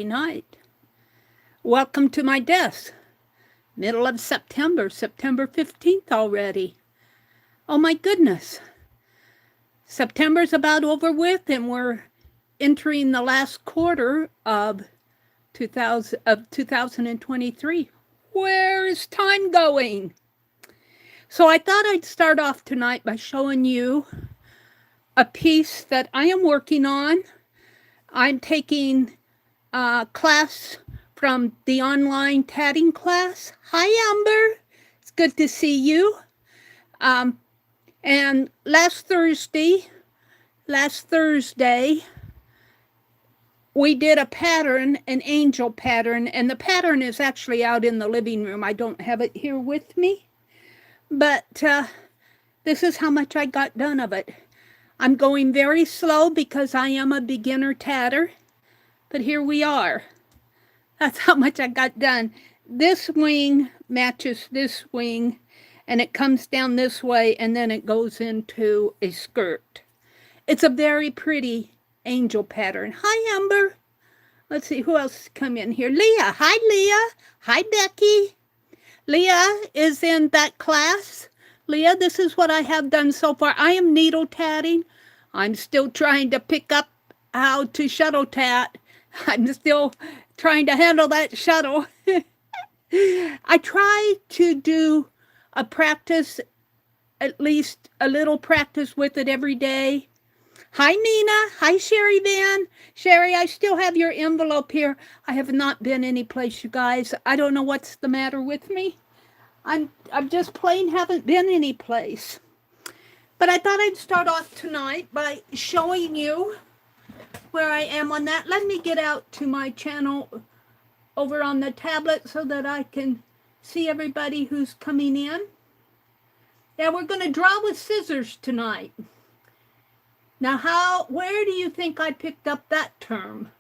night. Welcome to my desk. Middle of September, September 15th already. Oh my goodness. September's about over with and we're entering the last quarter of 2023. Where is time going? So I thought I'd start off tonight by showing you a piece that I am working on. I'm taking a class from the online tatting class. Hi, Amber. It's good to see you. And last Thursday, we did a pattern, an angel pattern, and the pattern is actually out in the living room. I don't have it here with me, but this is how much I got done of it. I'm going very slow because I am a beginner tatter, but here we are. That's how much I got done. This wing matches this wing, and it comes down this way, and then it goes into a skirt. It's a very pretty angel pattern. Hi, Amber. Let's see who else come in here. Leah. Hi, Leah. Hi, Becky. Leah is in that class. Leah, this is what I have done so far. I am needle tatting. I'm still trying to pick up how to shuttle tat. I'm still trying to handle that shuttle. I try to do a practice, at least a little practice with it every day. Hi, Nina. Hi, Sherry Van. Sherry, I still have your envelope here. I have not been anyplace, you guys. I don't know what's the matter with me. I'm just plain haven't been anyplace. But I thought I'd start off tonight by showing you where I am on that. Let me get out to my channel over on the tablet so that I can see everybody who's coming in. Now we're going to draw with scissors tonight. Now where do you think I picked up that term?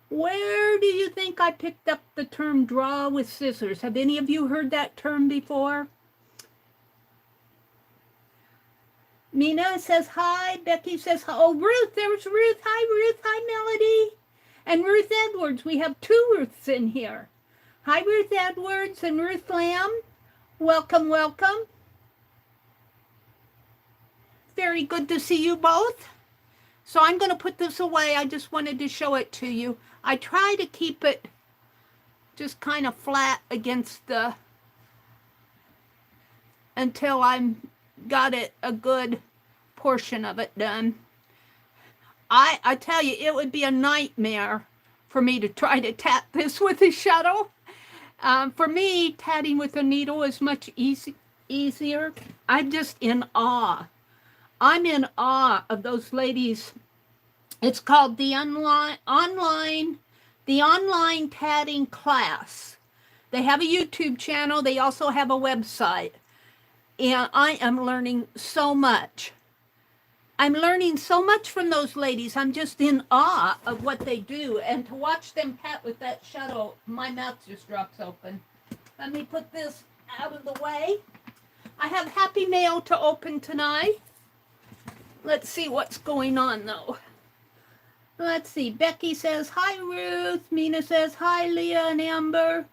Where do you think I picked up the term draw with scissors? Have any of you heard that term before? Mina says hi. Becky says hi. Oh, Ruth, there's Ruth. Hi, Ruth. Hi, Melody. And Ruth Edwards. We have two Ruths in here. Hi, Ruth Edwards and Ruth Lamb. Welcome, welcome. Very good to see you both. So I'm going to put this away. I just wanted to show it to you. I try to keep it just kind of flat against the, until I'm got it a good portion of it done. I tell you, it would be a nightmare for me to try to tat this with a shuttle. For me, tatting with a needle is much easier. I'm just in awe. I'm in awe of those ladies. It's called the online tatting class. They have a YouTube channel. They also have a website. And I am learning so much. I'm learning so much from those ladies. I'm just in awe of what they do. And to watch them pat with that shuttle, my mouth just drops open. Let me put this out of the way. I have happy mail to open tonight. Let's see what's going on, though. Let's see. Becky says, hi, Ruth. Mina says, hi, Leah and Amber.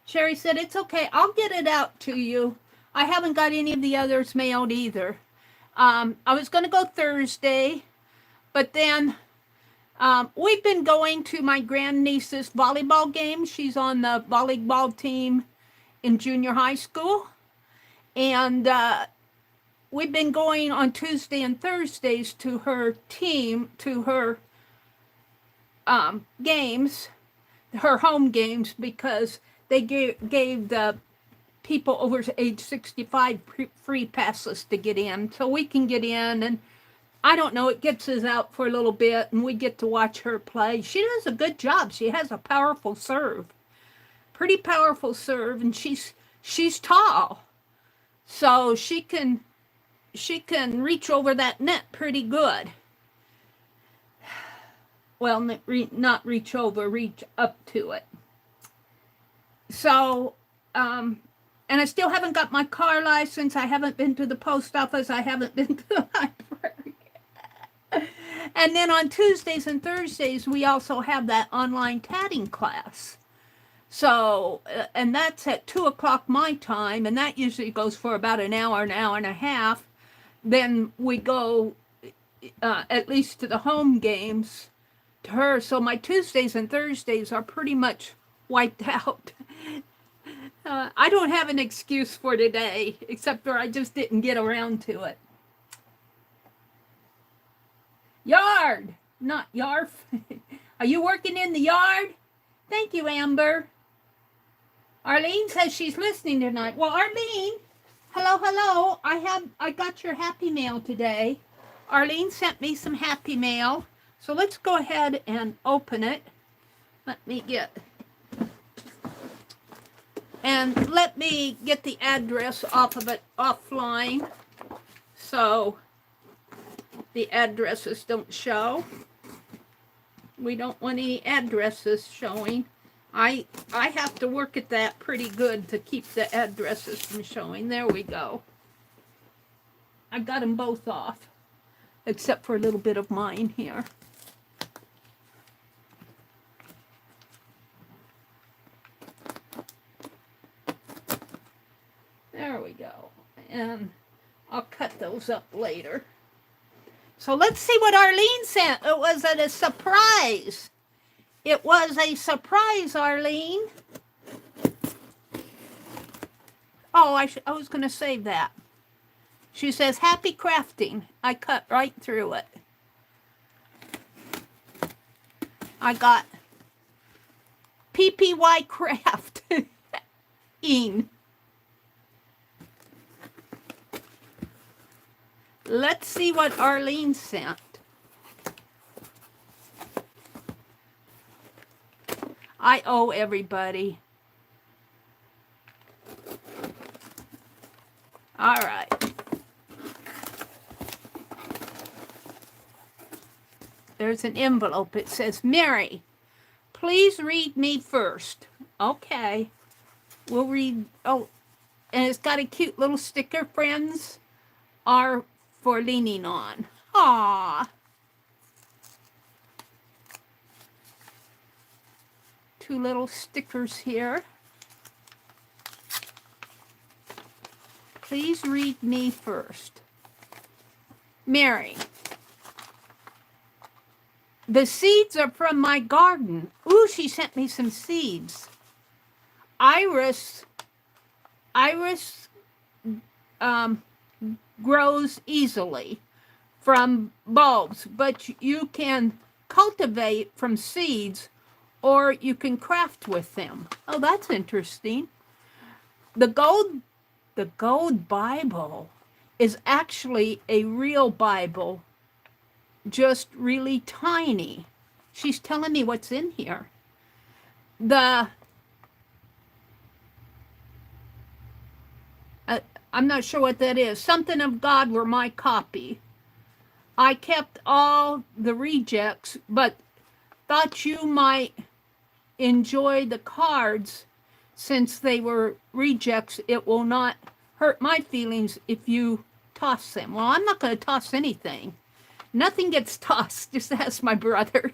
Sherry said, it's okay. I'll get it out to you. I haven't got any of the others mailed either. I was going to go Thursday, but then we've been going to my grandniece's volleyball game. She's on the volleyball team in junior high school. And we've been going on Tuesday and Thursdays to her team, to her games, her home games, because they gave the people over age 65 free passes to get in. So we can get in, and I don't know, it gets us out for a little bit, and we get to watch her play. She does a good job. She has a powerful serve. Pretty powerful serve, and she's tall. So she can reach over that net pretty good. Well, not reach over, reach up to it. So, and I still haven't got my car license. I haven't been to the post office. I haven't been to the library. And then on Tuesdays and Thursdays, we also have that online tatting class. So, and that's at 2 o'clock my time, and that usually goes for about an hour and a half. Then we go at least to the home games to her. So my Tuesdays and Thursdays are pretty much wiped out. I don't have an excuse for today, except for I just didn't get around to it. Yard, not yarf. Are you working in the yard? Thank you, Amber. Arlene says she's listening tonight. Well, Arlene, hello. I got your happy mail today. Arlene sent me some happy mail. So let's go ahead and open it. Let me get the address off of it offline, so the addresses don't show. We don't want any addresses showing. I have to work at that pretty good to keep the addresses from showing. There we go. I got them both off, except for a little bit of mine here. There we go. And I'll cut those up later. So let's see what Arlene sent. It was a surprise. It was a surprise, Arlene. Oh, I was going to save that. She says, happy crafting. I cut right through it. I got PPY Craft. Let's see what Arlene sent. I owe everybody. All right. There's an envelope. It says, Meri, please read me first. Okay. We'll read. Oh, and it's got a cute little sticker. Friends are for leaning on. Aww. Two little stickers here. Please read me first. Meri, the seeds are from my garden. Ooh, she sent me some seeds. Iris grows easily from bulbs, but you can cultivate from seeds or you can craft with them. Oh, that's interesting. The gold Bible is actually a real Bible, just really tiny. She's telling me what's in here. I'm not sure what that is. Something of God were my copy. I kept all the rejects, but thought you might enjoy the cards since they were rejects. It will not hurt my feelings if you toss them. Well, I'm not going to toss anything. Nothing gets tossed. Just ask my brother.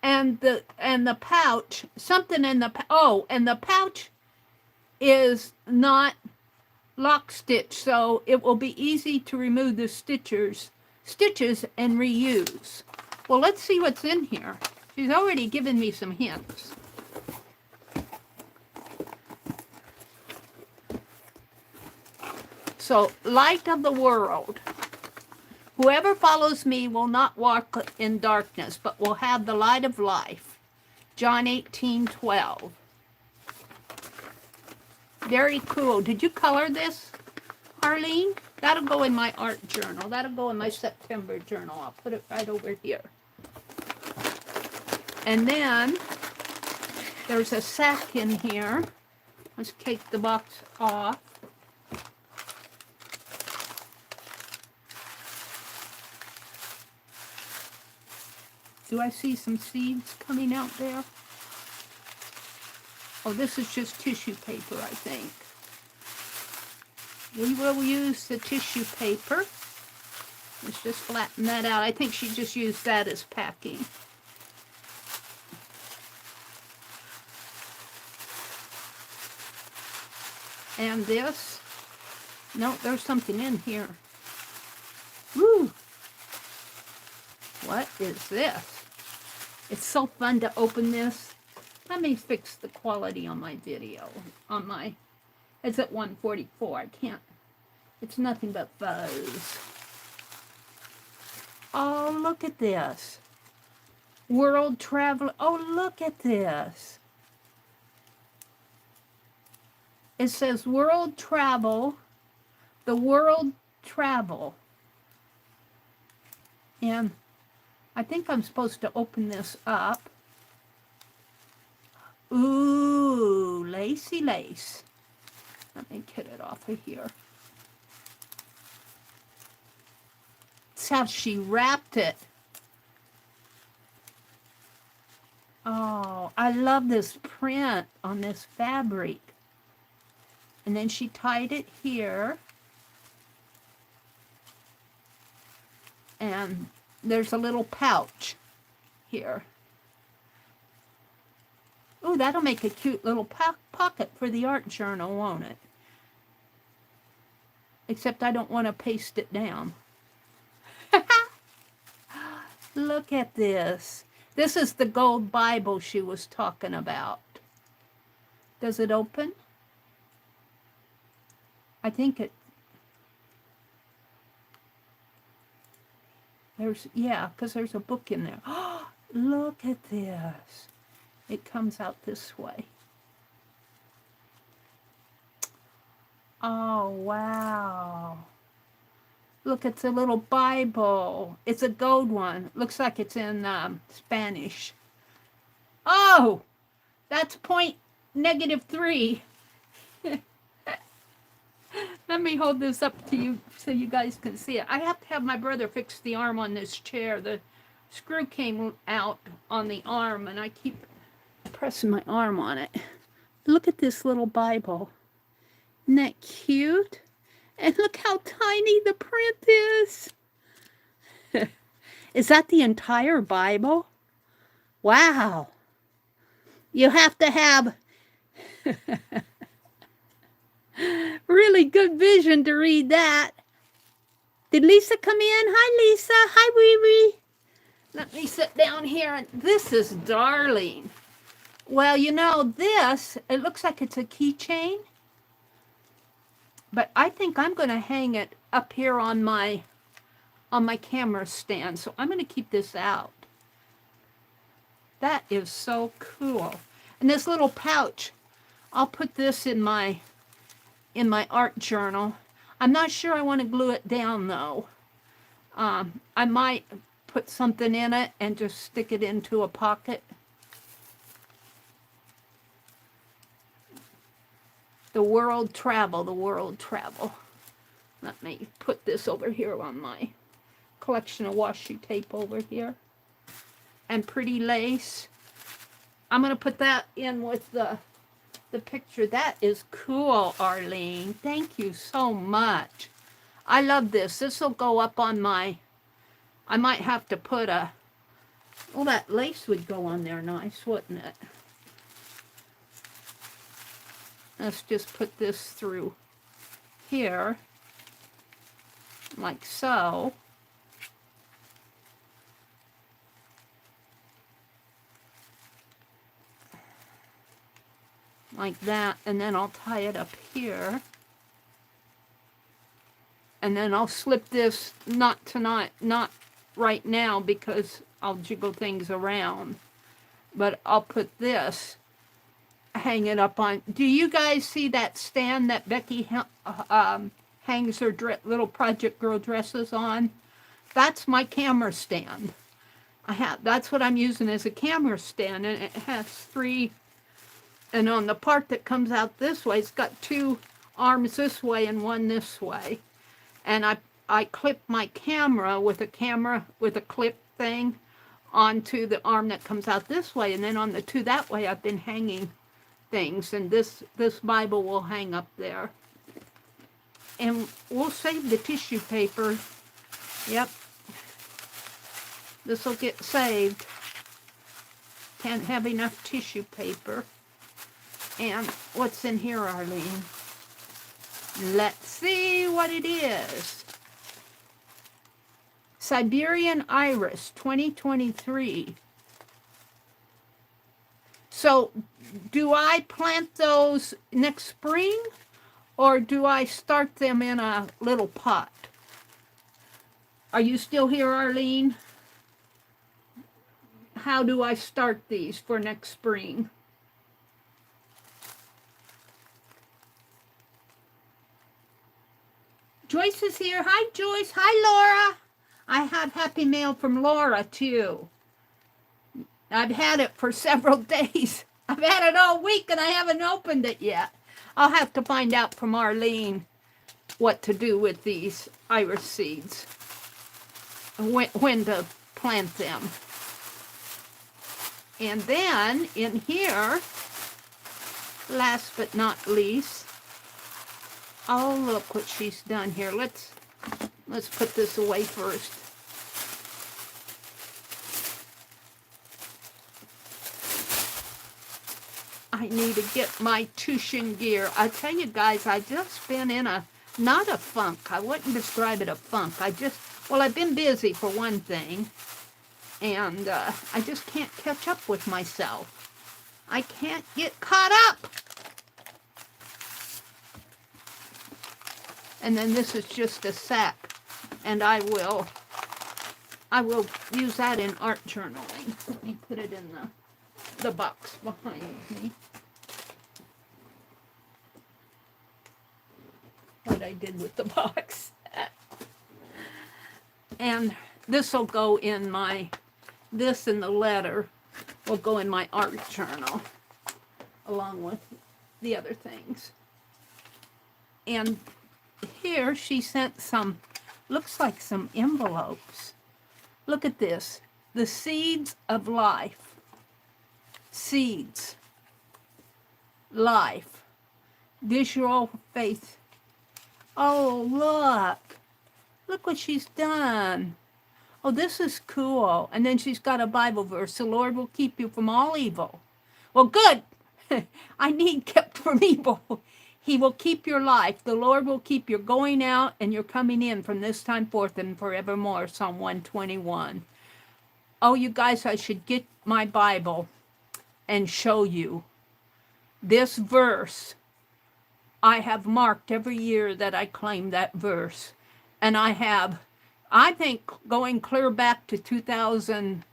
And the pouch, something in the and the pouch is not lock stitch, so it will be easy to remove the stitches and reuse. Well, let's see what's in here. She's already given me some hints. So, light of the world. Whoever follows me will not walk in darkness, but will have the light of life. John 18:12. Very cool. Did you color this, Arlene? That'll go in my art journal. That'll go in my September journal. I'll put it right over here. And then there's a sack in here. Let's take the box off. Do I see some seeds coming out there? Oh, this is just tissue paper, I think. We will use the tissue paper. Let's just flatten that out. I think she just used that as packing. And this. No, there's something in here. Woo! What is this? It's so fun to open this. Let me fix the quality on my video. On my, it's at 144. I can't. It's nothing but fuzz. Oh, look at this. World travel. Oh, look at this. It says world travel. The world travel. And I think I'm supposed to open this up. Ooh, lacy lace. Let me get it off of here. That's how she wrapped it. Oh, I love this print on this fabric. And then she tied it here. And there's a little pouch here. Ooh, that'll make a cute little pocket for the art journal, won't it? Except I don't want to paste it down. Look at this. This is the gold Bible she was talking about. Does it open? I think it... There's, yeah, because there's a book in there. Oh, look at this. It comes out this way. Oh, wow. Look, it's a little Bible. It's a gold one. Looks like it's in Spanish. Oh, that's .-3. Let me hold this up to you so you guys can see it. I have to have my brother fix the arm on this chair. The screw came out on the arm, and I keep pressing my arm on it. Look at this little Bible. Isn't that cute? And look how tiny the print is. Is that the entire Bible? Wow. You have to have really good vision to read that. Did Lisa come in? Hi, Lisa. Hi, Wee. Let me sit down here. This is darling. Well, you know, this, it looks like it's a keychain. But I think I'm going to hang it up here on my camera stand. So I'm going to keep this out. That is so cool. And this little pouch, I'll put this in my art journal. I'm not sure I want to glue it down though. I might put something in it and just stick it into a pocket. The world travel, the world travel. Let me put this over here on my collection of washi tape over here. And pretty lace. I'm going to put that in with the picture. That is cool, Arlene. Thank you so much. I love this. This will go up on my... I might have to put a... Well, that lace would go on there nice, wouldn't it? Let's just put this through here, like so. Like that, and then I'll tie it up here. And then I'll slip this, not right now because I'll jiggle things around. But I'll put this, hang it up on. Do you guys see that stand that Becky hangs her little Project Girl dresses on? That's my camera stand. That's what I'm using as a camera stand, and it has 3. And on the part that comes out this way, it's got 2 arms this way and 1 this way. And I clip my camera with a clip thing onto the arm that comes out this way, and then on the 2 that way, I've been hanging things, and this Bible will hang up there. And we'll save the tissue paper. Yep. This will get saved. Can't have enough tissue paper. And what's in here, Arlene? Let's see what it is. Siberian Iris 2023. So, do I plant those next spring, or do I start them in a little pot? Are you still here, Arlene? How do I start these for next spring? Joyce is here. Hi, Joyce. Hi, Laura. I have happy mail from Laura, too. I've had it for several days. I've had it all week, and I haven't opened it yet. I'll have to find out from Arlene what to do with these iris seeds, when to plant them. And then, in here, last but not least, oh, look what she's done here. Let's put this away first. I need to get my tuition gear. I tell you guys, I just been in not a funk. I wouldn't describe it a funk. I've been busy for one thing, and I just can't catch up with myself. I can't get caught up. And then this is just a sack, and I will use that in art journaling. Let me put it in the box behind me. What I did with the box. And this will go in this and the letter will go in my art journal, along with the other things. And here she sent looks like some envelopes. Look at this. The seeds of life. Seeds. Life. Visual faith. Oh, look. Look what she's done. Oh, this is cool. And then she's got a Bible verse. The Lord will keep you from all evil. Well, good. I need kept from evil. He will keep your life. The Lord will keep your going out and your coming in from this time forth and forevermore. Psalm 121. Oh, you guys, I should get my Bible and show you this verse. I have marked every year that I claim that verse. And I think going clear back to 2000,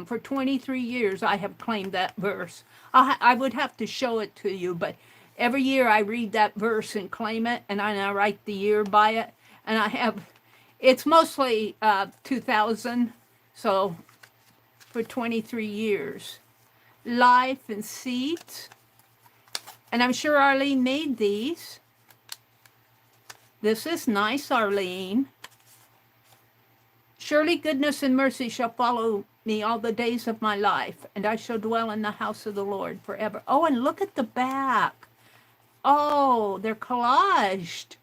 for 23 years, I have claimed that verse. I would have to show it to you, but every year I read that verse and claim it, and I write the year by it. And it's mostly 2000, so for 23 years. Life and seeds. And I'm sure Arlene made these. This is nice, Arlene. Surely goodness and mercy shall follow me all the days of my life, and I shall dwell in the house of the Lord forever. Oh, and look at the back. Oh, they're collaged.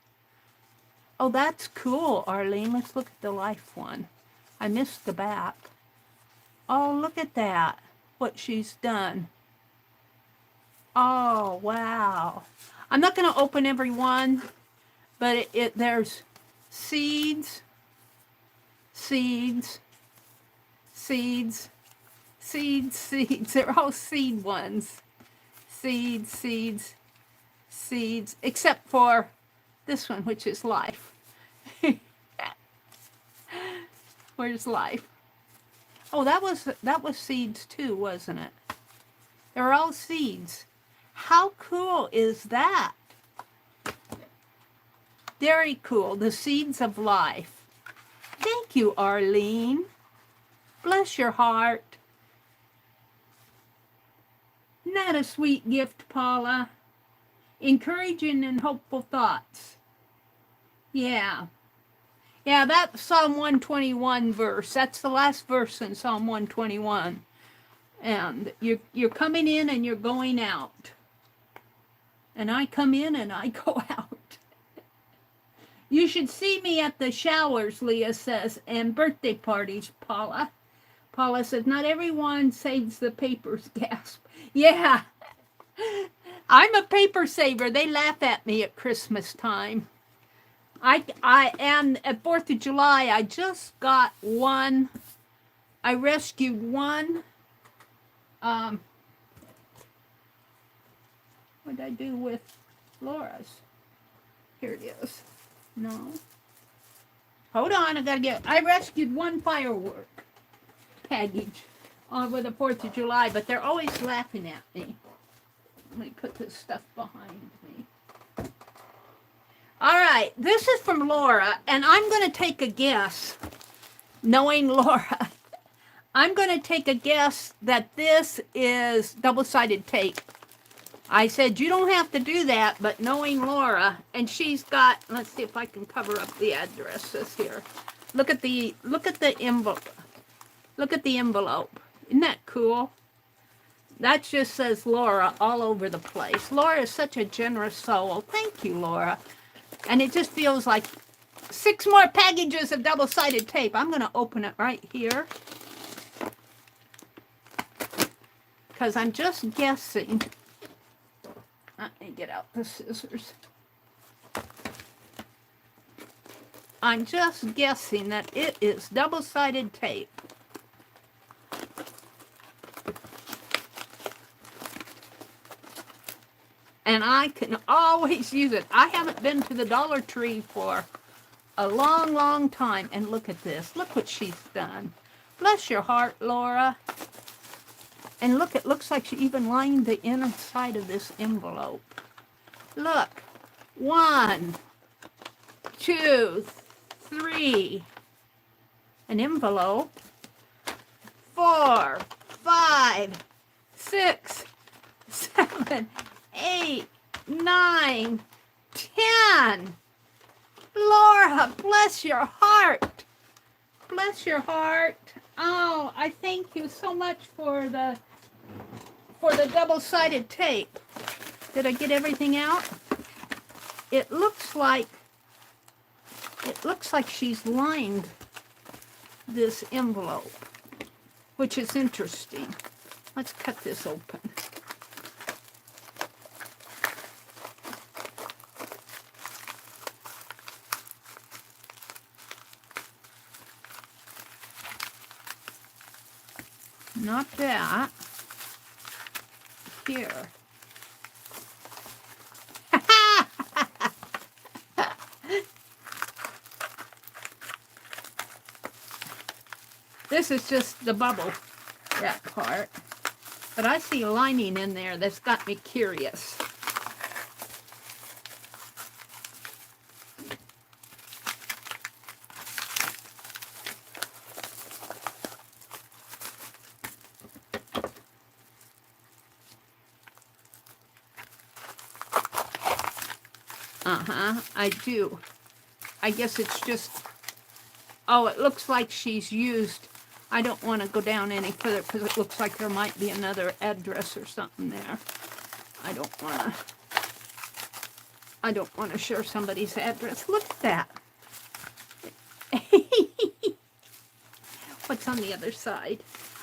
Oh, that's cool, Arlene. Let's look at the life one. I missed the back. Oh, look at that, what she's done. Oh, wow. I'm not going to open every one, but there's seeds, seeds, seeds, seeds, seeds. They're all seed ones. Seeds, seeds, seeds, except for this one, which is life. Where's life? Oh, that was seeds too, wasn't it? They're all seeds. How cool is that? Very cool. The seeds of life. Thank you, Arlene. Bless your heart. Isn't that a sweet gift, Paula? Encouraging and hopeful thoughts. Yeah. Yeah, that's Psalm 121 verse. That's the last verse in Psalm 121. And you're coming in and you're going out. And I come in and I go out. You should see me at the showers, Leah says, and birthday parties, Paula. Paula says, not everyone saves the papers, gasp. Yeah, I'm a paper saver. They laugh at me at Christmas time. And at 4th of July, I just got one. I rescued one. What did I do with Laura's? Here it is. No. Hold on, I rescued one firework package over the 4th of July, but they're always laughing at me. Let me put this stuff behind me. All right, this is from Laura, and I'm going to take a guess, knowing Laura. I'm going to take a guess that this is double-sided tape. I said, you don't have to do that, but knowing Laura, and she's got, let's see if I can cover up the addresses here. Look at the envelope. Look at the envelope. Isn't that cool? That just says Laura all over the place. Laura is such a generous soul. Thank you, Laura. And it just feels like 6 more packages of double-sided tape. I'm going to open it right here. Because I'm just guessing. Let me get out the scissors. I'm just guessing that it is double-sided tape. And I can always use it. I haven't been to the Dollar Tree for a long, long time. And look at this. Look what she's done. Bless your heart, Laura. And look, it looks like she even lined the inner side of this envelope. Look. 1, 2, 3. An envelope. 4, 5, 6, 7, 8, 9, 10. Laura, bless your heart. Bless your heart. Oh, I thank you so much for the double-sided tape. Did I get everything out? It looks like she's lined this envelope, which is interesting. Let's cut this open. Not that. Here. This is just the bubble, that part. But I see a lining in there that's got me curious. I do. I guess it's just, oh, it looks like she's used, I don't want to go down any further because it looks like there might be another address or something there. I don't want to share somebody's address. Look at that. What's on the other side?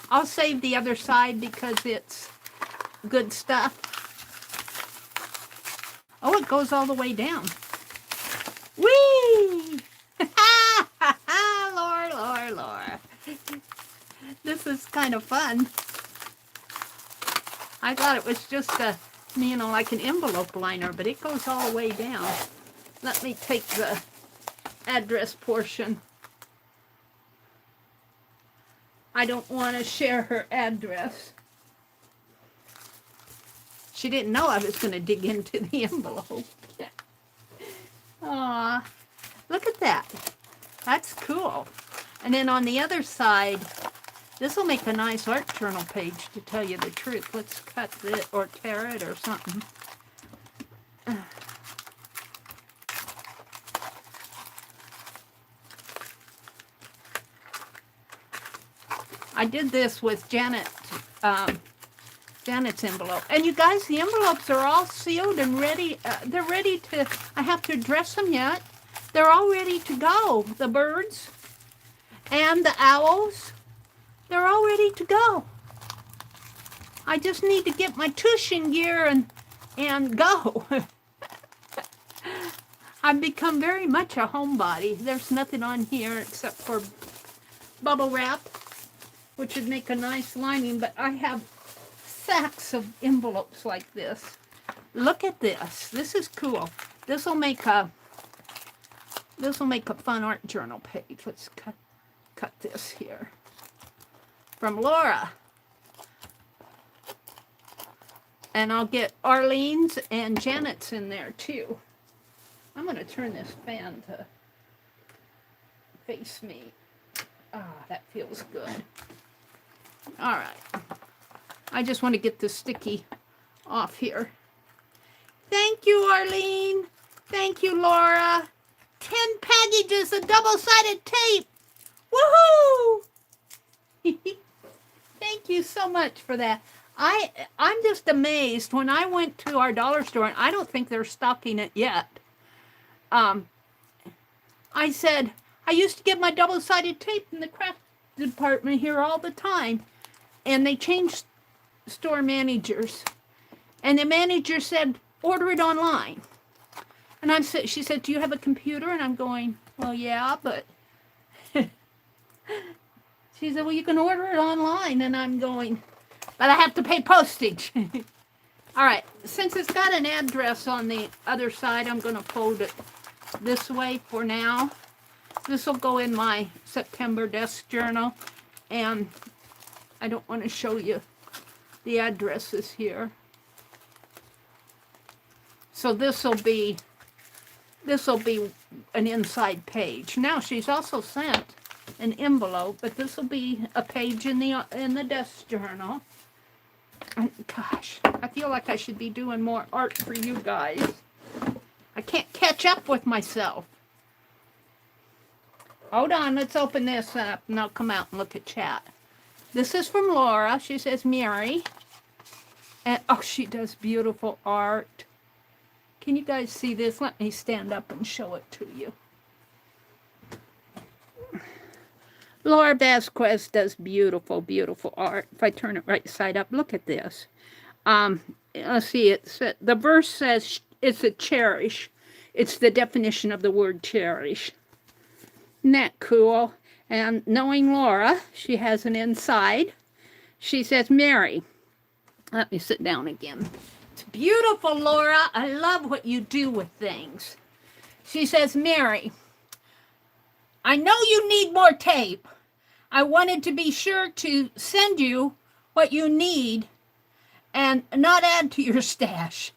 I'll save the other side because it's good stuff. Oh, it goes all the way down. Whee! Laura. This is kind of fun. I thought it was just like an envelope liner, but it goes all the way down. Let me take the address portion. I don't want to share her address. She didn't know I was going to dig into the envelope. Aw, look at that. That's cool. And then on the other side, this will make a nice art journal page, to tell you the truth. Let's cut it or tear it or something. I did this with Janet Janet's envelope. And you guys, the envelopes are all sealed and ready. They're ready to, I have to address them yet. They're all ready to go. The birds and the owls, they're all ready to go. I just need to get my tush in gear and go. I've become very much a homebody. There's nothing on here except for bubble wrap, which would make a nice lining, but I have sacks of envelopes like this. Look at this. This is cool. This will make a fun art journal page. Let's cut this here. From Laura. And I'll get Arlene's and Janet's in there too. I'm going to turn this fan to face me. Ah, that feels good. All right. I just want to get the sticky off here. Thank you, Arlene. Thank you, Laura. 10 packages of double-sided tape. Woohoo! Thank you so much for that. I'm just amazed. When I went to our dollar store, and I don't think they're stocking it yet, I said, I used to get my double-sided tape in the craft department here all the time, and they changed store managers, and the manager said, order it online. And she said, do you have a computer? And I'm going, well, yeah, but she said, well, you can order it online. And I'm going, but I have to pay postage. All right, since it's got an address on the other side, I'm going to fold it this way for now. This will go in my September desk journal, and I don't want to show you the addresses here. So this will be an inside page. Now she's also sent an envelope, but this will be a page in the desk journal. And gosh, I feel like I should be doing more art for you guys. I can't catch up with myself. Hold on, let's open this up and I'll come out and look at chat. This is from Laura. She says, Meri. And oh, she does beautiful art. Can you guys see this? Let me stand up and show it to you. Laura Vasquez does beautiful, beautiful art. If I turn it right side up, look at this. Let's see, the verse says it's a cherish. It's the definition of the word cherish. Isn't that cool? And knowing Laura, she has an inside. She says, Meri. Let me sit down again. It's beautiful, Laura. I love what you do with things. She says, Meri, I know you need more tape. I wanted to be sure to send you what you need and not add to your stash.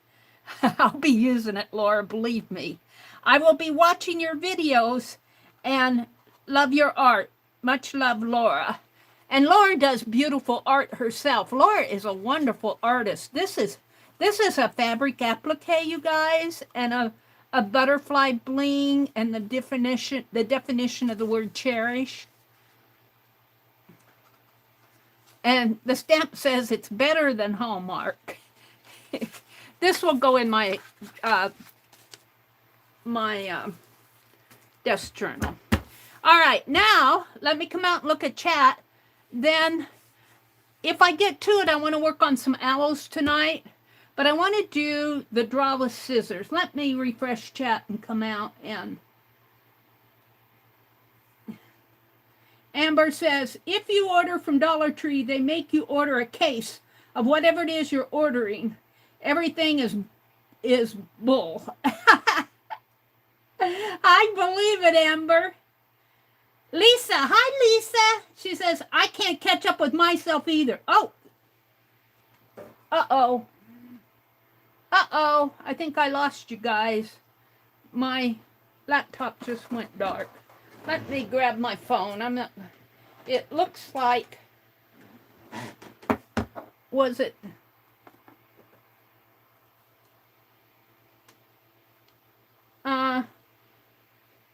I'll be using it, Laura, believe me. I will be watching your videos and love your art. Much love, Laura. And Laura does beautiful art herself. Laura is a wonderful artist. This is a fabric applique, you guys, and a butterfly bling, and the definition of the word cherish. And the stamp says it's better than Hallmark. This will go in my desk journal. All right, now let me come out and look at chat. Then, if I get to it, I want to work on some owls tonight. But I want to do the draw with scissors. Let me refresh chat and come out and... Amber says, if you order from Dollar Tree, they make you order a case of whatever it is you're ordering. Everything is bull. I believe it, Amber. Lisa, hi, Lisa. She says, I can't catch up with myself either. Oh. Uh-oh. Uh-oh. I think I lost you guys. My laptop just went dark. Let me grab my phone. It looks like, was it?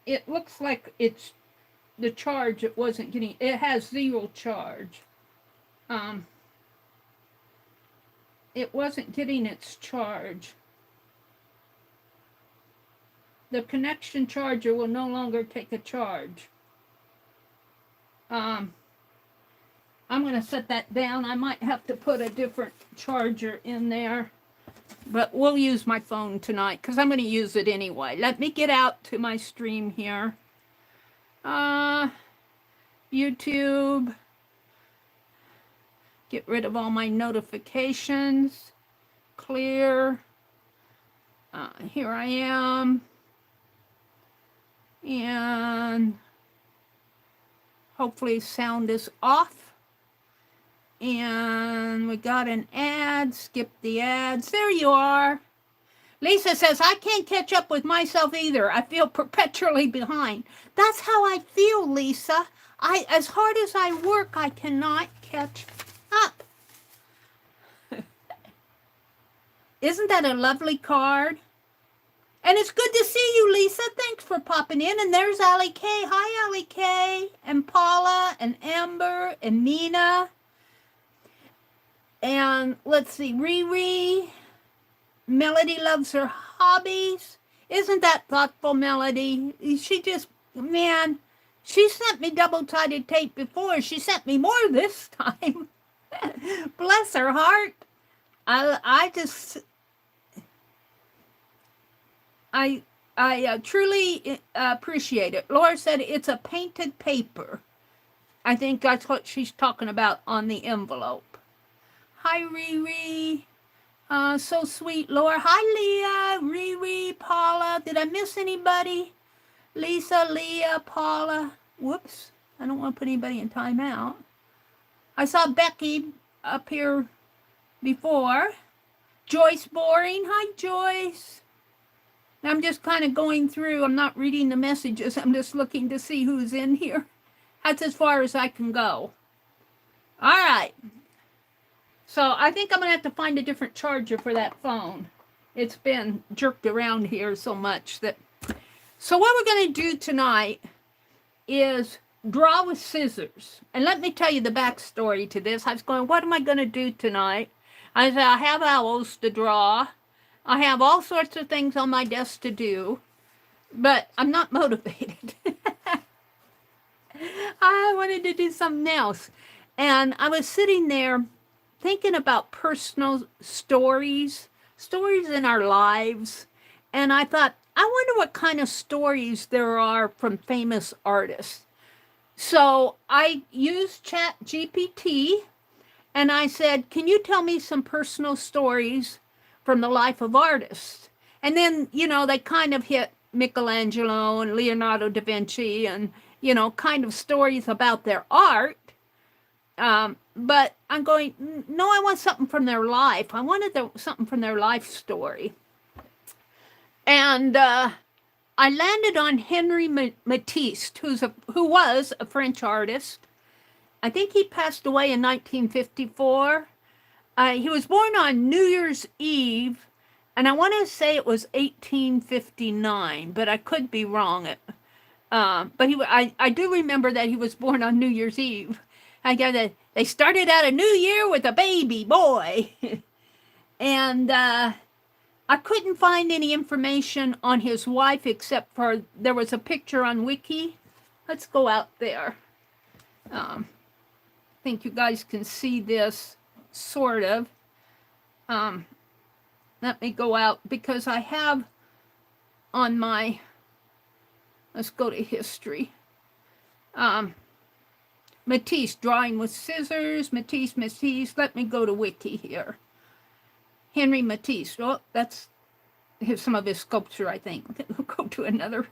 It looks like it's the charge. It wasn't getting, it has 0 charge. it wasn't getting its charge. The connection charger will no longer take a charge. I'm going to set that down. I might have to put a different charger in there. But we'll use my phone tonight because I'm going to use it anyway. Let me get out to my stream here. YouTube. Get rid of all my notifications. Clear. Here I am. And hopefully sound is off. And we got an ad. Skip the ads. There you are. Lisa says, I can't catch up with myself either. I feel perpetually behind. That's how I feel, Lisa. As hard as I work, I cannot catch up. Isn't that a lovely card? And it's good to see you, Lisa. Thanks for popping in. And there's Allie K. Hi, Allie K. And Paula and Amber and Nina. And let's see, Riri. Melody loves her hobbies. Isn't that thoughtful, Melody? She just, man, she sent me double-sided tape before. She sent me more this time. Bless her heart. I truly appreciate it. Laura said it's a painted paper. I think that's what she's talking about on the envelope. Hi, Riri. So sweet, Laura. Hi, Leah, Riri, Paula. Did I miss anybody? Lisa, Leah, Paula. Whoops. I don't want to put anybody in timeout. I saw Becky up here before. Joyce Boring. Hi, Joyce. I'm just kind of going through. I'm not reading the messages. I'm just looking to see who's in here. That's as far as I can go. All right. So I think I'm going to have to find a different charger for that phone. It's been jerked around here so much that... So what we're going to do tonight is draw with scissors. And let me tell you the backstory to this. I was going, what am I going to do tonight? I said, I have owls to draw. I have all sorts of things on my desk to do. But I'm not motivated. I wanted to do something else. And I was sitting there thinking about personal stories in our lives. And I thought, I wonder what kind of stories there are from famous artists. So I used ChatGPT and I said, can you tell me some personal stories from the life of artists? And then, you know, they kind of hit Michelangelo and Leonardo da Vinci and, you know, kind of stories about their art. But I'm going, no, I want something from their life. I wanted something from their life story. And I landed on Henri Matisse, who was a French artist. I think he passed away in 1954. He was born on New Year's Eve, and I want to say it was 1859, but I could be wrong. But I do remember that he was born on New Year's Eve. I got that they started out a new year with a baby boy. And I couldn't find any information on his wife except for there was a picture on Wiki. Let's go out there. I think you guys can see this sort of. Let me go out because I have on my, let's go to history. Matisse, drawing with scissors, Matisse. Let me go to Wiki here. Henri Matisse. Well, that's some of his sculpture, I think. We'll go to another.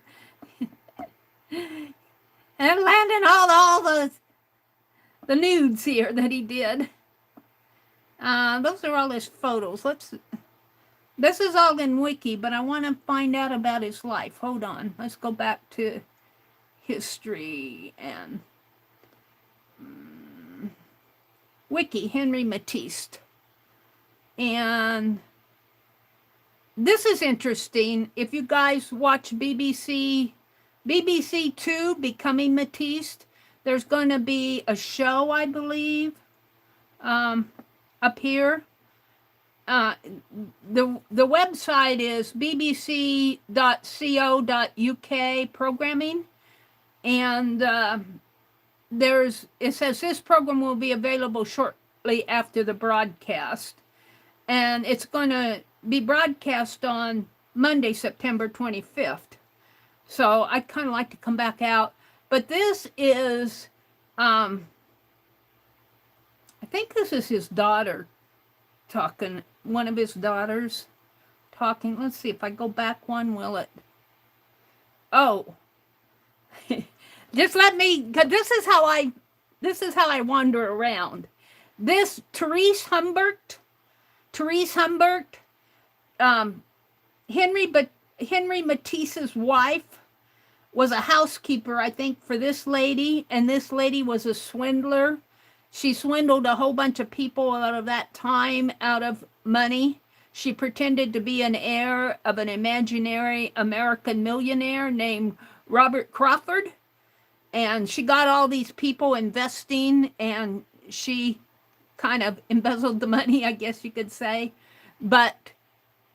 And landing all the nudes here that he did. Those are all his photos. This is all in Wiki, but I want to find out about his life. Hold on. Let's go back to history and Wiki, Henri Matisse. And this is interesting. If you guys watch BBC 2, Becoming Matisse, there's going to be a show, I believe, up here. uh, the website is bbc.co.uk programming, and it says this program will be available shortly after the broadcast, and it's going to be broadcast on Monday, September 25th. So I'd kind of like to come back out, but this is, I think this is his daughter talking, one of his daughters talking. Let's see if I go back one, will it? Oh, just let me, because this is how I wander around. This Therese Humbert, Henry Matisse's wife, was a housekeeper, I think, for this lady, and this lady was a swindler. She swindled a whole bunch of people out of that time out of money. She pretended to be an heir of an imaginary American millionaire named Robert Crawford, and she got all these people investing, and she kind of embezzled the money, I guess you could say. But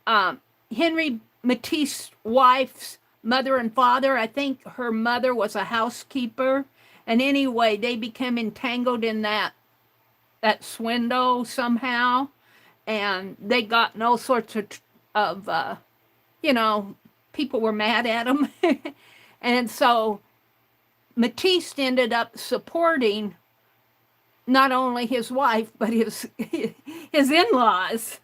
Henry Matisse's wife's mother and father, I think her mother was a housekeeper, and anyway, they became entangled in that swindle somehow, and they got all sorts of people were mad at them, and so Matisse ended up supporting not only his wife but his in-laws.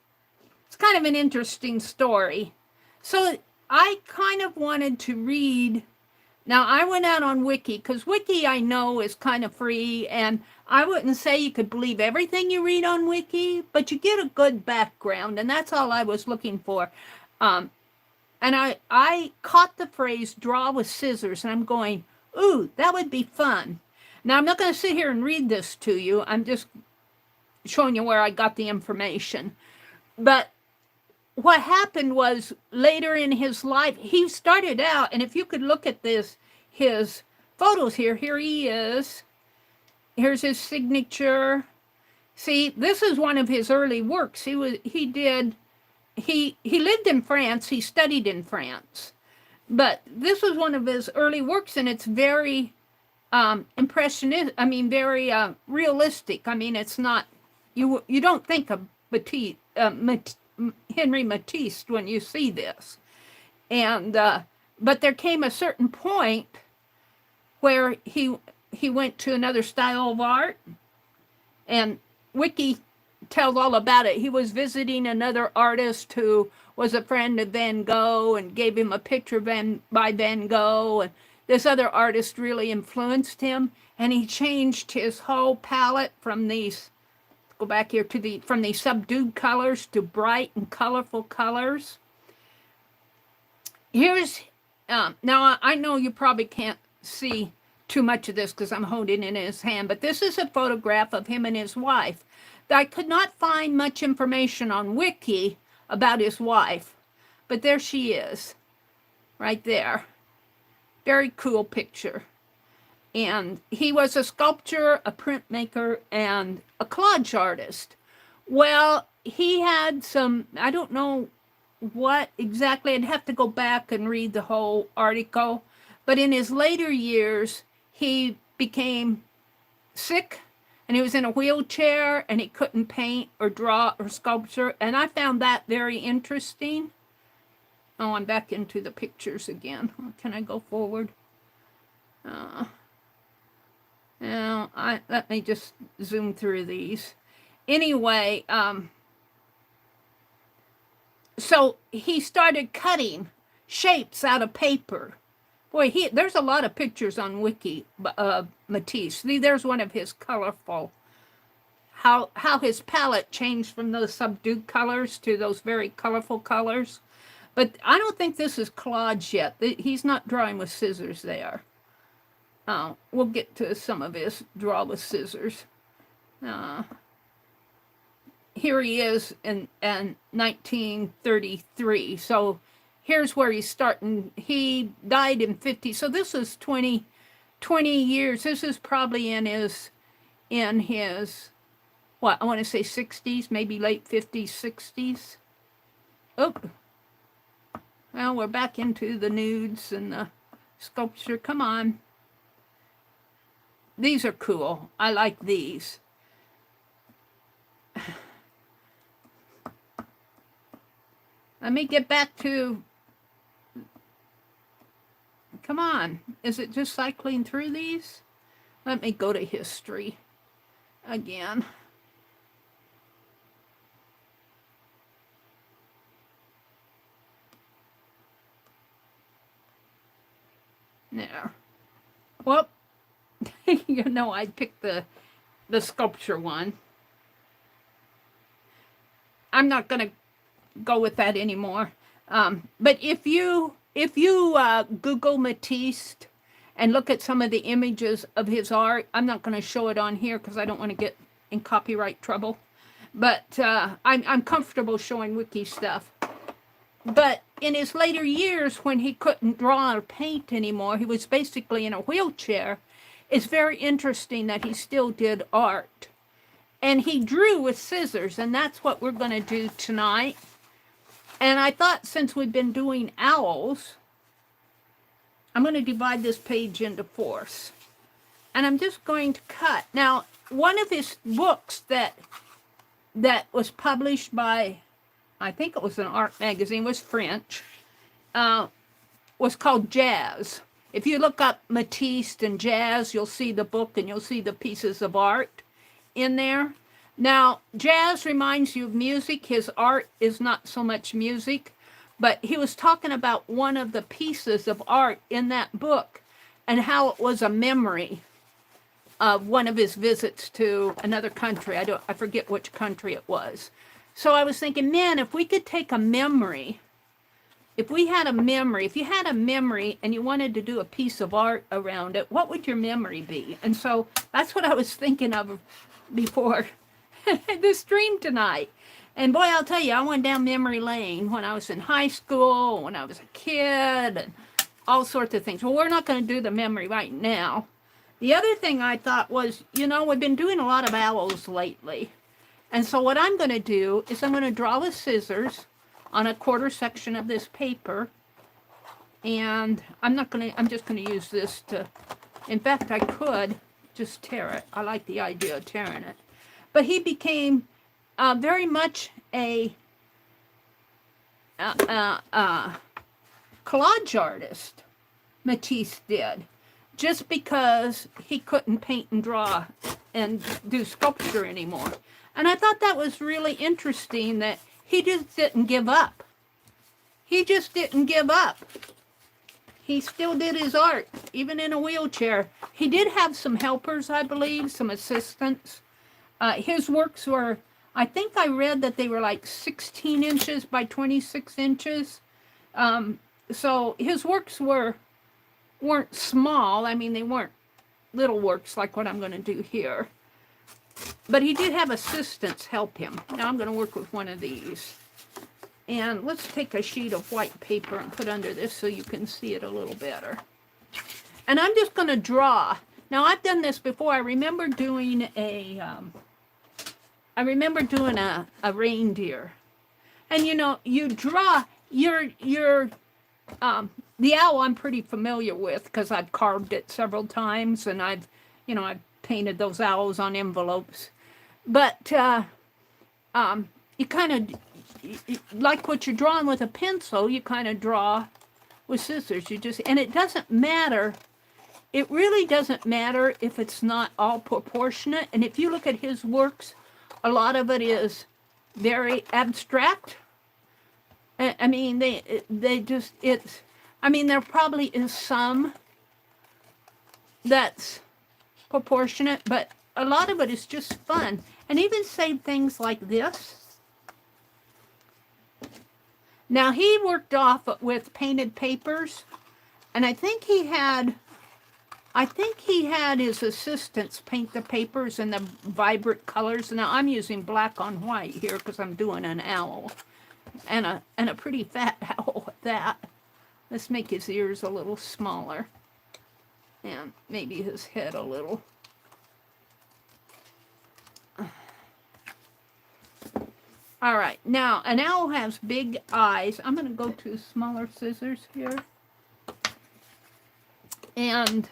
It's kind of an interesting story. So I kind of wanted to read. Now, I went out on Wiki, because Wiki, I know, is kind of free, and I wouldn't say you could believe everything you read on Wiki, but you get a good background, and that's all I was looking for. And I caught the phrase draw with scissors, and I'm going, ooh, that would be fun. Now, I'm not going to sit here and read this to you. I'm just showing you where I got the information. But what happened was later in his life, he started out, and if you could look at his photos here he is. Here's his signature. See, this is one of his early works. He lived in France, he studied in France. But this was one of his early works, and it's very impressionist, very realistic. It's not, you don't think of Henry Matisse when you see this. And but there came a certain point where he went to another style of art, and Wiki tells all about it. He was visiting another artist who was a friend of Van Gogh and gave him a picture by Van Gogh, and this other artist really influenced him, and he changed his whole palette from these, go back here to from these subdued colors to bright and colorful colors. Here's, now I know you probably can't see too much of this because I'm holding it in his hand, but this is a photograph of him and his wife. I could not find much information on Wiki about his wife, but there she is, right there. Very cool picture. And he was a sculptor, a printmaker, and a collage artist. Well, he had some, I don't know what exactly, I'd have to go back and read the whole article, but in his later years, he became sick, and he was in a wheelchair, and he couldn't paint or draw or sculpture, and I found that very interesting. Oh, I'm back into the pictures again. Can I go forward? Now, let me just zoom through these. Anyway, so he started cutting shapes out of paper. Boy, there's a lot of pictures on Wiki of Matisse. See, there's one of his colorful, how his palette changed from those subdued colors to those very colorful colors. But I don't think this is collage yet. He's not drawing with scissors there. We'll get to some of his draw with scissors. Here he is in 1933. So here's where he's starting. He died in 50. So this is 20 years. This is probably in his what, I want to say 60s, maybe late 50s, 60s. Oh, well, we're back into the nudes and the sculpture. Come on. These are cool. I like these. Let me get back to... Come on. Is it just cycling through these? Let me go to history again. There. Well, you know, I picked the sculpture one. I'm not going to go with that anymore. But if you Google Matisse and look at some of the images of his art, I'm not going to show it on here because I don't want to get in copyright trouble. But I'm comfortable showing wiki stuff. But in his later years, when he couldn't draw or paint anymore, he was basically in a wheelchair. It's very interesting that he still did art. And he drew with scissors, and that's what we're going to do tonight. And I thought, since we've been doing owls, I'm going to divide this page into fourths. And I'm just going to cut. Now, one of his books that was published by, I think it was an art magazine, was French, was called Jazz. If you look up Matisse and Jazz, you'll see the book and you'll see the pieces of art in there. Now, jazz reminds you of music. His art is not so much music, but he was talking about one of the pieces of art in that book and how it was a memory of one of his visits to another country. I forget which country it was. So I was thinking, man, if we could take a memory, if you had a memory and you wanted to do a piece of art around it, what would your memory be? And so that's what I was thinking of before the stream tonight. And boy, I'll tell you, I went down memory lane when I was in high school, when I was a kid, and all sorts of things. Well, we're not going to do the memory right now. The other thing I thought was, you know, we've been doing a lot of owls lately. And so what I'm going to do is I'm going to draw with scissors on a quarter section of this paper. And I'm just going to use this to, in fact, I could just tear it. I like the idea of tearing it. But he became very much a collage artist, Matisse did, just because he couldn't paint and draw and do sculpture anymore. And I thought that was really interesting that he just didn't give up. He just didn't give up. He still did his art, even in a wheelchair. He did have some helpers, I believe, some assistants. His works were, I think I read that they were like 16 inches by 26 inches. So his works weren't small. I mean, they weren't little works like what I'm going to do here. But he did have assistants help him. Now I'm going to work with one of these. And let's take a sheet of white paper and put under this so you can see it a little better. And I'm just going to draw. Now I've done this before. I remember doing a reindeer. And you know, you draw the owl I'm pretty familiar with because I've carved it several times and I've painted those owls on envelopes. But you kind of, like what you're drawing with a pencil, you kind of draw with scissors. And it doesn't matter. It really doesn't matter if it's not all proportionate. And if you look at his works, a lot of it is very abstract. I mean, there probably is some that's proportionate, but a lot of it is just fun. And even say things like this. Now, he worked off with painted papers, and I think he had his assistants paint the papers in the vibrant colors. Now, I'm using black on white here because I'm doing an owl, and a pretty fat owl at that. Let's make his ears a little smaller, and maybe his head a little. All right, now an owl has big eyes. I'm going to go to smaller scissors here. And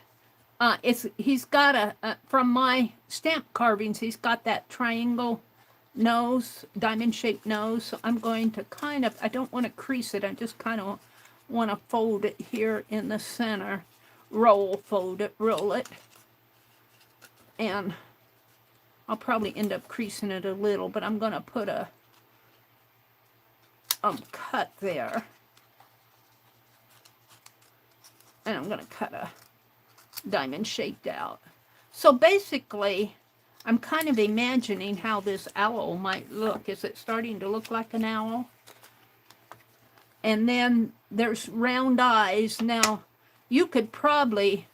he's got from my stamp carvings, he's got that triangle nose, diamond-shaped nose. So I'm going to kind of, I don't want to crease it. I just kind of want to fold it here in the center. Fold it, roll it. And I'll probably end up creasing it a little, but I'm going to put a cut there. And I'm going to cut a diamond shaped out. So basically, I'm kind of imagining how this owl might look. Is it starting to look like an owl? And then there's round eyes. Now, you could probably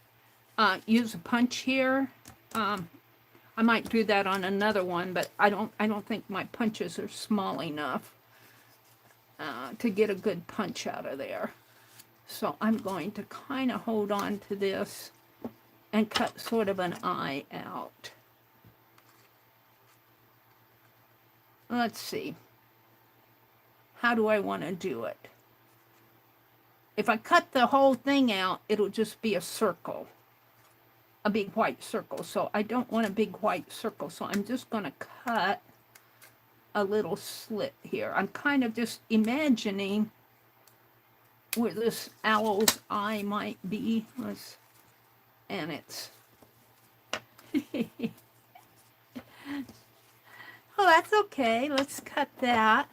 use a punch here. I might do that on another one, but I don't think my punches are small enough to get a good punch out of there. So I'm going to kind of hold on to this and cut sort of an eye out. Let's see. How do I want to do it? If I cut the whole thing out, it'll just be a circle. A big white circle. So I don't want a big white circle. So I'm just going to cut a little slit here. I'm kind of just imagining where this owl's eye might be. And it's oh, that's okay. Let's cut that.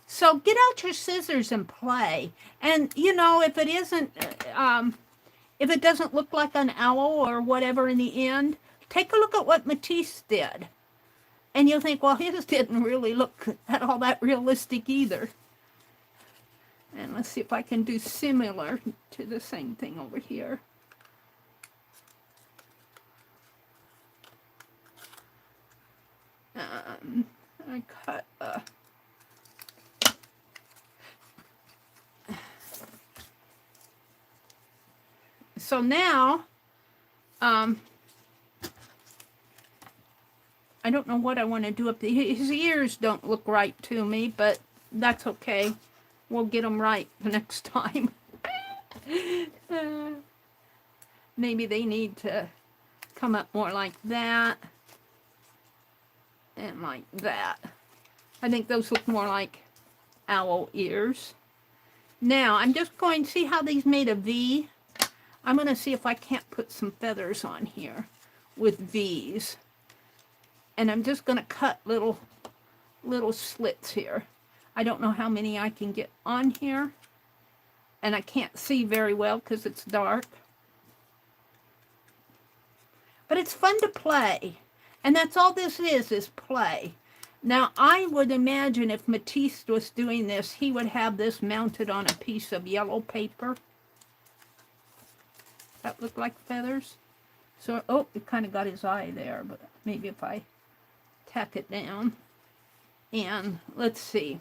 So get out your scissors and play. And you know, if it isn't if it doesn't look like an owl or whatever in the end, take a look at what Matisse did. And you'll think, well, his didn't really look at all that realistic either. And let's see if I can do similar to the same thing over here. I cut so now I don't know what I want to do up his ears don't look right to me, but that's okay. We'll get them right the next time. Maybe they need to come up more like that. And like that. I think those look more like owl ears. Now, I'm just going to see how these made a V. I'm going to see if I can't put some feathers on here with V's. And I'm just going to cut little slits here. I don't know how many I can get on here. And I can't see very well because it's dark. But it's fun to play. And that's all this is play. Now, I would imagine if Matisse was doing this, he would have this mounted on a piece of yellow paper. That look like feathers? So, oh, it kind of got his eye there, but maybe if I tack it down. And let's see.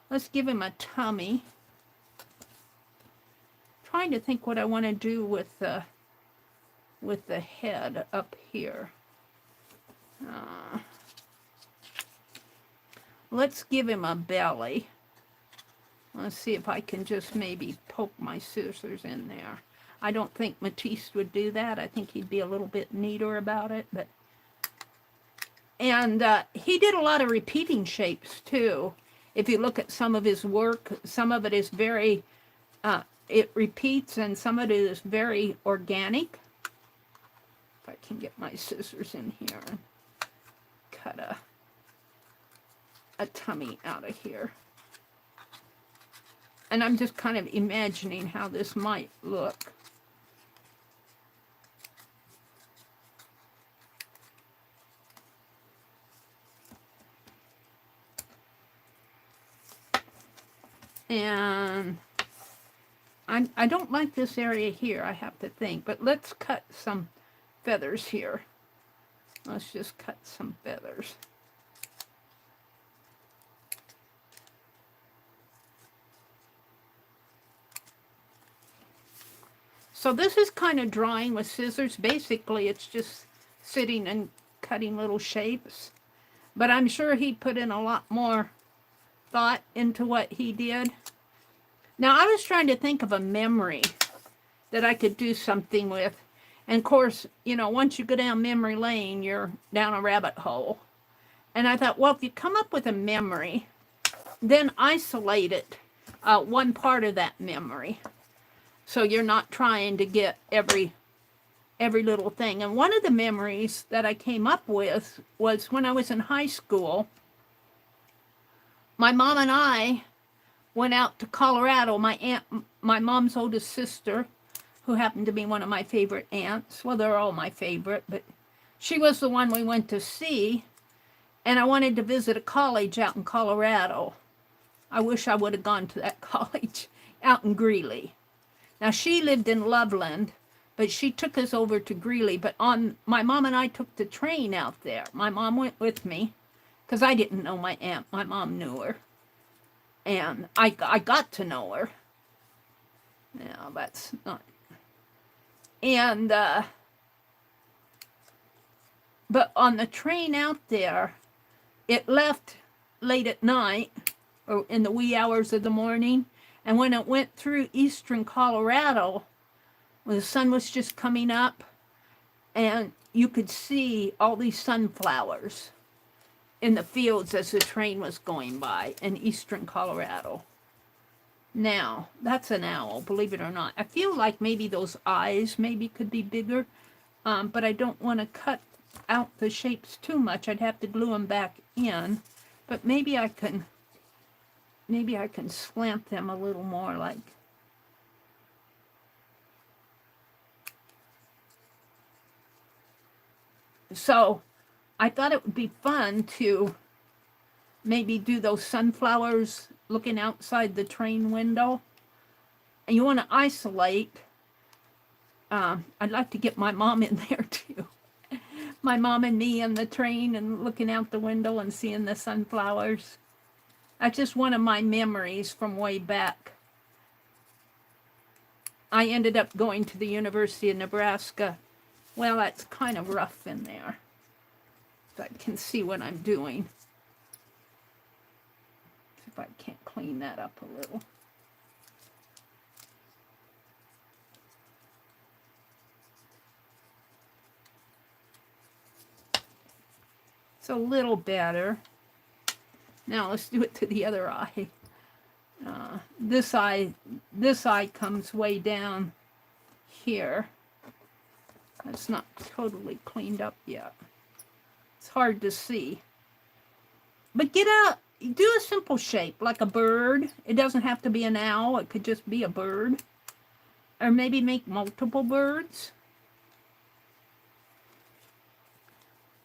Let's give him a tummy. Trying to think what I want to do with the head up here. Let's give him a belly. Let's see if I can just maybe poke my scissors in there. I don't think Matisse would do that. I think he'd be a little bit neater about it. And he did a lot of repeating shapes too. If you look at some of his work, some of it is very, it repeats, and some of it is very organic. If I can get my scissors in here and cut a tummy out of here. And I'm just kind of imagining how this might look. And I don't like this area here, I have to think, but let's cut some feathers here. Let's just cut some feathers. So this is kind of drawing with scissors. Basically, it's just sitting and cutting little shapes. But I'm sure he put in a lot more thought into what he did. Now, I was trying to think of a memory that I could do something with. And of course, you know, once you go down memory lane, you're down a rabbit hole. And I thought, well, if you come up with a memory, then isolate it, one part of that memory. So you're not trying to get every little thing. And one of the memories that I came up with was when I was in high school. My mom and I went out to Colorado. My aunt, my mom's oldest sister, who happened to be one of my favorite aunts. Well, they're all my favorite, but she was the one we went to see. And I wanted to visit a college out in Colorado. I wish I would have gone to that college out in Greeley. Now, she lived in Loveland, but she took us over to Greeley. But my mom and I took the train out there. My mom went with me because I didn't know my aunt. My mom knew her. And I got to know her. No, that's not. And, but on the train out there, it left late at night or in the wee hours of the morning. And when it went through eastern Colorado, when the sun was just coming up, and you could see all these sunflowers in the fields as the train was going by in eastern Colorado. Now, that's an owl, believe it or not. I feel like maybe those eyes maybe could be bigger, but I don't want to cut out the shapes too much. I'd have to glue them back in, but maybe I can slant them a little more like. So I thought it would be fun to maybe do those sunflowers looking outside the train window. And you want to isolate. I'd like to get my mom in there too. My mom and me in the train and looking out the window and seeing the sunflowers. That's just one of my memories from way back. I ended up going to the University of Nebraska. Well, that's kind of rough in there. So I can see what I'm doing. See if I can't clean that up a little. It's a little better. Now let's do it to the other eye. This eye comes way down here. It's not totally cleaned up yet. It's hard to see. But do a simple shape, like a bird. It doesn't have to be an owl. It could just be a bird. Or maybe make multiple birds.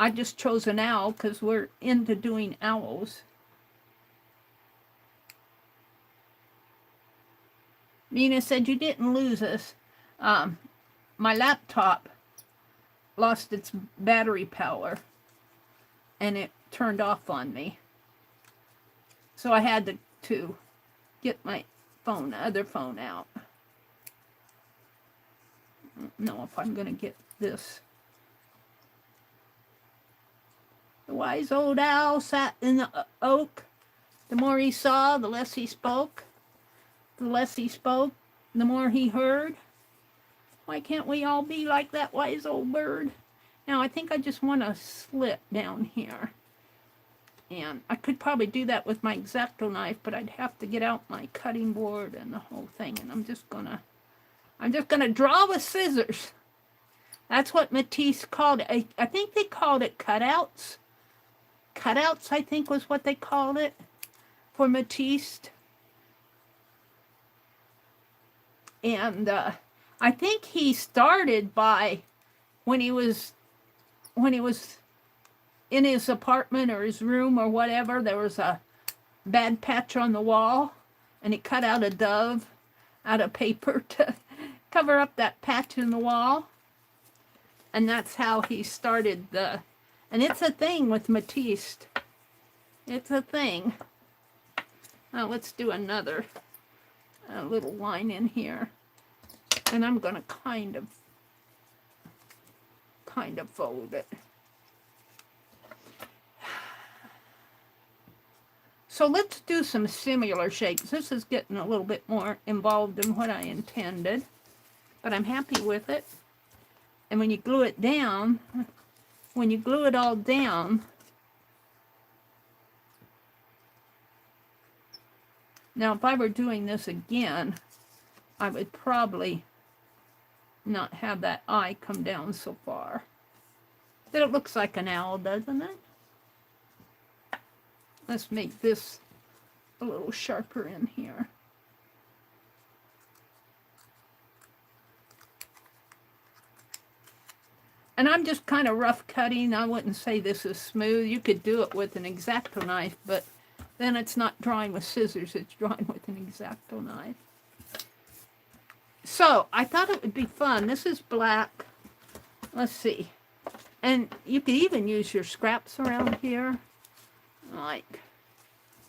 I just chose an owl because we're into doing owls. Nina said, you didn't lose us. My laptop lost its battery power and it turned off on me. So I had to get my other phone out. I don't know if I'm going to get this. The wise old owl sat in the oak. The more he saw, the less he spoke. The less he spoke, the more he heard. Why can't we all be like that wise old bird? Now, I think I just want a slit down here. And I could probably do that with my X-Acto knife, but I'd have to get out my cutting board and the whole thing. And I'm just gonna draw with scissors. That's what Matisse called it. I think they called it cutouts. Cutouts, I think, was what they called it for Matisse. And I think he started by when he was in his apartment or his room or whatever, there was a bad patch on the wall, and he cut out a dove out of paper to cover up that patch in the wall. And that's how he started and it's a thing with Matisse. It's a thing. Now let's do another little line in here. And I'm going to kind of fold it. So let's do some similar shapes. This is getting a little bit more involved than what I intended, but I'm happy with it. And when you glue it down, when you glue it all down, now if I were doing this again, I would probably not have that eye come down so far. But it looks like an owl, doesn't it? Let's make this a little sharper in here. And I'm just kind of rough cutting. I wouldn't say this is smooth. You could do it with an X-Acto knife, but then it's not drawing with scissors, it's drawing with an X-Acto knife. So I thought it would be fun. This is black. Let's see. And you could even use your scraps around here.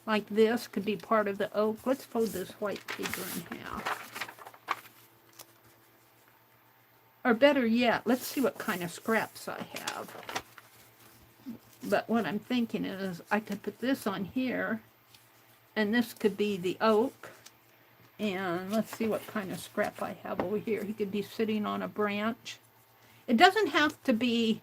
Like this could be part of the oak. Let's fold this white paper in half. Or better yet, let's see what kind of scraps I have. But what I'm thinking is I could put this on here, and this could be the oak. And let's see what kind of scrap I have over here. He could be sitting on a branch. It doesn't have to be,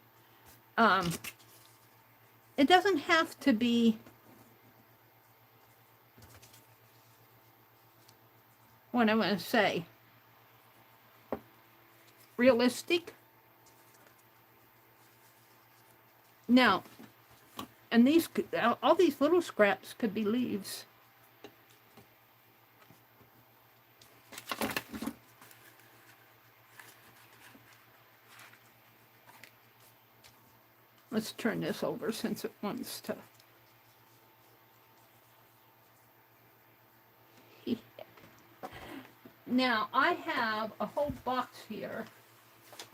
what I'm going to say, realistic. Now, and these, all these little scraps could be leaves. Let's turn this over since it wants to. Now, I have a whole box here.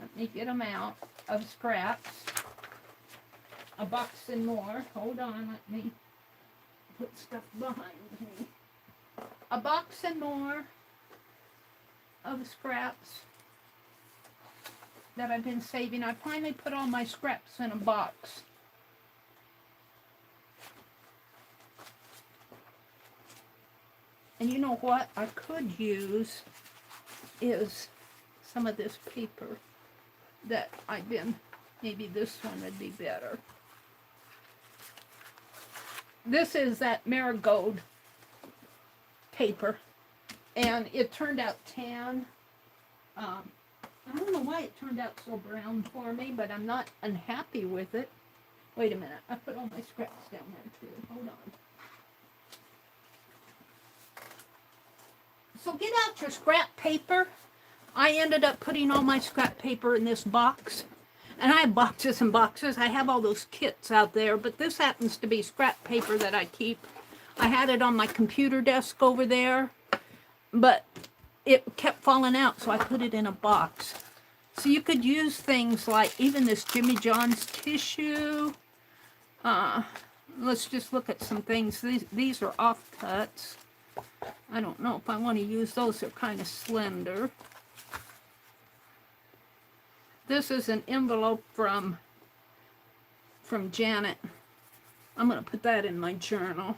Let me get them out of scraps. A box and more. Hold on, let me put stuff behind me. A box and more of scraps that I've been saving. I finally put all my scraps in a box. And you know what I could use is some of this paper that I've been, maybe this one would be better. This is that marigold paper, and it turned out tan. I don't know why it turned out so brown for me, but I'm not unhappy with it. Wait a minute, I put all my scraps down there too. Hold on. So get out your scrap paper. I ended up putting all my scrap paper in this box. And I have boxes and boxes. I have all those kits out there, but this happens to be scrap paper that I keep. I had it on my computer desk over there, but it kept falling out, so I put it in a box. So you could use things like even this Jimmy John's tissue. Let's just look at some things. These are offcuts. I don't know if I want to use those. They're kind of slender. This is an envelope from Janet. I'm going to put that in my journal.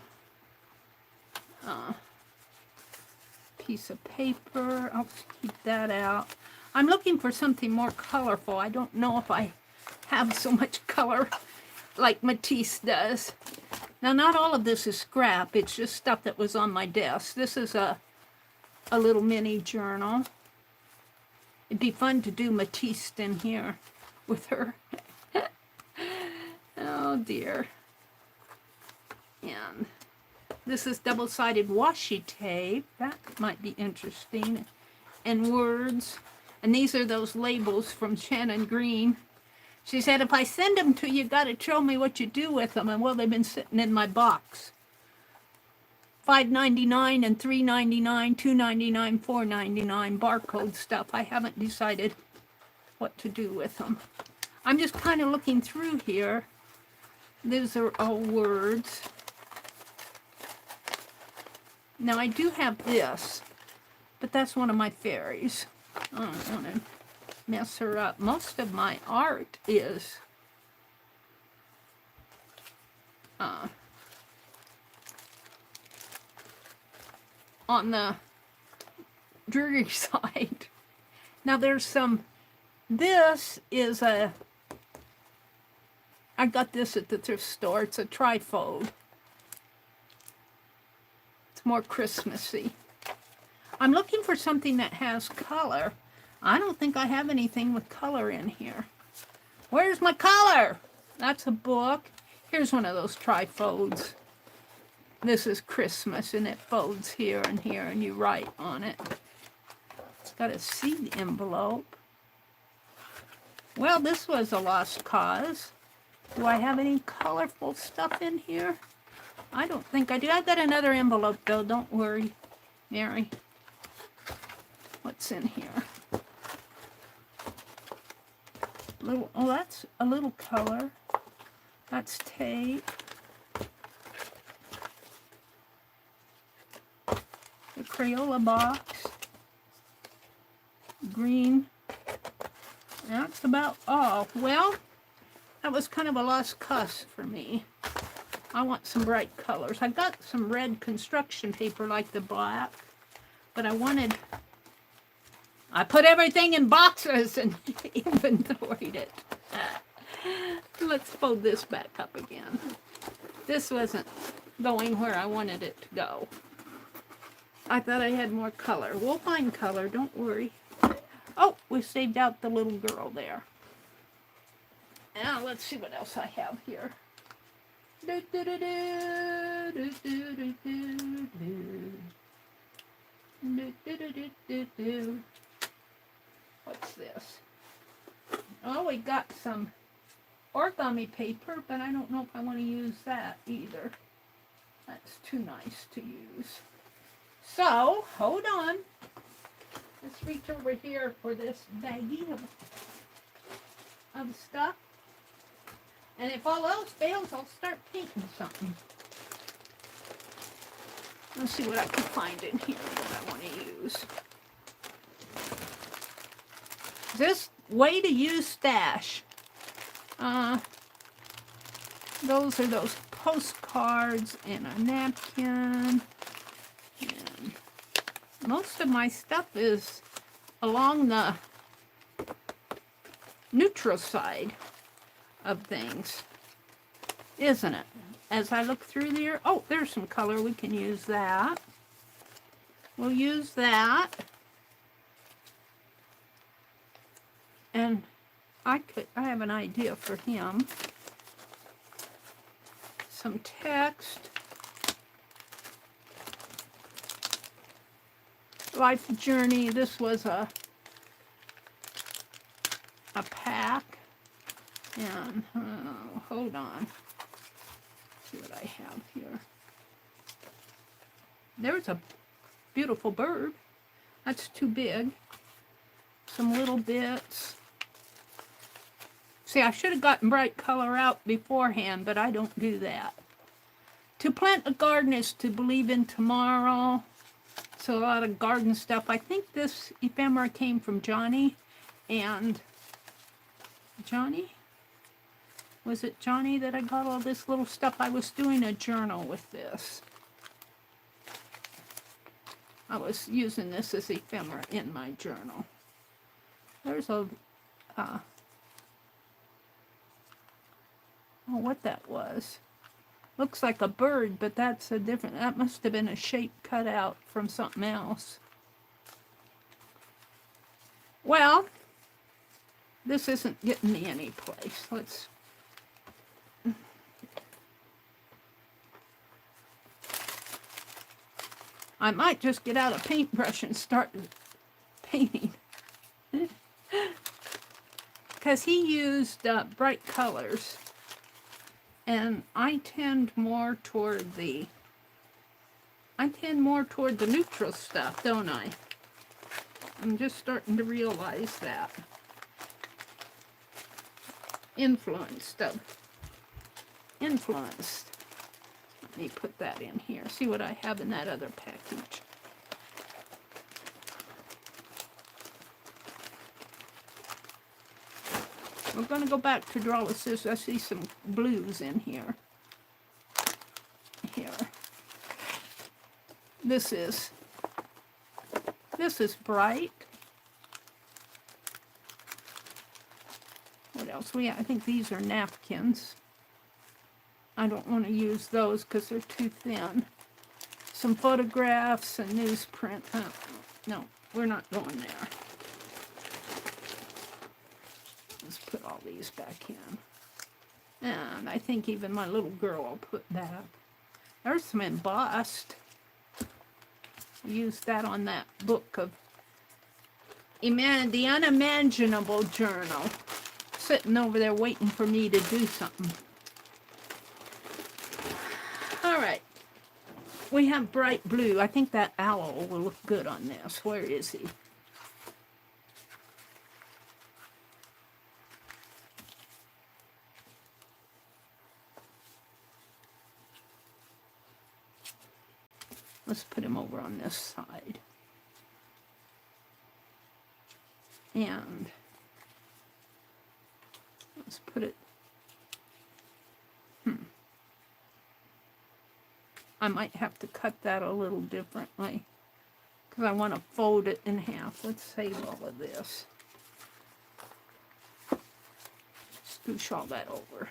Piece of paper. I'll keep that out. I'm looking for something more colorful. I don't know if I have so much color like Matisse does. Now, not all of this is scrap. It's just stuff that was on my desk. This is a little mini journal. It'd be fun to do Matisse in here with her. Oh, dear. And this is double-sided washi tape. That might be interesting. And words. And these are those labels from Shannon Green. She said, if I send them to you, you got to show me what you do with them. And, well, they've been sitting in my box. $5.99 and $3.99, $2.99, $4.99 barcode stuff. I haven't decided what to do with them. I'm just kind of looking through here. These are all words. Now, I do have this, but that's one of my fairies. I don't want to mess her up. Most of my art is on the dreary side. Now there's some, this is a, I got this at the thrift store. It's a trifold. It's more Christmassy. I'm looking for something that has color. I don't think I have anything with color in here. Where's my color? That's a book. Here's one of those trifolds. This is Christmas, and it folds here, and you write on it. It's got a seed envelope. Well, this was a lost cause. Do I have any colorful stuff in here? I don't think I do. I've got another envelope, though. Don't worry, Mary. What's in here? Little, oh, that's a little color. That's tape. The Crayola box. Green. That's about all. Well, that was kind of a lost cause for me. I want some bright colors. I got some red construction paper like the black, but I put everything in boxes and inventoried it. Let's fold this back up again. This wasn't going where I wanted it to go. I thought I had more color. We'll find color, don't worry. Oh, we saved out the little girl there. Now let's see what else I have here. What's this? Oh, we got some origami paper, but I don't know if I want to use that either. That's too nice to use. So, hold on. Let's reach over here for this baggie of stuff. And if all else fails, I'll start painting something. Let's see what I can find in here that I want to use. This way to use stash. Those are those postcards and a napkin. And most of my stuff is along the neutral side of things, isn't it? As I look through there, oh, there's some color. We can use that. We'll use that. And I have an idea for him. Some text. Life journey. This was a pack. And hold on. Let's see what I have here. There's a beautiful bird. That's too big. Some little bits. See, I should have gotten bright color out beforehand, but I don't do that. To plant a garden is to believe in tomorrow. So a lot of garden stuff. I think this ephemera came from Johnny. And Johnny? Was it Johnny that I got all this little stuff? I was doing a journal with this. I was using this as ephemera in my journal. There's a, oh, what that was. Looks like a bird, but that's a different, that must have been a shape cut out from something else. Well, this isn't getting me any place. Let's, I might just get out a paintbrush and start painting. Because he used bright colors. And I tend more toward the neutral stuff, don't I? I'm just starting to realize that. Influenced. Let me put that in here. See what I have in that other package. We're going to go back to draw with scissors. I see some blues in here. Here. This is This is bright. What else? I think these are napkins. I don't want to use those because they're too thin. Some photographs and newsprint. No, we're not going there. Let's put all these back in. And I think even my little girl will put back. There's some embossed. I used that on that book of the Unimaginable Journal. Sitting over there waiting for me to do something. All right. We have bright blue. I think that owl will look good on this. Where is he? Let's put him over on this side. And let's put it. I might have to cut that a little differently because I want to fold it in half. Let's save all of this. Scoosh all that over.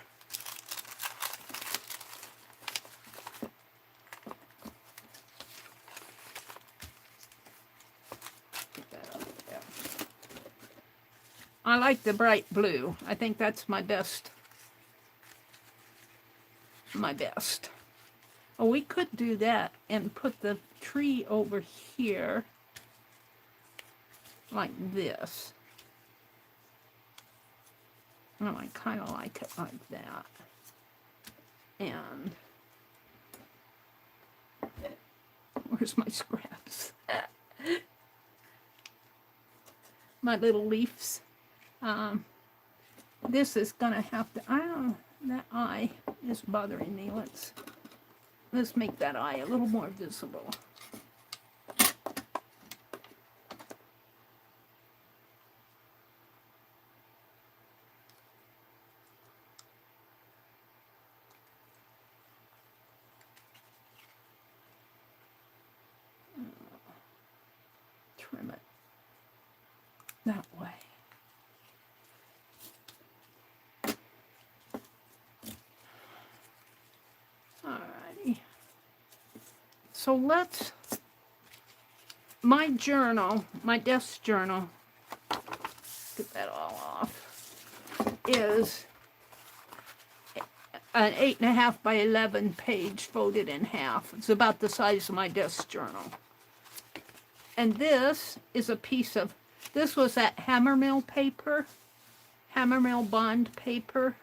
Get that up there. I like the bright blue. I think that's my best. Oh, we could do that and put the tree over here like this. Oh, I kind of like it like that. And where's my scraps? My little leaves. This is gonna have to, I don't know, that eye is bothering me. Let's make that eye a little more visible. Trim it that way. Alrighty. So my journal, my desk journal, get that all off, is an 8.5 by 11 page folded in half. It's about the size of my desk journal. And this is a piece of, this was that hammermill paper, hammermill bond paper.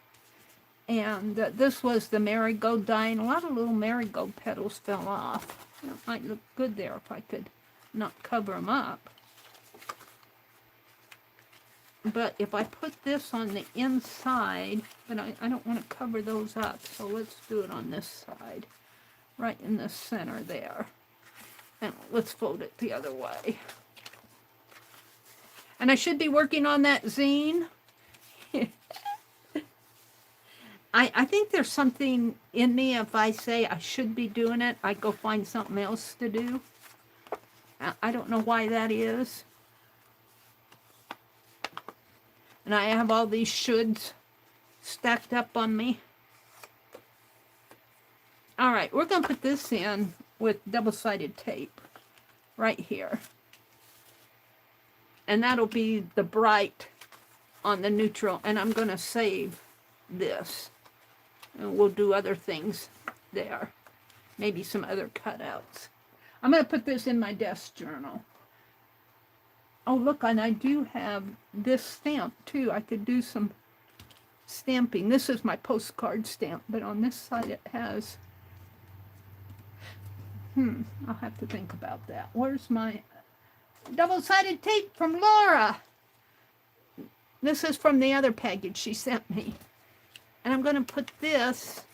And this was the marigold dye. A lot of little marigold petals fell off. It might look good there if I could not cover them up. But if I put this on the inside, but I don't want to cover those up, so let's do it on this side, right in the center there. And let's fold it the other way. And I should be working on that zine. I think there's something in me, if I say I should be doing it, I go find something else to do. I don't know why that is. And I have all these shoulds stacked up on me. All right, we're going to put this in with double-sided tape right here. And that'll be the bright on the neutral. And I'm going to save this. And we'll do other things there. Maybe some other cutouts. I'm going to put this in my desk journal. Oh, look, and I do have this stamp, too. I could do some stamping. This is my postcard stamp, but on this side it has... I'll have to think about that. Where's my double-sided tape from Laura? This is from the other package she sent me. And I'm going to put this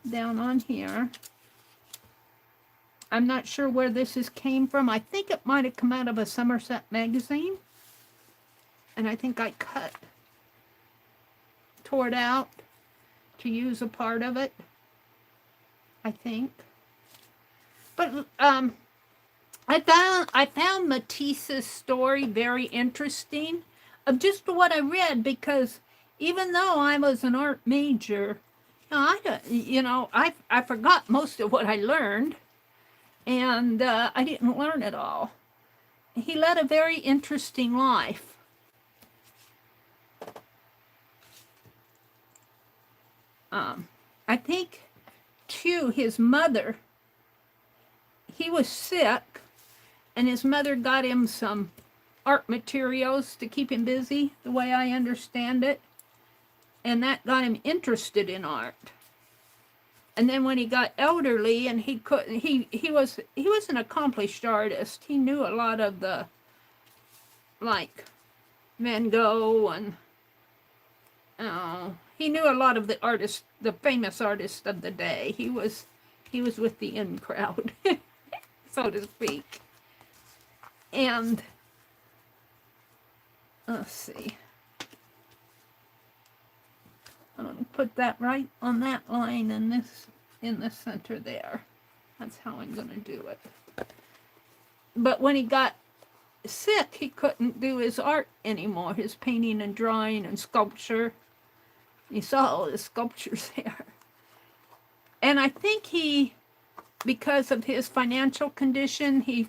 down on here. I'm not sure where this came from. I think it might have come out of a Somerset magazine. And I think I tore it out to use a part of it. I think. But I I found Matisse's story very interesting of just what I read, because even though I was an art major, I forgot most of what I learned, and I didn't learn it all. He led a very interesting life. I think, too, his mother, he was sick, and his mother got him some art materials to keep him busy, the way I understand it. And that got him interested in art. And then when he got elderly and he couldn't, he was an accomplished artist. He knew a lot of the, like, Van Gogh, and he knew a lot of the artists, the famous artists of the day. He was with the in crowd, so to speak. And let's see. I'm going to put that right on that line and this in the center there. That's how I'm going to do it. But when he got sick, he couldn't do his art anymore, his painting and drawing and sculpture. You saw all his sculptures there. And I think because of his financial condition, he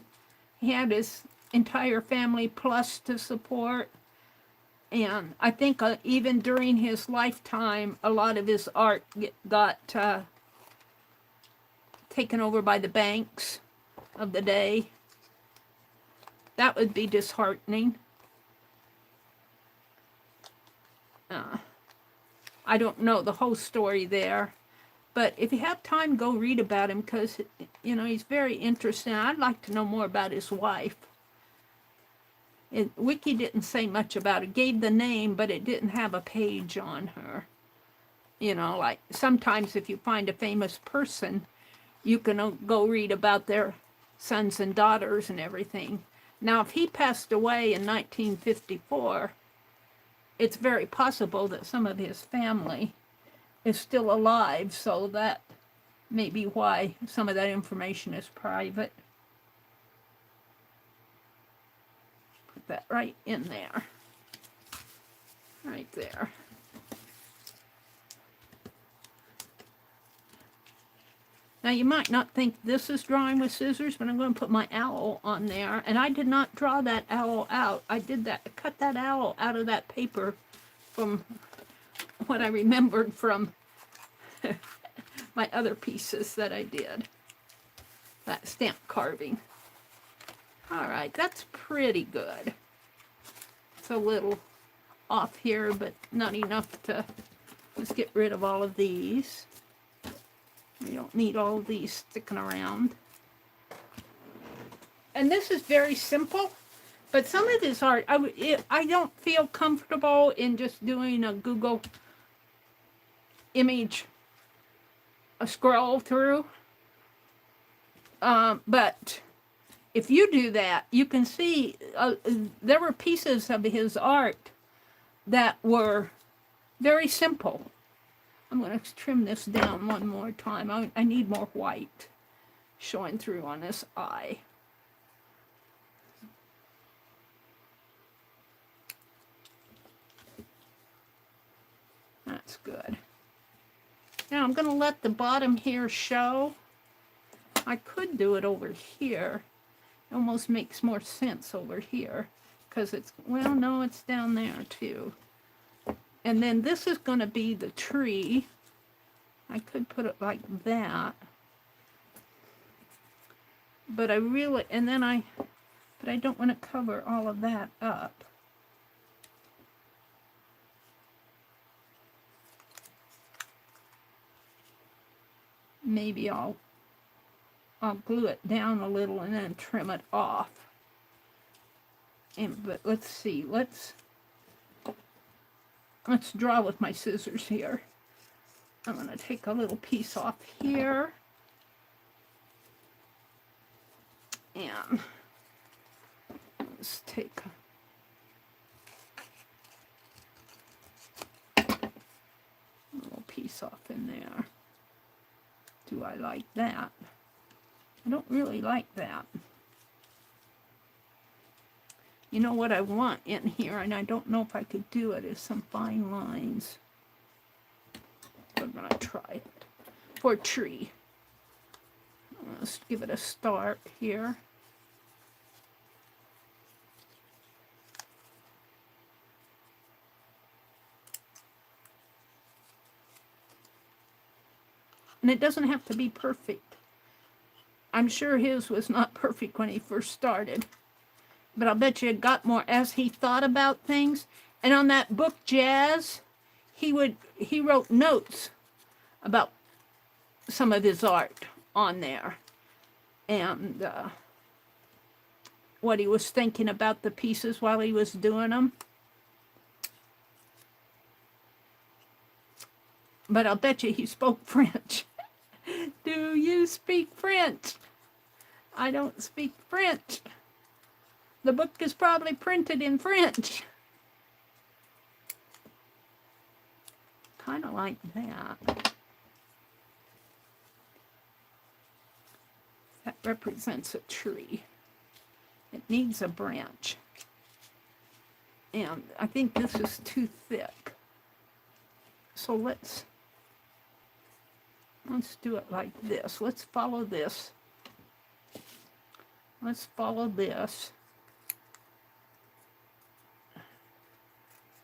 had his entire family plus to support. And I think even during his lifetime, a lot of his art got taken over by the banks of the day. That would be disheartening. I don't know the whole story there, but if you have time, go read about him, because, he's very interesting. I'd like to know more about his wife. Wiki didn't say much about it. It gave the name, but it didn't have a page on her. Like sometimes if you find a famous person, you can go read about their sons and daughters and everything. Now, if he passed away in 1954, it's very possible that some of his family is still alive, so that may be why some of that information is private. Put that right in there. Right there. Now, you might not think this is drawing with scissors, but I'm going to put my owl on there. And I did not draw that owl out. I cut that owl out of that paper from what I remembered from my other pieces that I did. That stamp carving. All right, that's pretty good. It's a little off here, but not enough to... Let's get rid of all of these. We don't need all of these sticking around. And this is very simple, but some of this art, I don't feel comfortable in just doing a Google image, a scroll through. But if you do that, you can see there were pieces of his art that were very simple. I'm going to trim this down one more time. I need more white showing through on this eye. That's good. Now I'm going to let the bottom here show. I could do it over here. It almost makes more sense over here, because it's, well, no, it's down there too. And then this is going to be the tree. I could put it like that. But I really, but I don't want to cover all of that up. Maybe I'll glue it down a little and then trim it off. But let's see, let's draw with my scissors here. I'm going to take a little piece off here. And let's take a little piece off in there. Do I like that? I don't really like that. You know what I want in here, and I don't know if I could do it, is some fine lines. I'm going to try it for a tree. Let's give it a start here. And it doesn't have to be perfect. I'm sure his was not perfect when he first started. But I'll bet you it got more as he thought about things. And on that book, Jazz, he wrote notes about some of his art on there. And what he was thinking about the pieces while he was doing them. But I'll bet you he spoke French. Do you speak French? I don't speak French. The book is probably printed in French. Kind of like that. That represents a tree. It needs a branch. And I think this is too thick. So let's do it like this. Let's follow this. Let's follow this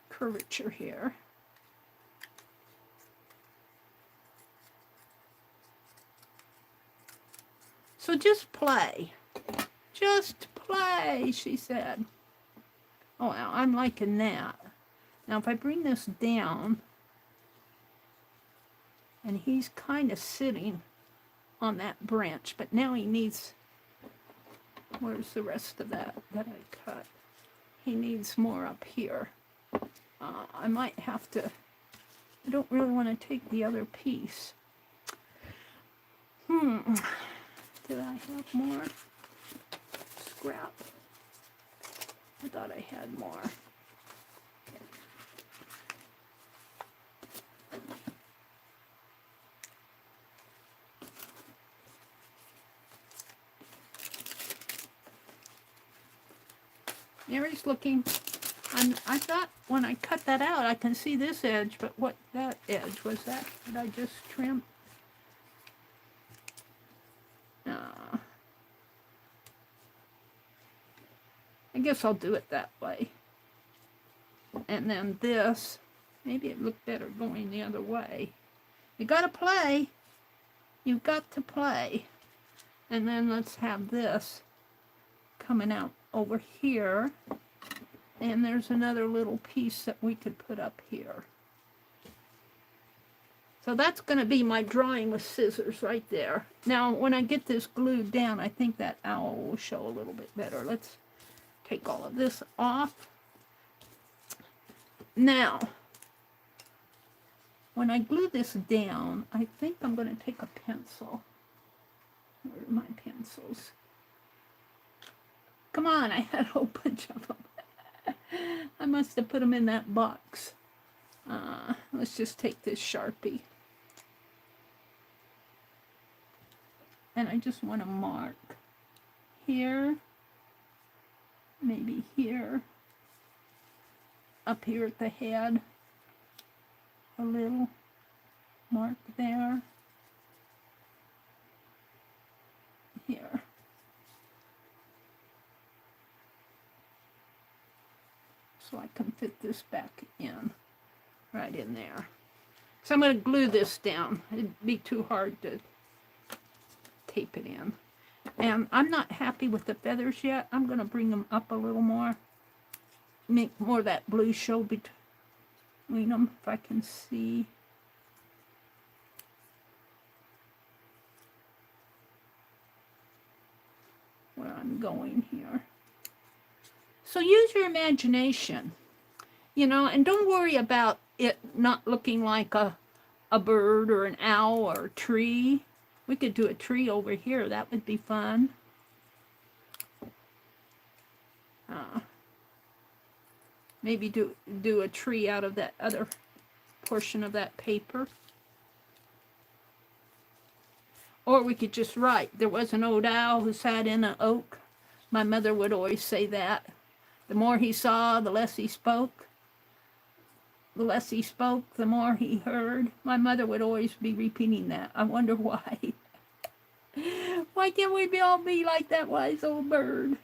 curvature here. So just play. Just play, she said. Oh, I'm liking that. Now if I bring this down, and he's kind of sitting on that branch, but now he needs, where's the rest of that I cut? He needs more up here. I might have to, I don't really want to take the other piece. Did I have more scrap? I thought I had more. Meri's looking. I thought when I cut that out, I can see this edge, but what that edge was that? Did I just trim? I guess I'll do it that way. And then this, maybe it looked better going the other way. You gotta play. You've got to play. And then let's have this coming out over here. And there's another little piece that we could put up here. So that's going to be my drawing with scissors right there. Now, when I get this glued down, I think that owl will show a little bit better. Let's take all of this off. Now, when I glue this down, I think I'm going to take a pencil. Where are my pencils? Come on, I had a whole bunch of them. I must have put them in that box. Let's just take this Sharpie. And I just want to mark here, maybe here, up here at the head, a little mark there, here. So I can fit this back in, right in there. So I'm going to glue this down. It'd be too hard to tape it in. And I'm not happy with the feathers yet. I'm going to bring them up a little more. Make more of that blue show between them, if I can see. Where I'm going here. So use your imagination, you know, and don't worry about it not looking like a bird or an owl or a tree. We could do a tree over here. That would be fun. Maybe do a tree out of that other portion of that paper. Or we could just write, there was an old owl who sat in an oak. My mother would always say that. The more he saw, the less he spoke. The less he spoke, the more he heard. My mother would always be repeating that. I wonder why. Why can't we all be like that wise old bird?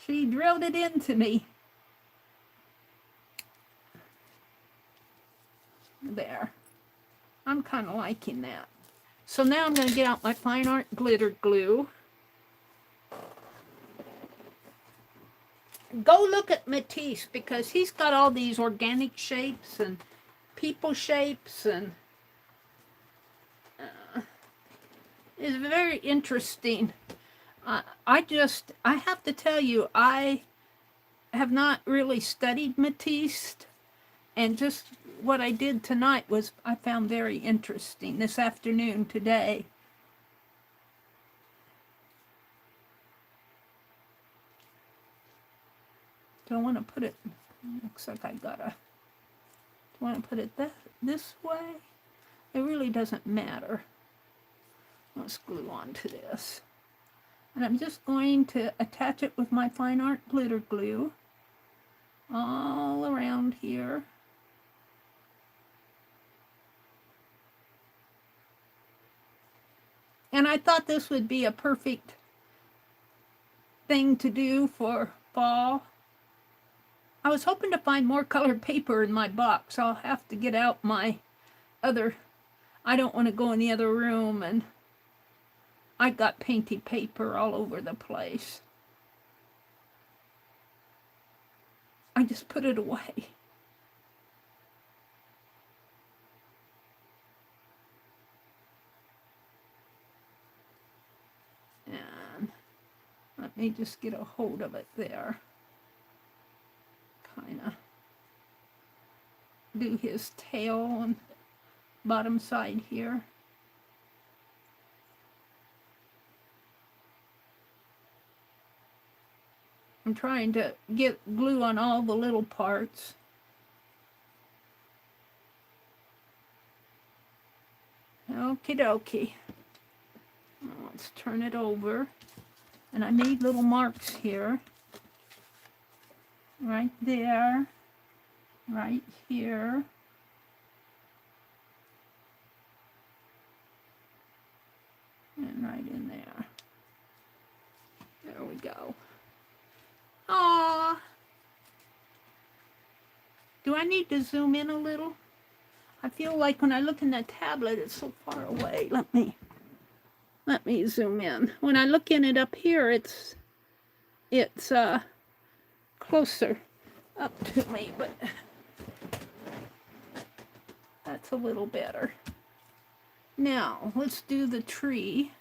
She drilled it into me. There. I'm kind of liking that. So now I'm going to get out my fine art glitter glue. Go look at Matisse, because he's got all these organic shapes and people shapes, and it's very interesting. I have to tell you, I have not really studied Matisse, and just what I did tonight was I found very interesting this afternoon today. Do I want to put it, looks like I gotta, do I want to put it this way? It really doesn't matter. Let's glue on to this. And I'm just going to attach it with my fine art glitter glue all around here. And I thought this would be a perfect thing to do for fall. I was hoping to find more colored paper in my box. I'll have to get out my other, I don't want to go in the other room, and I got painted paper all over the place. I just put it away. And let me just get a hold of it there. Kind of do his tail on bottom side here. I'm trying to get glue on all the little parts. Okie dokie. Let's turn it over. And I made little marks here. Right there. Right here. And right in there. There we go. Aww. Do I need to zoom in a little? I feel like when I look in the tablet, it's so far away. Let me zoom in. When I look in it up here, it's closer up to me, but that's a little better. Now, let's do the tree.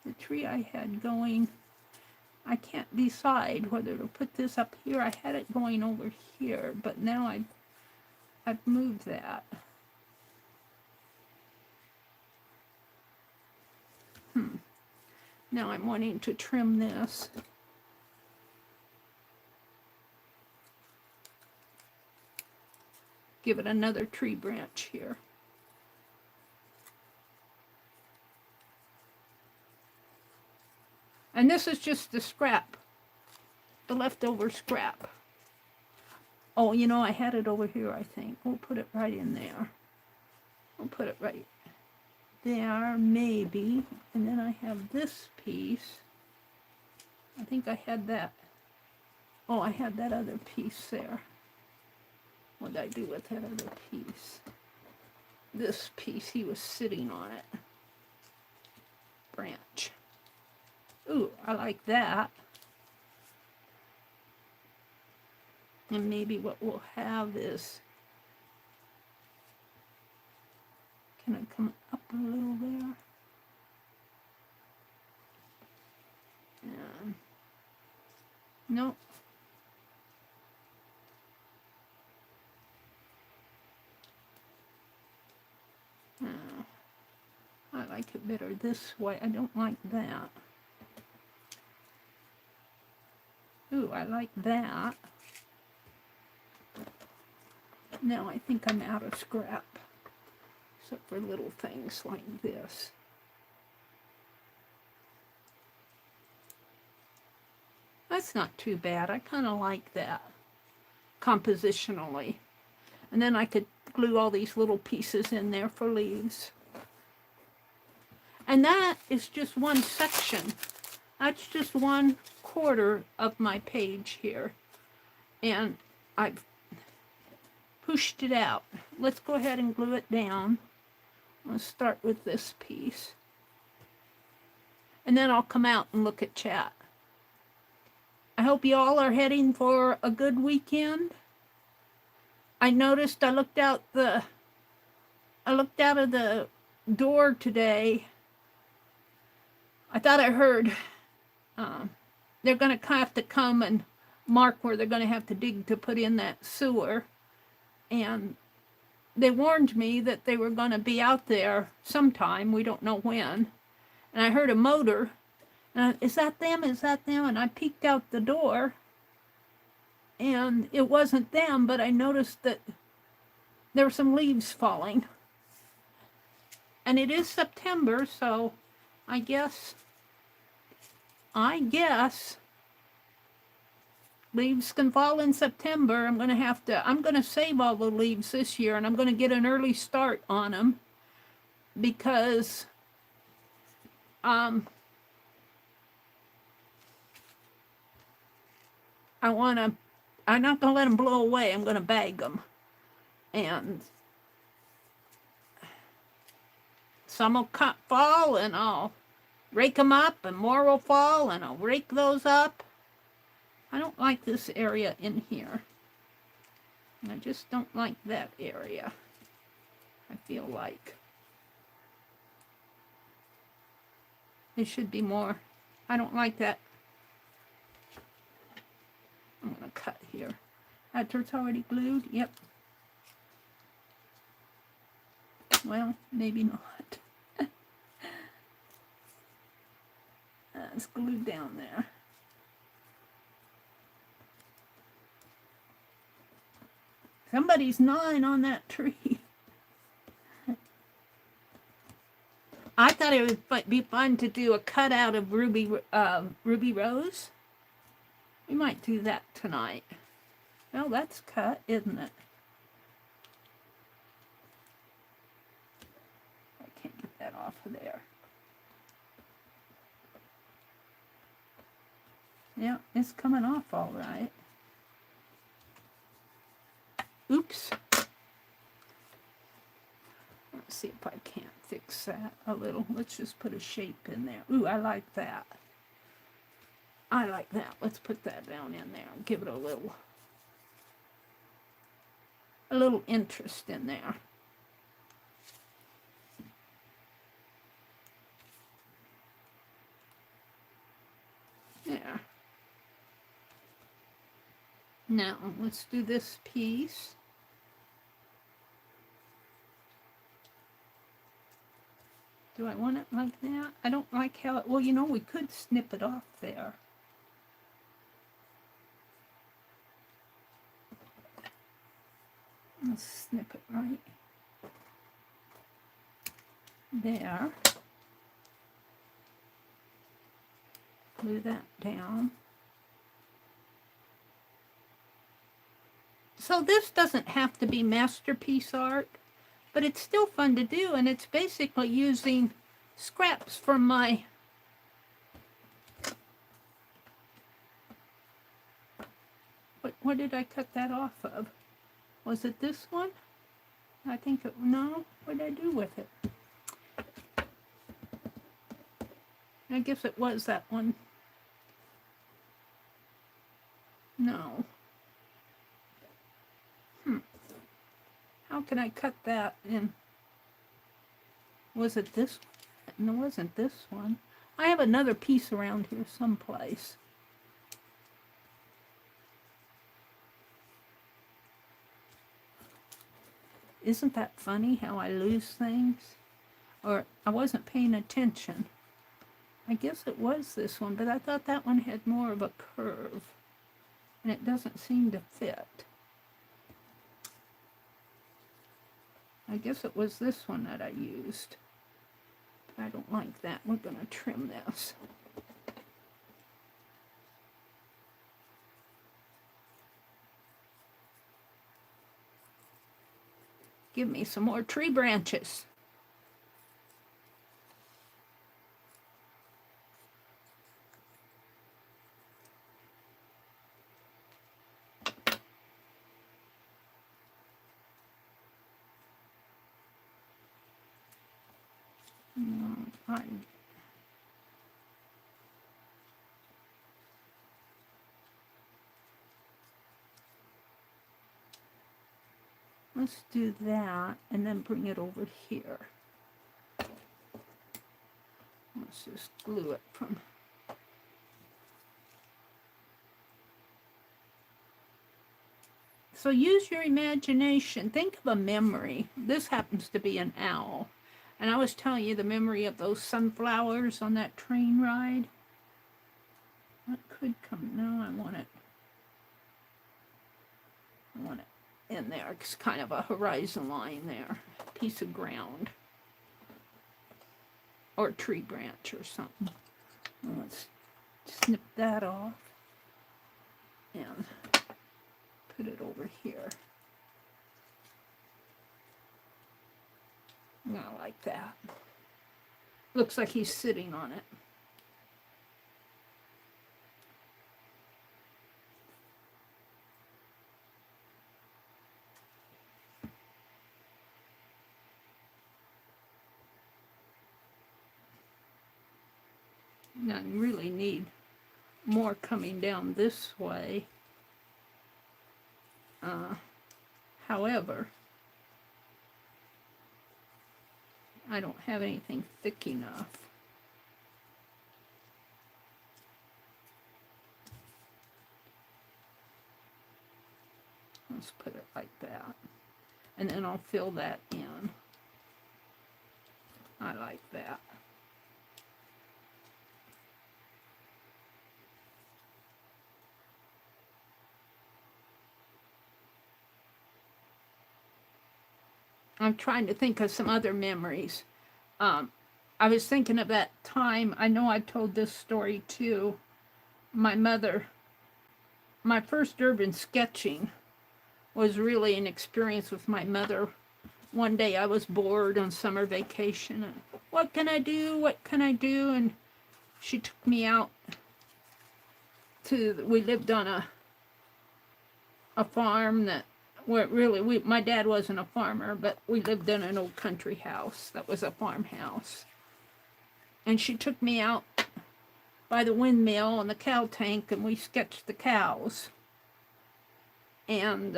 The tree I had going, I can't decide whether to put this up here. I had it going over here, but now I've moved that. Now I'm wanting to trim this. Give it another tree branch here. And this is just the scrap, the leftover scrap. Oh, you know, I had it over here, I think. We'll put it right in there. We'll put it right there, maybe. And then I have this piece. I think I had that. Oh, I had that other piece there. What did I do with that other piece? This piece, he was sitting on it. Branch. Ooh, I like that. And maybe what we'll have is, can I come up a little there? And, nope. I like it better this way. I don't like that. Ooh, I like that. Now I think I'm out of scrap, except for little things like this. That's not too bad. I kind of like that compositionally. And then I could glue all these little pieces in there for leaves. And that is just one section. That's just 1/4 of my page here. And I've pushed it out. Let's go ahead and glue it down. Let's start with this piece. And then I'll come out and look at chat. I hope you all are heading for a good weekend. I noticed I looked out of the door today. I thought I heard they're going to have to come and mark where they're going to have to dig to put in that sewer. And they warned me that they were going to be out there sometime. We don't know when. And I heard a motor. Is that them? Is that them? And I peeked out the door. And it wasn't them, but I noticed that there were some leaves falling. And it is September, so I guess leaves can fall in September. I'm going to save all the leaves this year, and I'm going to get an early start on them because I'm not going to let them blow away. I'm going to bag them. And some will fall, and I'll rake them up, and more will fall, and I'll rake those up. I don't like this area in here. I just don't like that area, I feel like. There should be more. I don't like that. I'm going to cut here. After it's already glued, yep. Well, maybe not. It's glued down there. Somebody's gnawing on that tree. I thought it would be fun to do a cutout of Ruby Rose. We might do that tonight. Well, that's cut, isn't it? I can't get that off of there. Yeah, it's coming off all right. Oops. Let's see if I can't fix that a little. Let's just put a shape in there. Ooh, I like that. I like that. Let's put that down in there and give it a little interest in there. There. Now, let's do this piece. Do I want it like that? I don't like how it, well, you know, we could snip it off there. Let's snip it right there. Glue that down. So this doesn't have to be masterpiece art, but it's still fun to do, and it's basically using scraps from my what did I cut that off of? Was it this one? I think it, no, what did I do with it? I guess it was that one. No. How can I cut that in? Was it this one? No, it wasn't this one. I have another piece around here someplace. Isn't that funny how I lose things? Or I wasn't paying attention. I guess it was this one, but I thought that one had more of a curve. And it doesn't seem to fit. I guess it was this one that I used. I don't like that. We're going to trim this. Give me some more tree branches. Let's do that and then bring it over here. Let's just glue it from. So use your imagination. Think of a memory. This happens to be an owl. And I was telling you the memory of those sunflowers on that train ride. That could come. No, I want it in there. It's kind of a horizon line there. Piece of ground. Or a tree branch or something. Let's snip that off. And put it over here. I like that. Looks like he's sitting on it. Now I really need more coming down this way. However, I don't have anything thick enough. Let's put it like that. And then I'll fill that in. I like that. I'm trying to think of some other memories. I was thinking of that time. I know I told this story too. My mother, my first urban sketching was really an experience with my mother. One day I was bored on summer vacation. And what can I do? What can I do? And she took me out to, we lived on a farm that, where really, my dad wasn't a farmer, but we lived in an old country house that was a farmhouse. And she took me out by the windmill and the cow tank, and we sketched the cows. And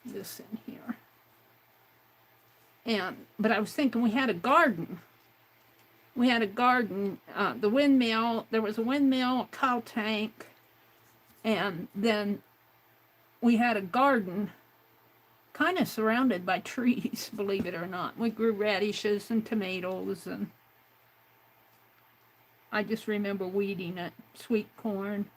this in here. But I was thinking we had a garden. We had a garden, the windmill, there was a windmill, a cow tank, and then we had a garden kind of surrounded by trees, believe it or not. We grew radishes and tomatoes, and I just remember weeding it, sweet corn.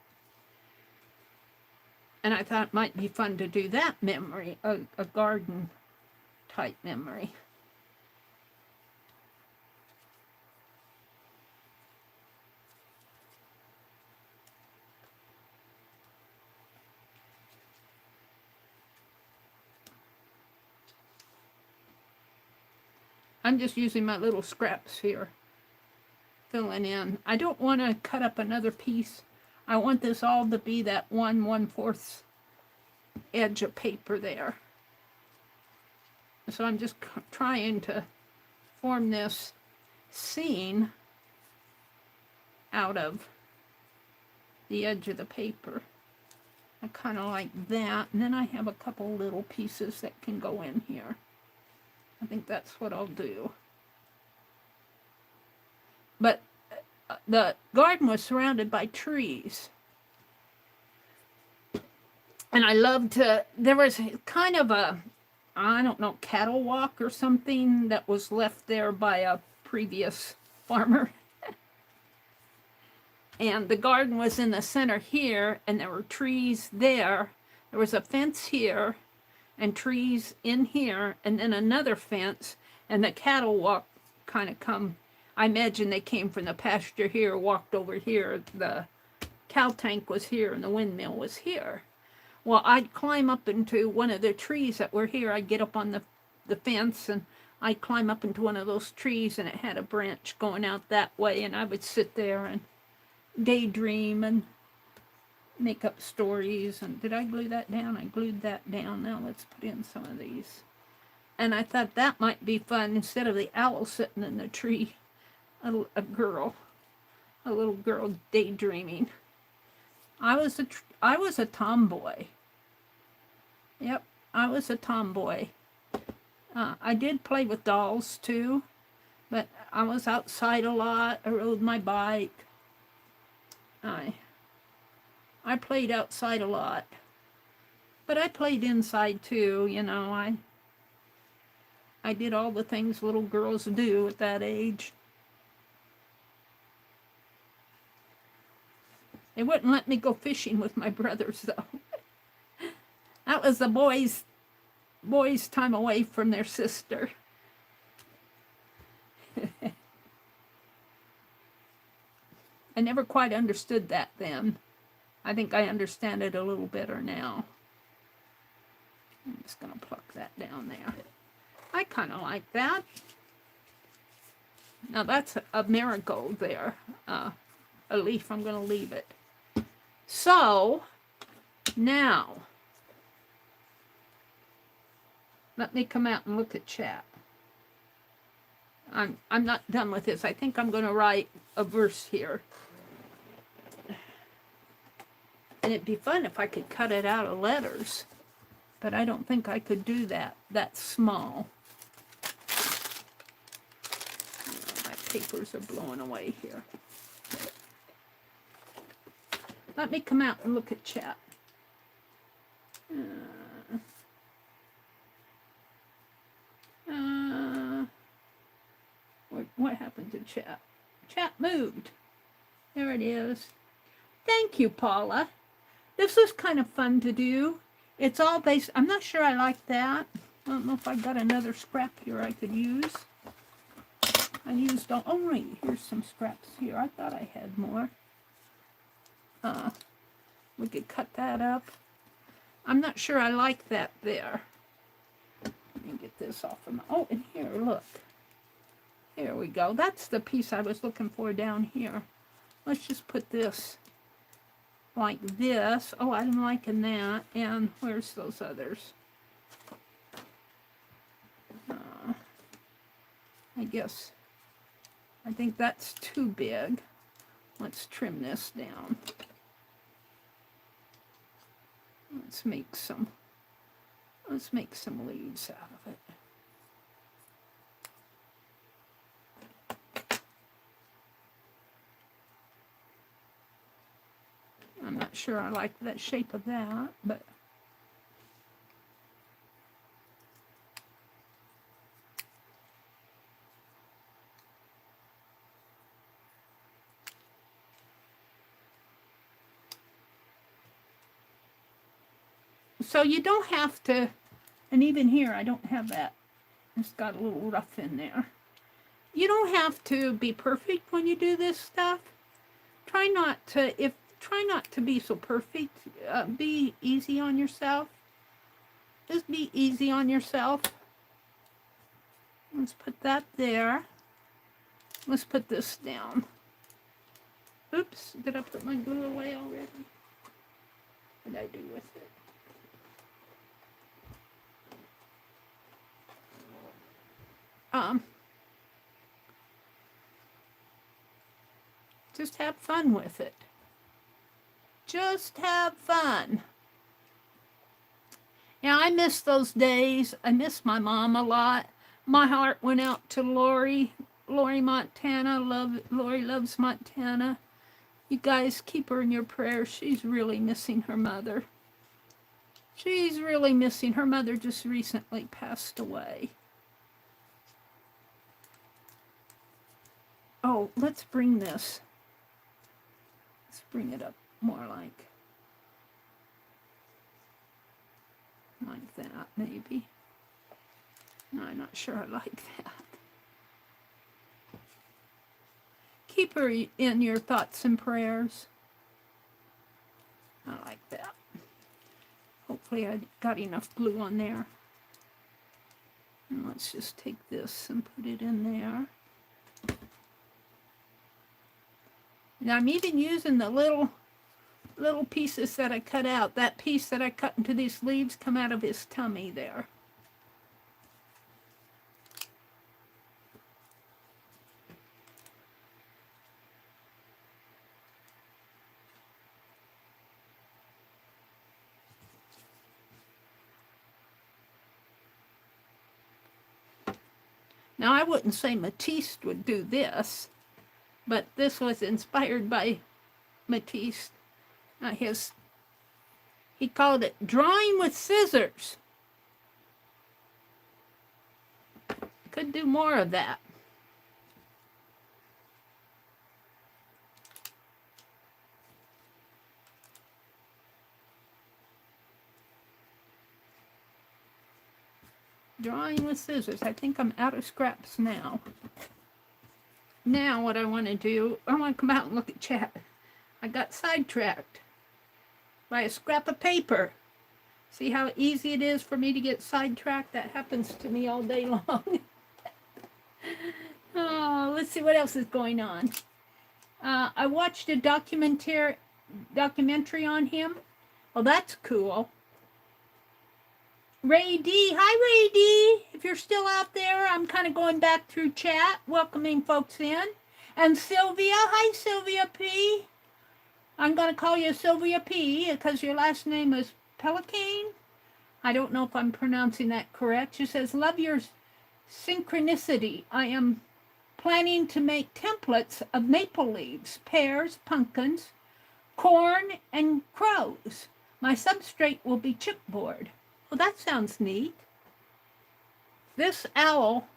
And I thought it might be fun to do that memory, a garden type memory. I'm just using my little scraps here, filling in. I don't want to cut up another piece. I want this all to be that 1/4 edge of paper there. So I'm just trying to form this scene out of the edge of the paper. I kind of like that. And then I have a couple little pieces that can go in here. I think that's what I'll do. But the garden was surrounded by trees. And I loved to, there was kind of a, I don't know, cattle walk or something that was left there by a previous farmer. And the garden was in the center here, and there were trees there. There was a fence here, and trees in here, and then another fence, and the cattle walk kind of come I imagine they came from the pasture here, walked over here. The cow tank was here and the windmill was here. Well, I'd climb up into one of the trees that were here. I'd get up on the fence and I'd climb up into one of those trees, and it had a branch going out that way, and I would sit there and daydream and make up stories. And did I glue that down? I glued that down. Now let's put in some of these. And I thought that might be fun. Instead of the owl sitting in the tree, a little girl daydreaming. I was a tomboy. Yep, I was a tomboy. I did play with dolls too, but I was outside a lot. I rode my bike. I played outside a lot, but I played inside too. You know, I did all the things little girls do at that age. They wouldn't let me go fishing with my brothers, though. That was the boys' time away from their sister. I never quite understood that then. I think I understand it a little better now. I'm just going to pluck that down there. I kind of like that. Now that's a marigold there. A leaf, I'm going to leave it. So, now, let me come out and look at chat. I'm not done with this. I think I'm going to write a verse here. And it'd be fun if I could cut it out of letters. But I don't think I could do that small. My papers are blowing away here. Let me come out and look at chat. What happened to chat? Chat moved. There it is. Thank you, Paula. This was kind of fun to do. It's all based, I'm not sure I like that. I don't know if I got another scrap here I could use. I used all, oh right, here's some scraps here. I thought I had more. We could cut that up. I'm not sure I like that there. Let me get this off of my, oh, and here, look. Here we go. That's the piece I was looking for down here. Let's just put this like this. Oh, I'm liking that. And where's those others? I think that's too big. Let's trim this down. Let's make some leaves out of it. I'm not sure I like that shape of that, but so you don't have to, and even here I don't have that. It's got a little rough in there. You don't have to be perfect when you do this stuff. Try not to be so perfect. Be easy on yourself. Just be easy on yourself. Let's put that there. Let's put this down. Oops, did I put my glue away already? What did I do with it? Just have fun with it. Just have fun. Yeah, I miss those days. I miss my mom a lot. My heart went out to Lori Montana. Lori loves Montana. You guys keep her in your prayers. She's really missing her mother. She's really missing her mother. Just recently passed away. Oh, let's bring this. Let's bring it up more like that, maybe. No, I'm not sure I like that. Keep her in your thoughts and prayers. I like that. Hopefully I got enough glue on there. And let's just take this and put it in there. And I'm even using the little pieces that I cut out. That piece that I cut into these leaves come out of his tummy there. Now, I wouldn't say Matisse would do this, but this was inspired by Matisse. He called it drawing with scissors. Could do more of that. Drawing with scissors. I think I'm out of scraps now. Now what I want to do, I want to come out and look at chat. I got sidetracked by a scrap of paper. See how easy it is for me to get sidetracked? That happens to me all day long. Oh, let's see what else is going on. I watched a documentary on him. Well, that's cool. Ray D. Hi, Ray D. If you're still out there, I'm kind of going back through chat, welcoming folks in. And Sylvia. Hi, Sylvia P. I'm going to call you Sylvia P. because your last name is Pelican. I don't know if I'm pronouncing that correct. She says, love your synchronicity. I am planning to make templates of maple leaves, pears, pumpkins, corn, and crows. My substrate will be chipboard. Well, that sounds neat. This owl,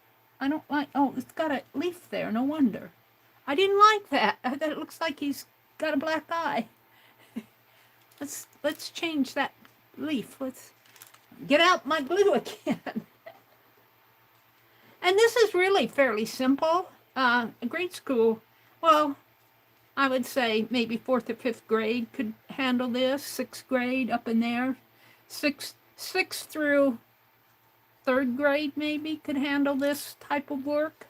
I don't like, oh, it's got a leaf there, no wonder. I didn't like that. It looks like he's got a black eye. Let's change that leaf. Let's get out my glue again. And this is really fairly simple. Grade school, well, I would say maybe 4th or 5th grade could handle this. 6th grade up in there. 6th through 3rd grade maybe could handle this type of work.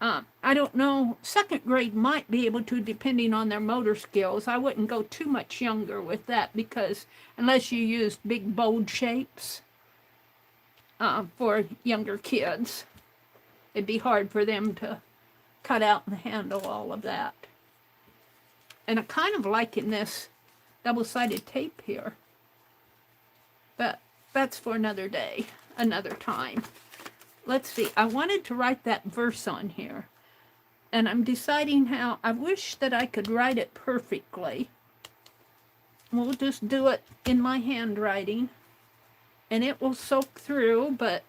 I don't know. 2nd grade might be able to, depending on their motor skills. I wouldn't go too much younger with that because unless you used big bold shapes for younger kids, it'd be hard for them to cut out and handle all of that. And I kind of liking this double-sided tape here. But that's for another day, another time. Let's see. I wanted to write that verse on here. And I'm deciding how. I wish that I could write it perfectly. We'll just do it in my handwriting. And it will soak through, but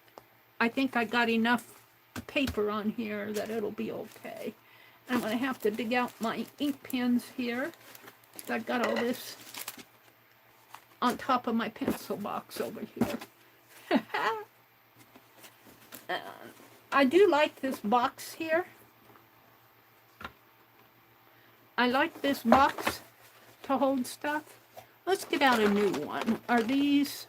I think I got enough paper on here that it'll be okay. I'm going to have to dig out my ink pens here. I've got all this on top of my pencil box over here. I do like this box here. I like this box to hold stuff. Let's get out a new one. Are these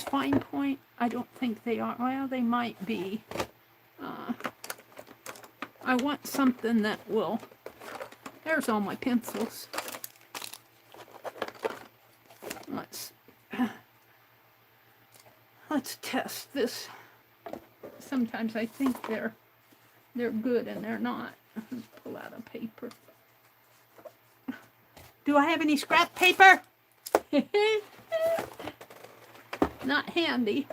fine point? I don't think they are. Well, they might be. I want something that will... There's all my pencils. Let's test this. Sometimes I think they're good and they're not. Let's pull out a paper. Do I have any scrap paper? Not handy.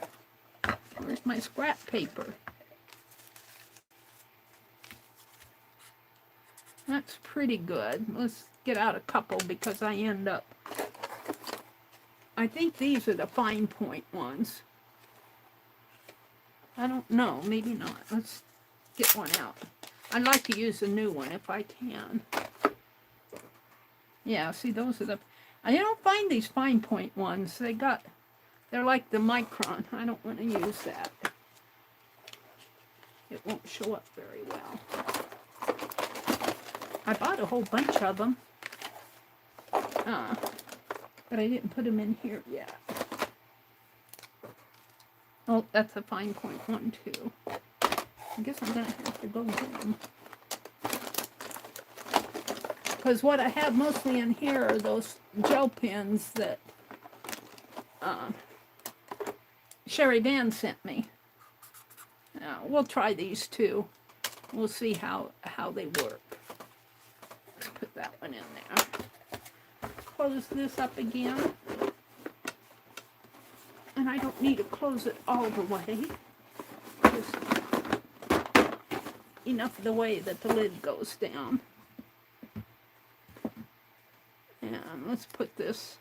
Where's my scrap paper? That's pretty good. Let's get out a couple because I end up... I think these are the fine point ones. I don't know. Maybe not. Let's get one out. I'd like to use a new one if I can. Yeah, see, those are the... I don't find these fine point ones. They're like the micron. I don't want to use that. It won't show up very well. I bought a whole bunch of them, but I didn't put them in here yet. Oh, that's a fine point one, too. I guess I'm going to have to go get them. Because what I have mostly in here are those gel pens that Sherry Van sent me. We'll try these too. We'll see how they work. Let's put that one in there. Close this up again. And I don't need to close it all the way. Just enough the way that the lid goes down. And let's put this.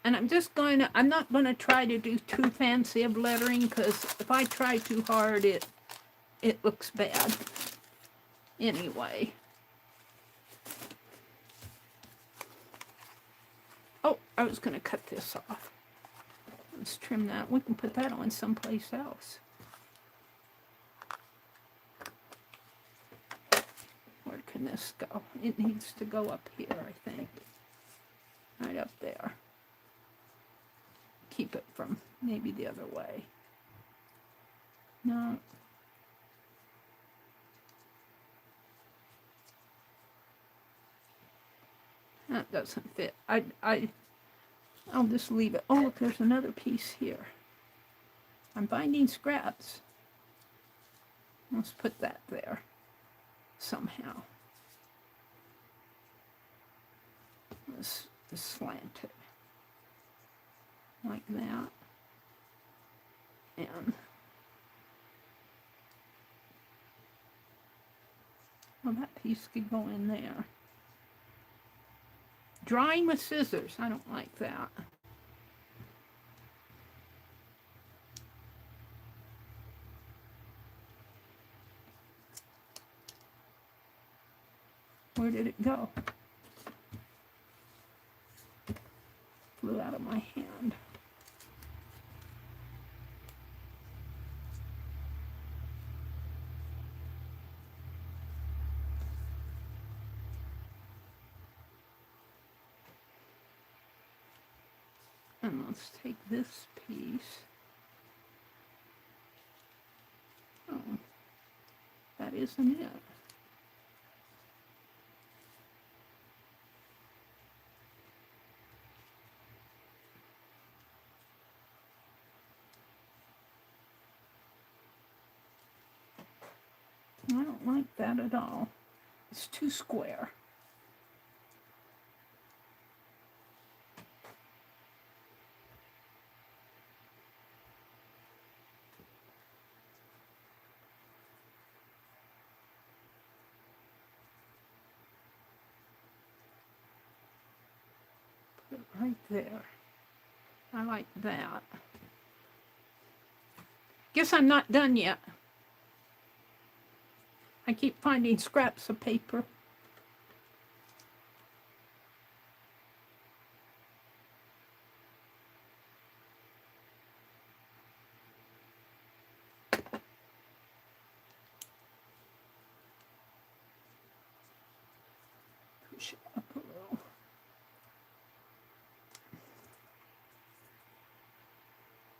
And I'm not going to try to do too fancy of lettering, because if I try too hard, it looks bad. Anyway. Oh, I was going to cut this off. Let's trim that. We can put that on someplace else. Where can this go? It needs to go up here, I think. Right up there. Keep it from maybe the other way. No. That doesn't fit. I'll just leave it. Oh, look, there's another piece here. I'm finding scraps. Let's put that there somehow. Let's slant it like that. And well, that piece could go in there. Drawing with scissors. I don't like that. Where did it go? Flew out of my hand. And let's take this piece. Oh, that isn't it. I don't like that at all. It's too square. Put it right there. I like that. Guess I'm not done yet. I keep finding scraps of paper. Push it up a little.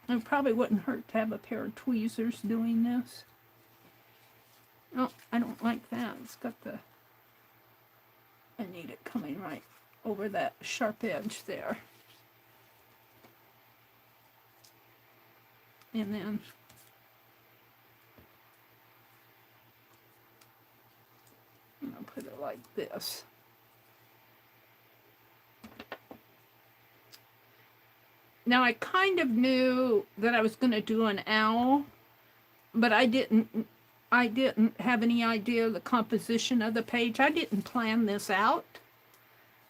It probably wouldn't hurt to have a pair of tweezers doing this. Oh, I don't like that. It's got the... I need it coming right over that sharp edge there. And then... I'm going to put it like this. Now, I kind of knew that I was going to do an owl, but I didn't have any idea of the composition of the page. I didn't plan this out.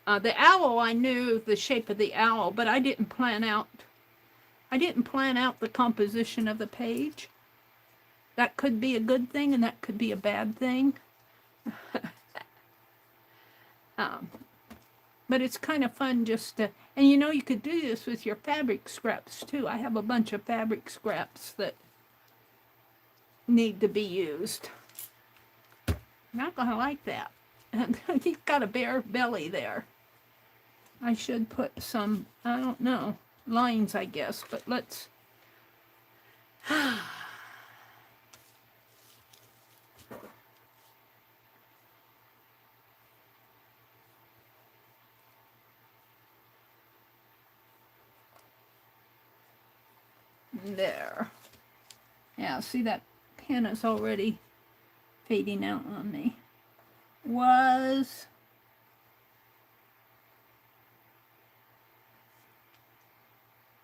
The owl, I knew the shape of the owl, but I didn't plan out the composition of the page. That could be a good thing and that could be a bad thing. But But it's kind of fun just to, and you know, you could do this with your fabric scraps too. I have a bunch of fabric scraps that need to be used. Not gonna like that. And he's got a bare belly there. I should put some, I don't know, lines, I guess, but let's. There. Yeah, see that pen is already fading out on me. Was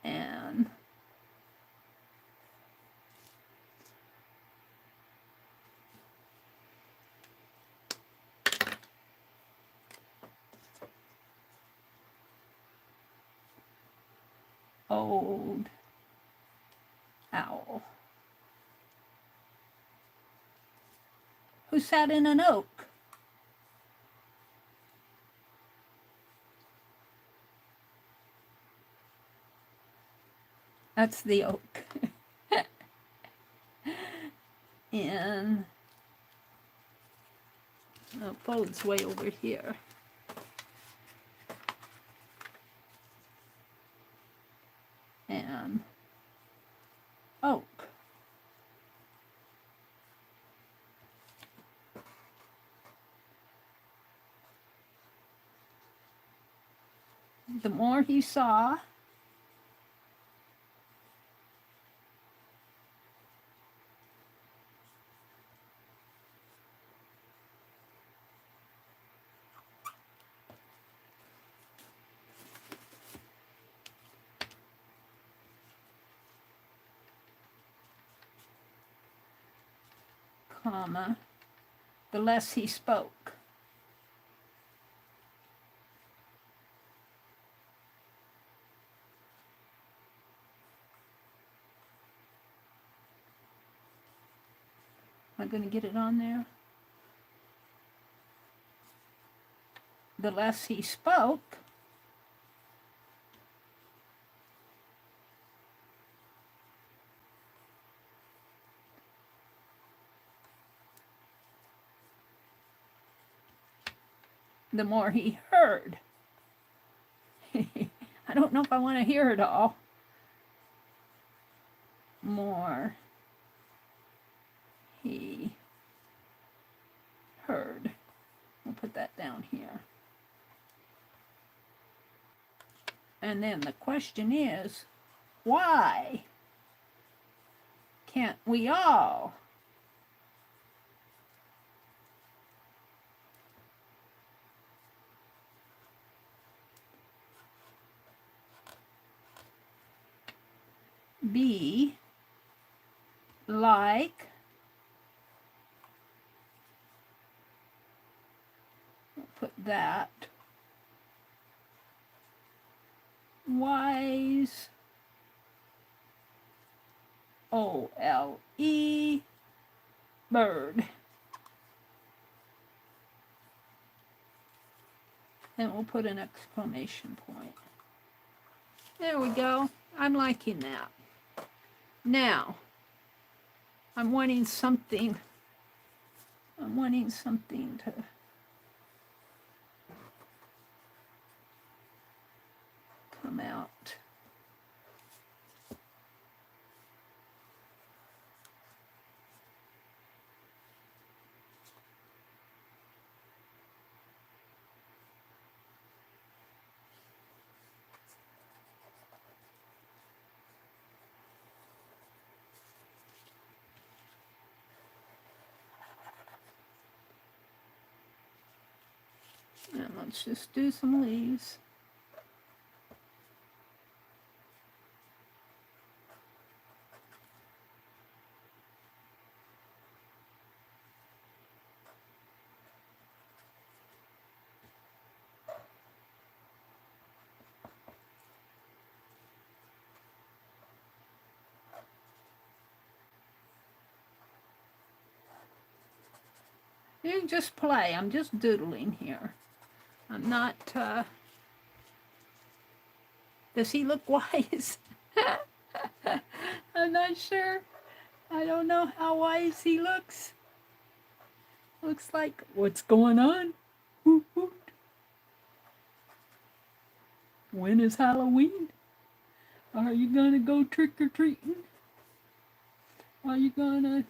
and old owl who sat in an oak. That's the oak. And the fold's way over here. And oak. The more he saw, comma, the less he spoke. Am I going to get it on there? The less he spoke, the more he heard. I don't know if I want to hear it all. More he heard. We'll put that down here. And then the question is, why can't we all be like put that wise O-L-E bird. And we'll put an exclamation point. There we go. I'm liking that. Now, I'm wanting something to come out. And let's just do some leaves. You just play. I'm just doodling here. I'm not Does he look wise? I'm not sure. I don't know how wise he looks. Looks like, what's going on? Hoot, hoot. When is Halloween? Are you gonna go trick-or-treating? Are you gonna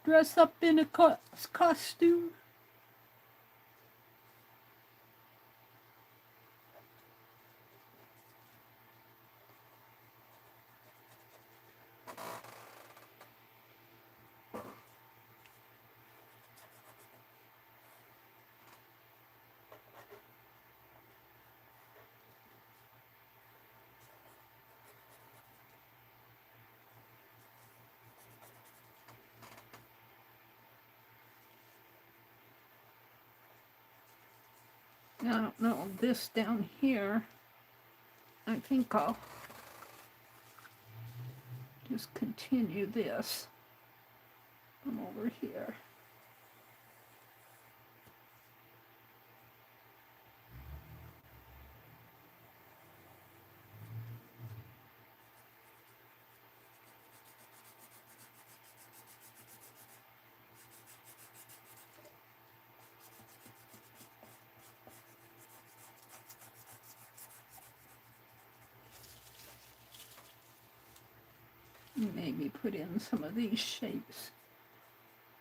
dress up in a costume? I don't know, this down here, I think I'll just continue this from over here. Maybe put in some of these shapes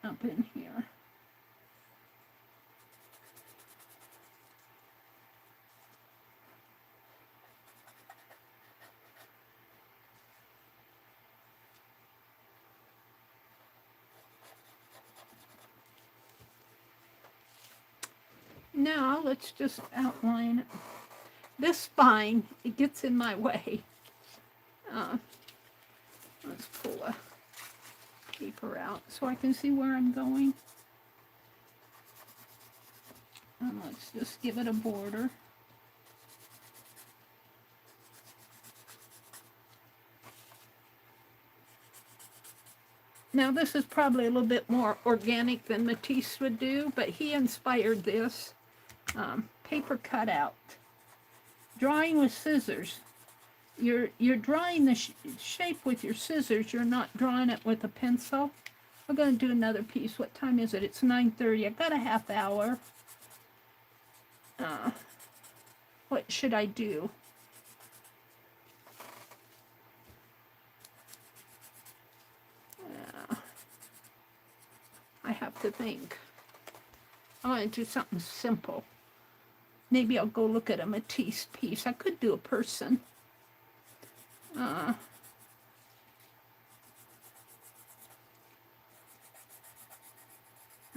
up in here. Now let's just outline it. This spine, it gets in my way. Let's pull a paper out so I can see where I'm going. And let's just give it a border. Now this is probably a little bit more organic than Matisse would do, but he inspired this. Paper cutout. Drawing with scissors. You're drawing the shape with your scissors. You're not drawing it with a pencil. We're going to do another piece. What time is it? It's 9:30. I've got a half hour. What should I do? I have to think. I want to do something simple. Maybe I'll go look at a Matisse piece. I could do a person. I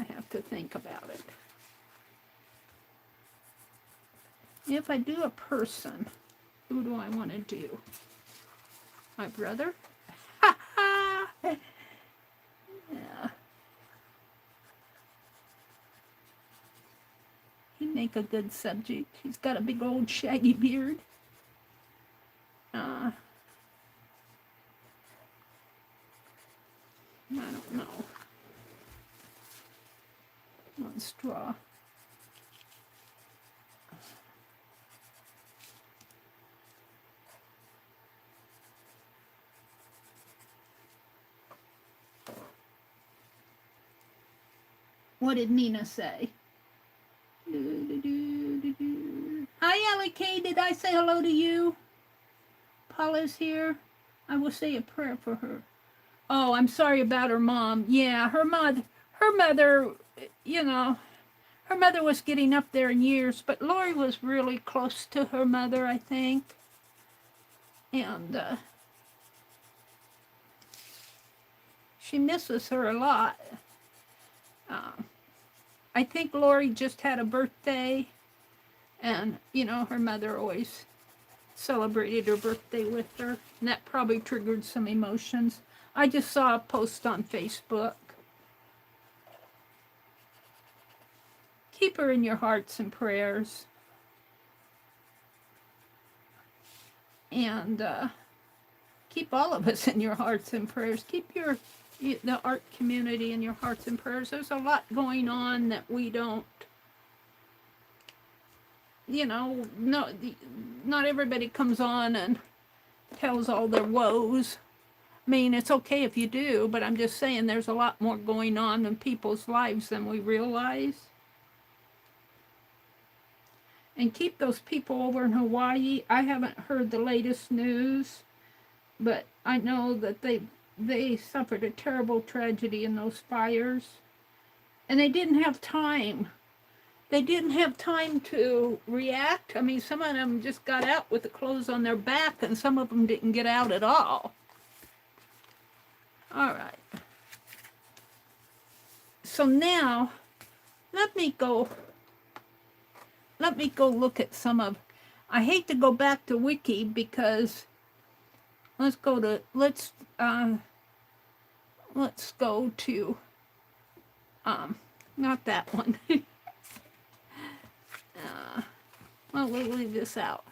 have to think about it. If I do a person, who do I want to do? My brother? Yeah. He'd make a good subject. He's got a big old shaggy beard. I don't know. Let's draw. What did Nina say? Hi, Ellie Kay. Did I say hello to you? Paula's here. I will say a prayer for her. Oh, I'm sorry about her mom. Yeah, her mother, you know, her mother was getting up there in years, but Lori was really close to her mother, I think. And she misses her a lot. I think Lori just had a birthday, and, you know, her mother always celebrated her birthday with her, and that probably triggered some emotions. I just saw a post on Facebook. Keep her in your hearts and prayers. And keep all of us in your hearts and prayers. Keep the art community in your hearts and prayers. There's a lot going on that we don't, you know, not everybody comes on and tells all their woes. I mean, it's okay if you do, but I'm just saying there's a lot more going on in people's lives than we realize. And keep those people over in Hawaii. I haven't heard the latest news, but I know that they suffered a terrible tragedy in those fires. And they didn't have time. They didn't have time to react. I mean, some of them just got out with the clothes on their back, and some of them didn't get out at all. All right. So now, let me go look at some of, I hate to go back to Wiki because let's go to not that one. Well, we'll leave this out.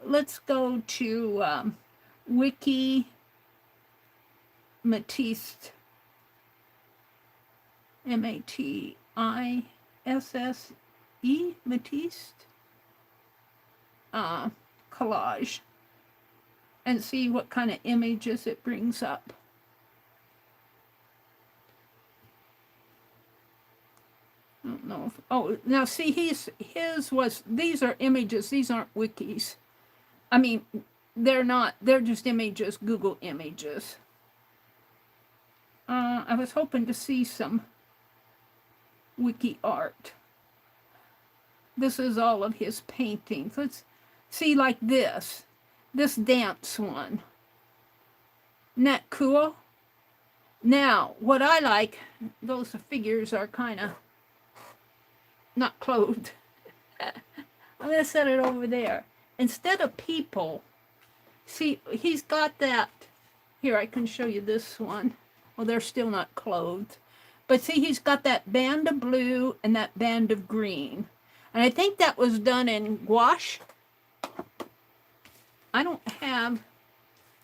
Let's go to Wiki Matisse, Matisse, Matisse, collage, and see what kind of images it brings up. I don't know if, oh, now see, his was, these are images, these aren't wikis. I mean, they're not, they're just images, Google images. I was hoping to see some wiki art. This is all of his paintings. Let's see, like this dance one. Isn't that cool? Now, what I like, those figures are kind of not clothed. I'm going to set it over there. Instead of people, see, he's got that. Here, I can show you this one. Well, they're still not clothed. But see, he's got that band of blue and that band of green. And I think that was done in gouache. I don't have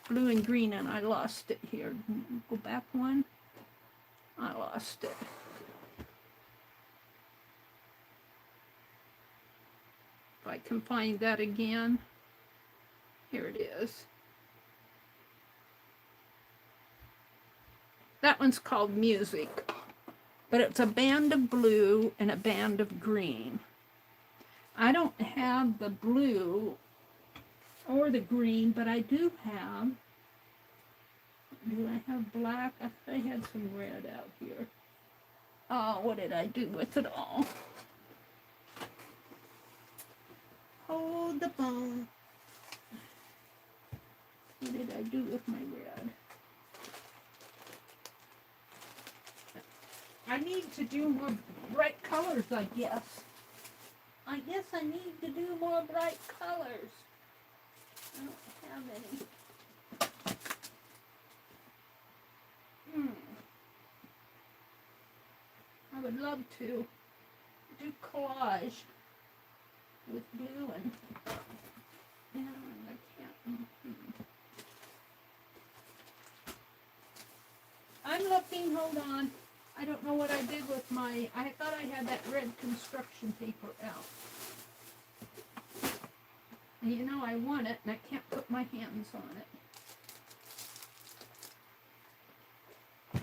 blue and green, and I lost it here. Go back one. I lost it. If I can find that again. Here it is. That one's called Music, but it's a band of blue and a band of green. I don't have the blue or the green, but I do have, do I have black? I had some red out here. Oh, what did I do with it all? Hold the phone. What did I do with my red? I need to do more bright colors, I guess. I guess I need to do more bright colors. I don't have any. I would love to do collage with blue and I can't. I'm looking, hold on. I don't know what I did with my, I thought I had that red construction paper out. And you know I want it and I can't put my hands on it.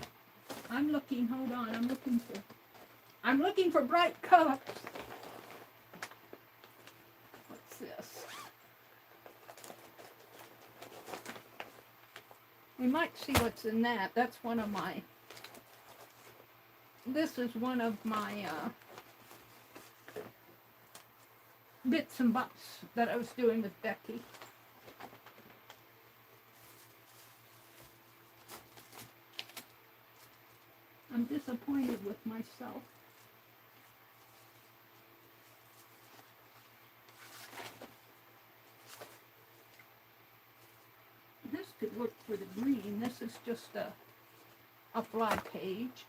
I'm looking, hold on, I'm looking for bright colors. What's this? We might see what's in that. That's one of my, this is one of my bits and bobs that I was doing with Becky. I'm disappointed with myself. This could work for the green. This is just a fly page.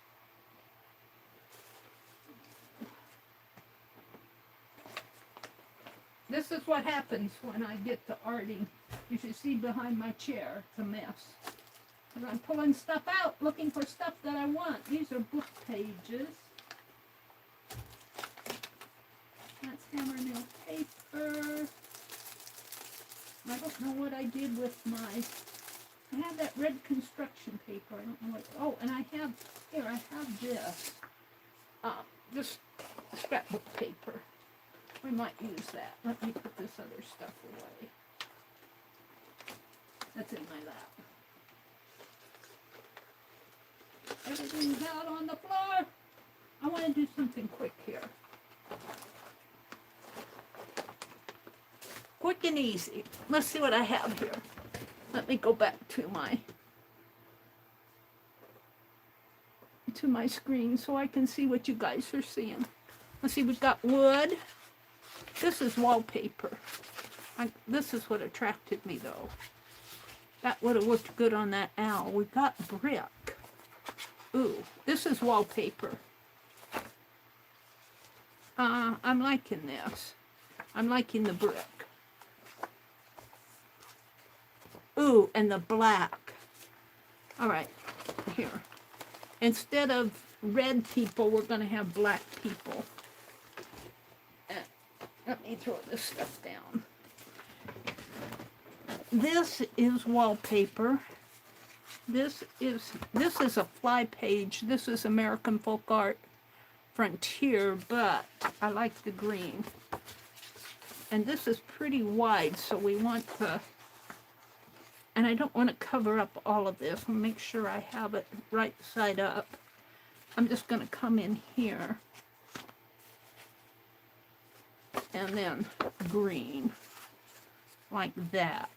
This is what happens when I get to arting. You should see behind my chair, it's a mess. And I'm pulling stuff out, looking for stuff that I want. These are book pages. That's hammer nail paper. I don't know what I did with my, I have that red construction paper. I don't know what, oh, and I have, here, I have this scrapbook paper. We might use that. Let me put this other stuff away. That's in my lap. Everything's out on the floor. I want to do something quick here. Quick and easy. Let's see what I have here. Let me go back to my screen so I can see what you guys are seeing. Let's see, we've got wood. This is wallpaper. This is what attracted me, though. That would have looked good on that owl. We've got brick. Ooh, this is wallpaper. I'm liking this. I'm liking the brick. Ooh, and the black. All right, here. Instead of red people, we're going to have black people. Let me throw this stuff down. This is wallpaper. This is a fly page. This is American Folk Art Frontier, but I like the green. And this is pretty wide, so we want the, and I don't want to cover up all of this. I'll make sure I have it right side up. I'm just going to come in here. And then green, like that.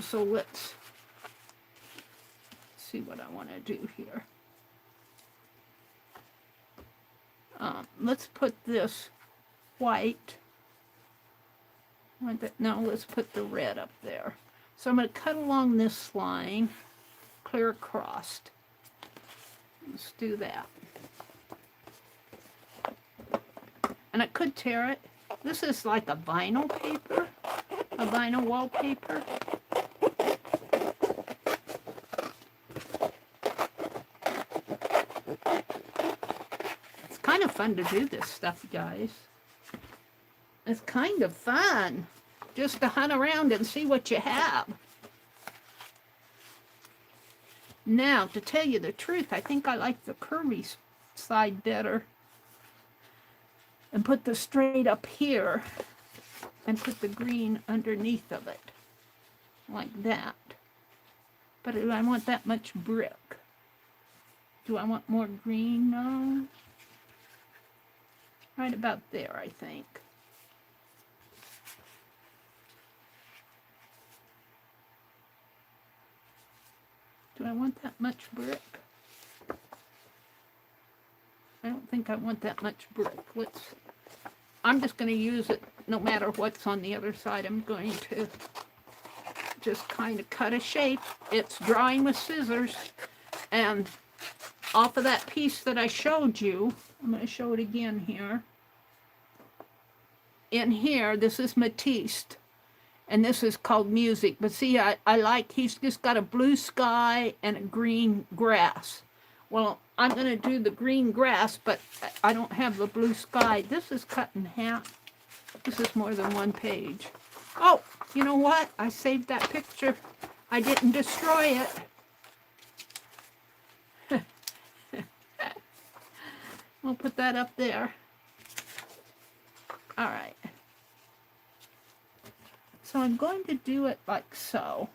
So let's see what I want to do here. Let's put this white. No, let's put the red up there. So I'm going to cut along this line, clear across. Let's do that. And I could tear it. This is like a vinyl paper, a vinyl wallpaper. It's kind of fun to do this stuff, guys. It's kind of fun just to hunt around and see what you have. Now, to tell you the truth, I think I like the curvy side better. And put the straight up here and put the green underneath of it, like that. But do I want that much brick? Do I want more green? No. Right about there, I think. Do I want that much brick? I don't think I want that much brick. I'm just going to use it no matter what's on the other side. I'm going to just kind of cut a shape. It's drawing with scissors. And off of that piece that I showed you, I'm going to show it again here. In here, this is Matisse. And this is called Music. But see, I like, he's just got a blue sky and a green grass. Well, I'm going to do the green grass, but I don't have the blue sky. This is cut in half. This is more than one page. Oh, you know what? I saved that picture. I didn't destroy it. We'll put that up there. All right. So I'm going to do it like so.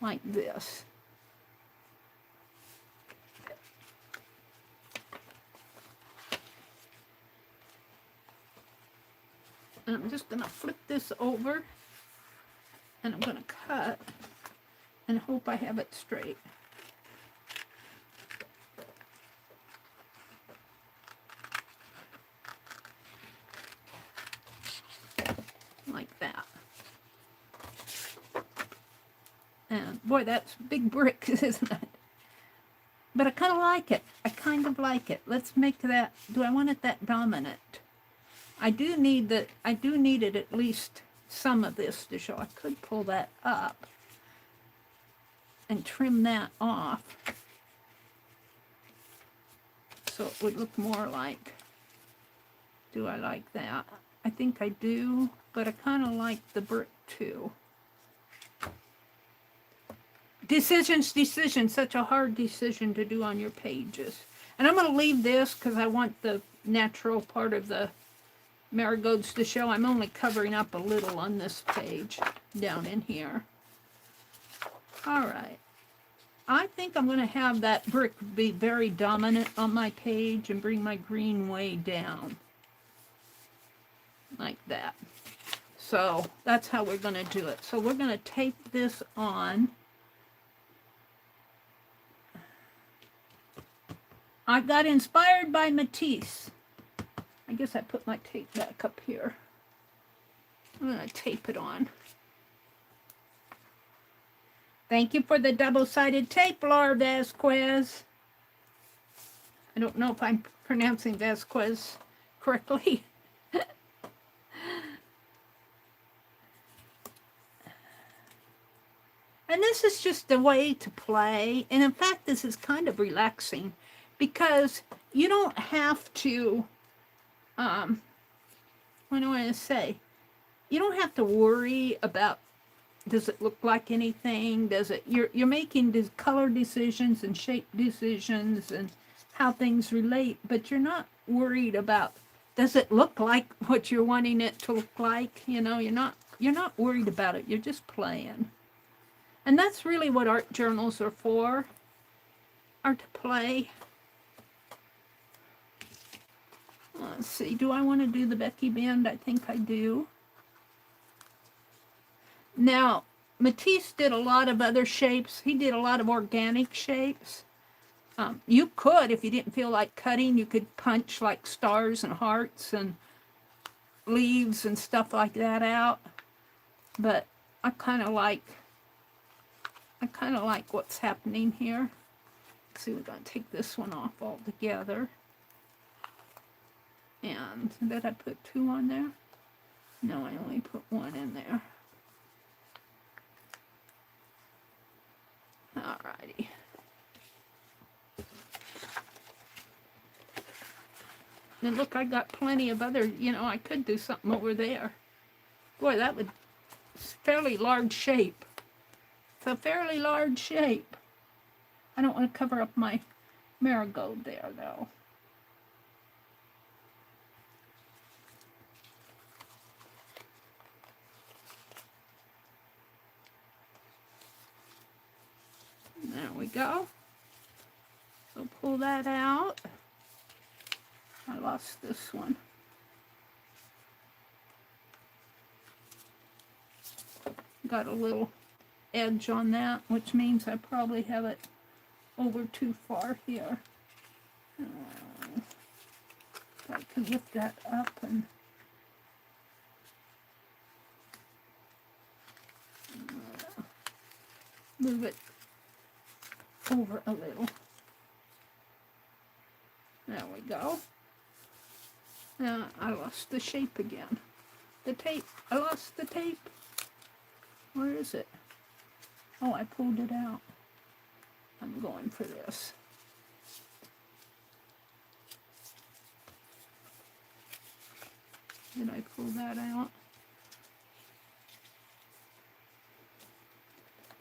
Like this. And I'm just going to flip this over, and I'm going to cut and hope I have it straight. Like that. And boy, that's big bricks, isn't it? But I kind of like it. I kind of like it. Let's make that, do I want it that dominant? I do need it at least some of this to show. I could pull that up and trim that off so it would look more like, do I like that? I think I do, but I kind of like the brick too. decisions, such a hard decision to do on your pages. And I'm going to leave this because I want the natural part of the marigolds to show. I'm only covering up a little on this page down in here. All right. I think I'm going to have that brick be very dominant on my page and bring my green way down. Like that. So that's how we're going to do it. So we're going to tape this on. I got inspired by Matisse. I guess I put my tape back up here. I'm going to tape it on. Thank you for the double-sided tape, Laura Vasquez. I don't know if I'm pronouncing Vasquez correctly. And this is just a way to play. And in fact, this is kind of relaxing because you don't have to, what do I say? You don't have to worry about, does it look like anything? Does it, you're making these color decisions and shape decisions and how things relate, but you're not worried about, does it look like what you're wanting it to look like? You know, you're not worried about it. You're just playing. And that's really what art journals are for, are to play. Let's see, do I want to do the Becky bend? I think I do. Now, Matisse did a lot of other shapes. He did a lot of organic shapes. You could, if you didn't feel like cutting, you could punch like stars and hearts and leaves and stuff like that out. But I kind of like what's happening here. Let's see, we're going to take this one off altogether. And did I put 2 on there? No, I only put 1 in there. Alrighty. And look, I got plenty of other, you know, I could do something over there. Boy, that would, it's a fairly large shape. It's a fairly large shape. I don't want to cover up my marigold there, though. There we go. So pull that out. I lost this one. Got a little edge on that, which means I probably have it over too far here. I can lift that up and move it over a little. There we go. Now I lost the shape again. The tape. I lost the tape. Where is it? Oh, I pulled it out. I'm going for this. Did I pull that out?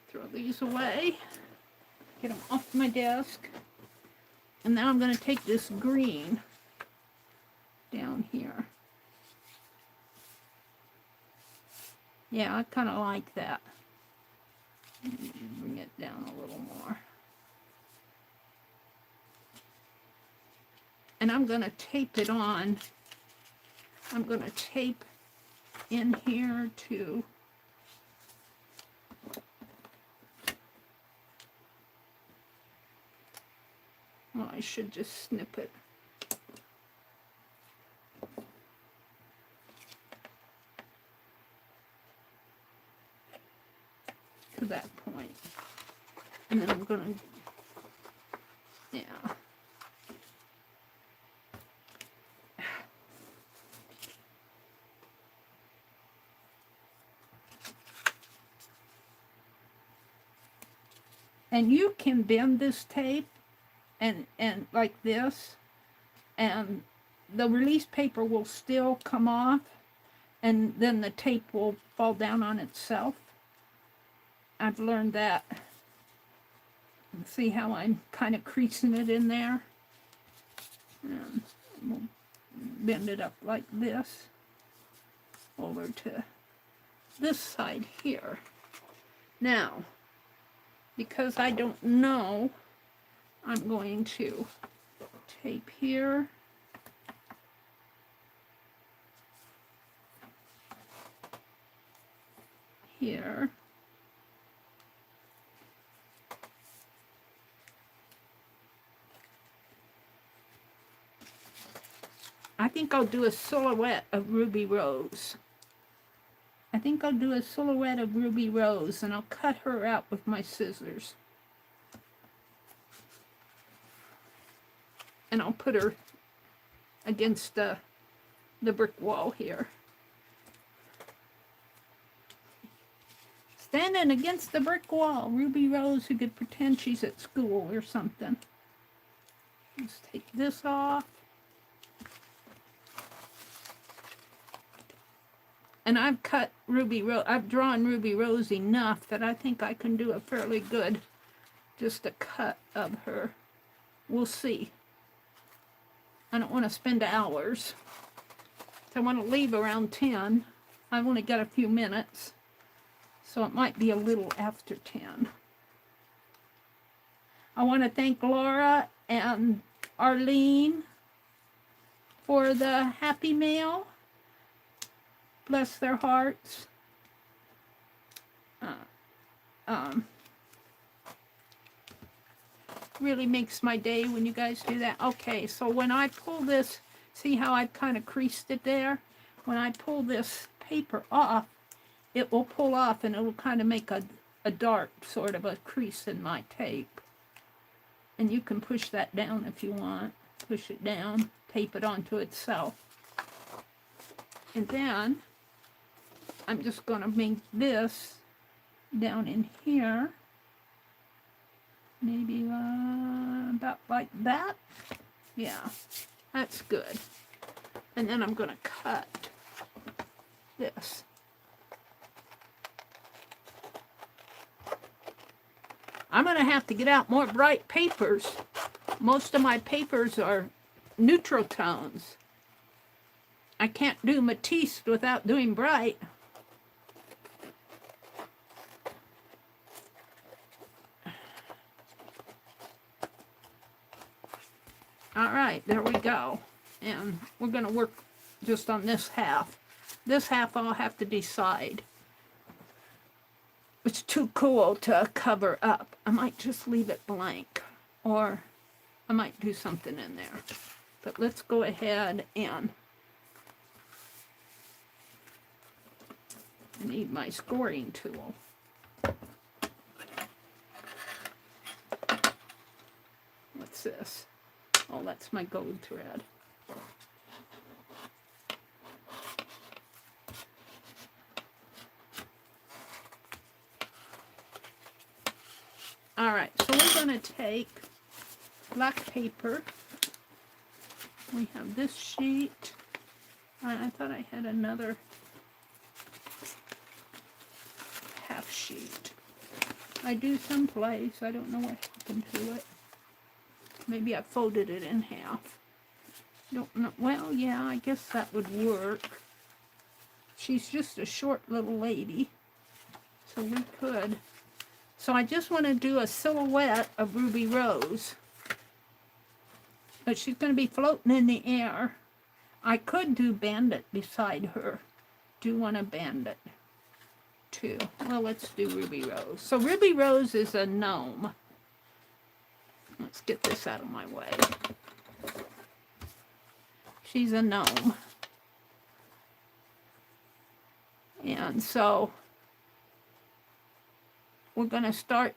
Throw these away. Get them off my desk. And now I'm going to take this green down here. Yeah, I kind of like that. Bring it down a little more. And I'm going to tape it on. I'm going to tape in here too. Well, I should just snip it. To that point. And then I'm going to, yeah. And you can bend this tape and like this, and the release paper will still come off, and then the tape will fall down on itself. I've learned that See how I'm kind of creasing it in there? And we'll bend it up like this over to this side here. Now, because I don't know, I'm going to tape here. Here. I think I'll do a silhouette of Ruby Rose. I think I'll do a silhouette of Ruby Rose, and I'll cut her out with my scissors. And I'll put her against the brick wall here. Standing against the brick wall, Ruby Rose, who could pretend she's at school or something. Let's take this off. And I've cut Ruby Rose, I've drawn Ruby Rose enough that I think I can do a fairly good, just a cut of her. We'll see. I don't want to spend hours. I want to leave around 10. I've only got a few minutes, so it might be a little after 10. I want to thank Laura and Arlene for the Happy Mail. Bless their hearts. Really makes my day when you guys do that. Okay, so when I pull this, see how I've kind of creased it there? When I pull this paper off, it will pull off and it will kind of make a dark sort of a crease in my tape. And you can push that down if you want. Push it down, tape it onto itself. And then I'm just going to make this down in here. Maybe about like that. Yeah, that's good. And then I'm going to cut this. I'm going to have to get out more bright papers. Most of my papers are neutral tones. I can't do Matisse without doing bright. All right, there we go. And we're going to work just on this half. This half I'll have to decide. It's too cool to cover up. I might just leave it blank, or I might do something in there. But let's go ahead and I need my scoring tool. What's this? Oh, that's my gold thread. All right, so we're going to take black paper. We have this sheet. I thought I had another half sheet. I do someplace. I don't know what happened to it. Maybe I folded it in half. Don't know. Well, yeah, I guess that would work. She's just a short little lady, so we could. So I just want to do a silhouette of Ruby Rose. But she's going to be floating in the air. I could do Bandit beside her. Do want a Bandit too. Well, let's do Ruby Rose. So Ruby Rose is a gnome. Let's get this out of my way. She's a gnome. And so we're going to start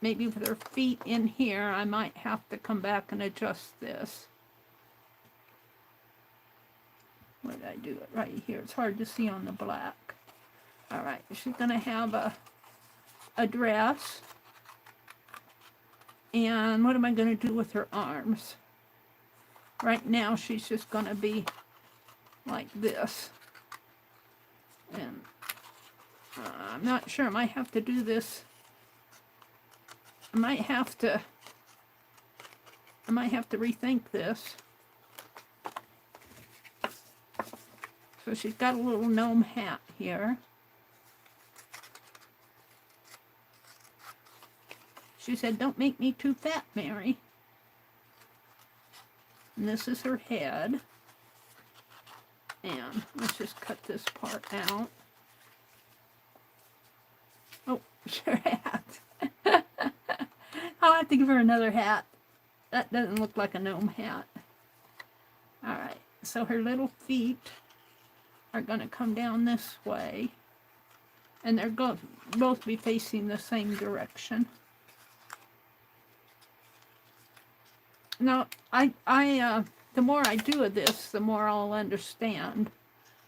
maybe with her feet in here. I might have to come back and adjust this. Where did I do it? Right here. It's hard to see on the black. All right. She's going to have a dress. And what am I going to do with her arms? Right now, she's just going to be like this. And I'm not sure. I might have to do this I might have to rethink this. So she's got a little gnome hat here. She said, "Don't make me too fat, Meri." And this is her head. And let's just cut this part out. Oh, her hat. I'll have to give her another hat. That doesn't look like a gnome hat. All right, so her little feet are going to come down this way. And they're going to both be facing the same direction. Now, the more I do of this, the more I'll understand.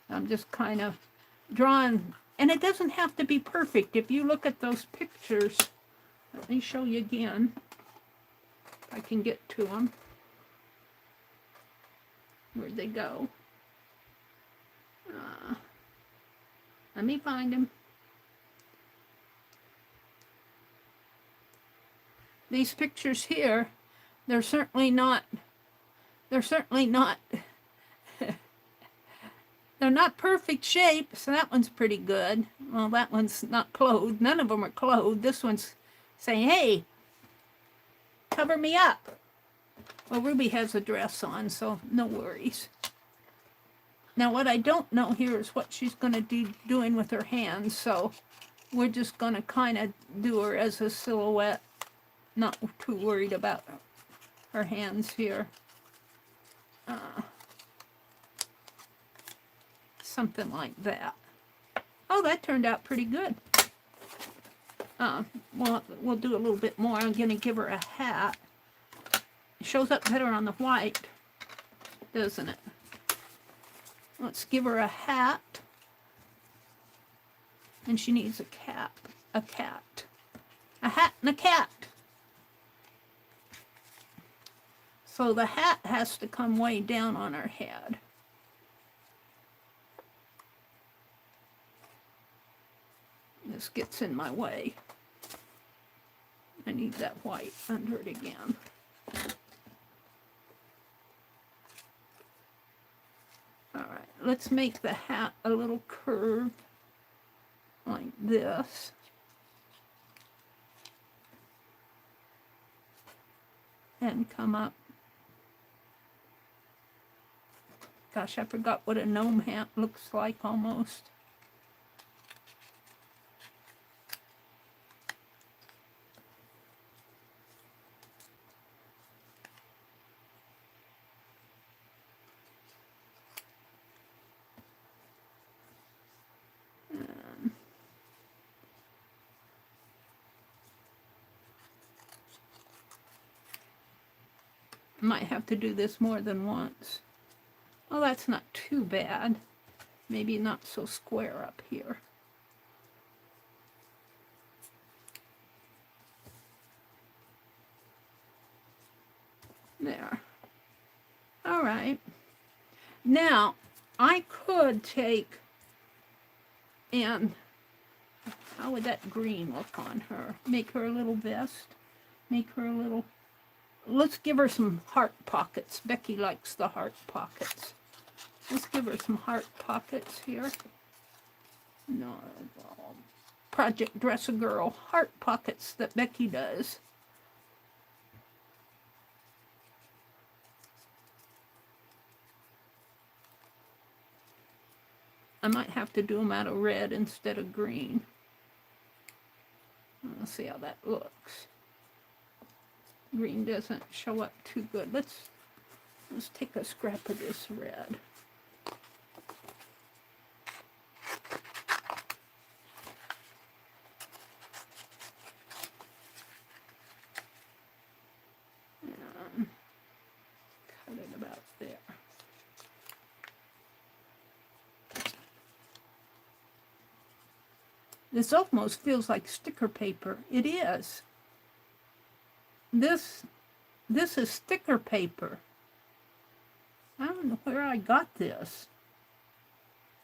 I'm just kind of drawing, and it doesn't have to be perfect. If you look at those pictures, let me show you again, if I can get to them. Where'd they go? Let me find them. These pictures here, they're certainly not they're not perfect shape. So that one's pretty good. Well, that one's not clothed. None of them are clothed. This one's saying, "Hey, cover me up." Well, Ruby has a dress on, so no worries. Now, what I don't know here is what she's going to be doing with her hands, so we're just going to kind of do her as a silhouette. Not too worried about her hands here. Something like that. Oh, that turned out pretty good. Well, we'll do a little bit more. I'm going to give her a hat. It shows up better on the white, doesn't it? Let's give her a hat. And she needs a cap. A cat. A hat and a cat. So the hat has to come way down on her head. This gets in my way. I need that white under it again. All right, let's make the hat a little curve like this. And come up. Gosh, I forgot what a gnome hat looks like almost. Might have to do this more than once. Oh, that's not too bad. Maybe not so square up here. There. All right. Now, I could take and how would that green look on her? Make her a little vest. Make her a little... Let's give her some heart pockets. Becky likes the heart pockets. Let's give her some heart pockets here. No, Project Dress a Girl. Heart pockets that Becky does. I might have to do them out of red instead of green. Let's see how that looks. Green doesn't show up too good. Let's take a scrap of this red. And cut it about there. This almost feels like sticker paper. It is. This is sticker paper. I don't know where I got this.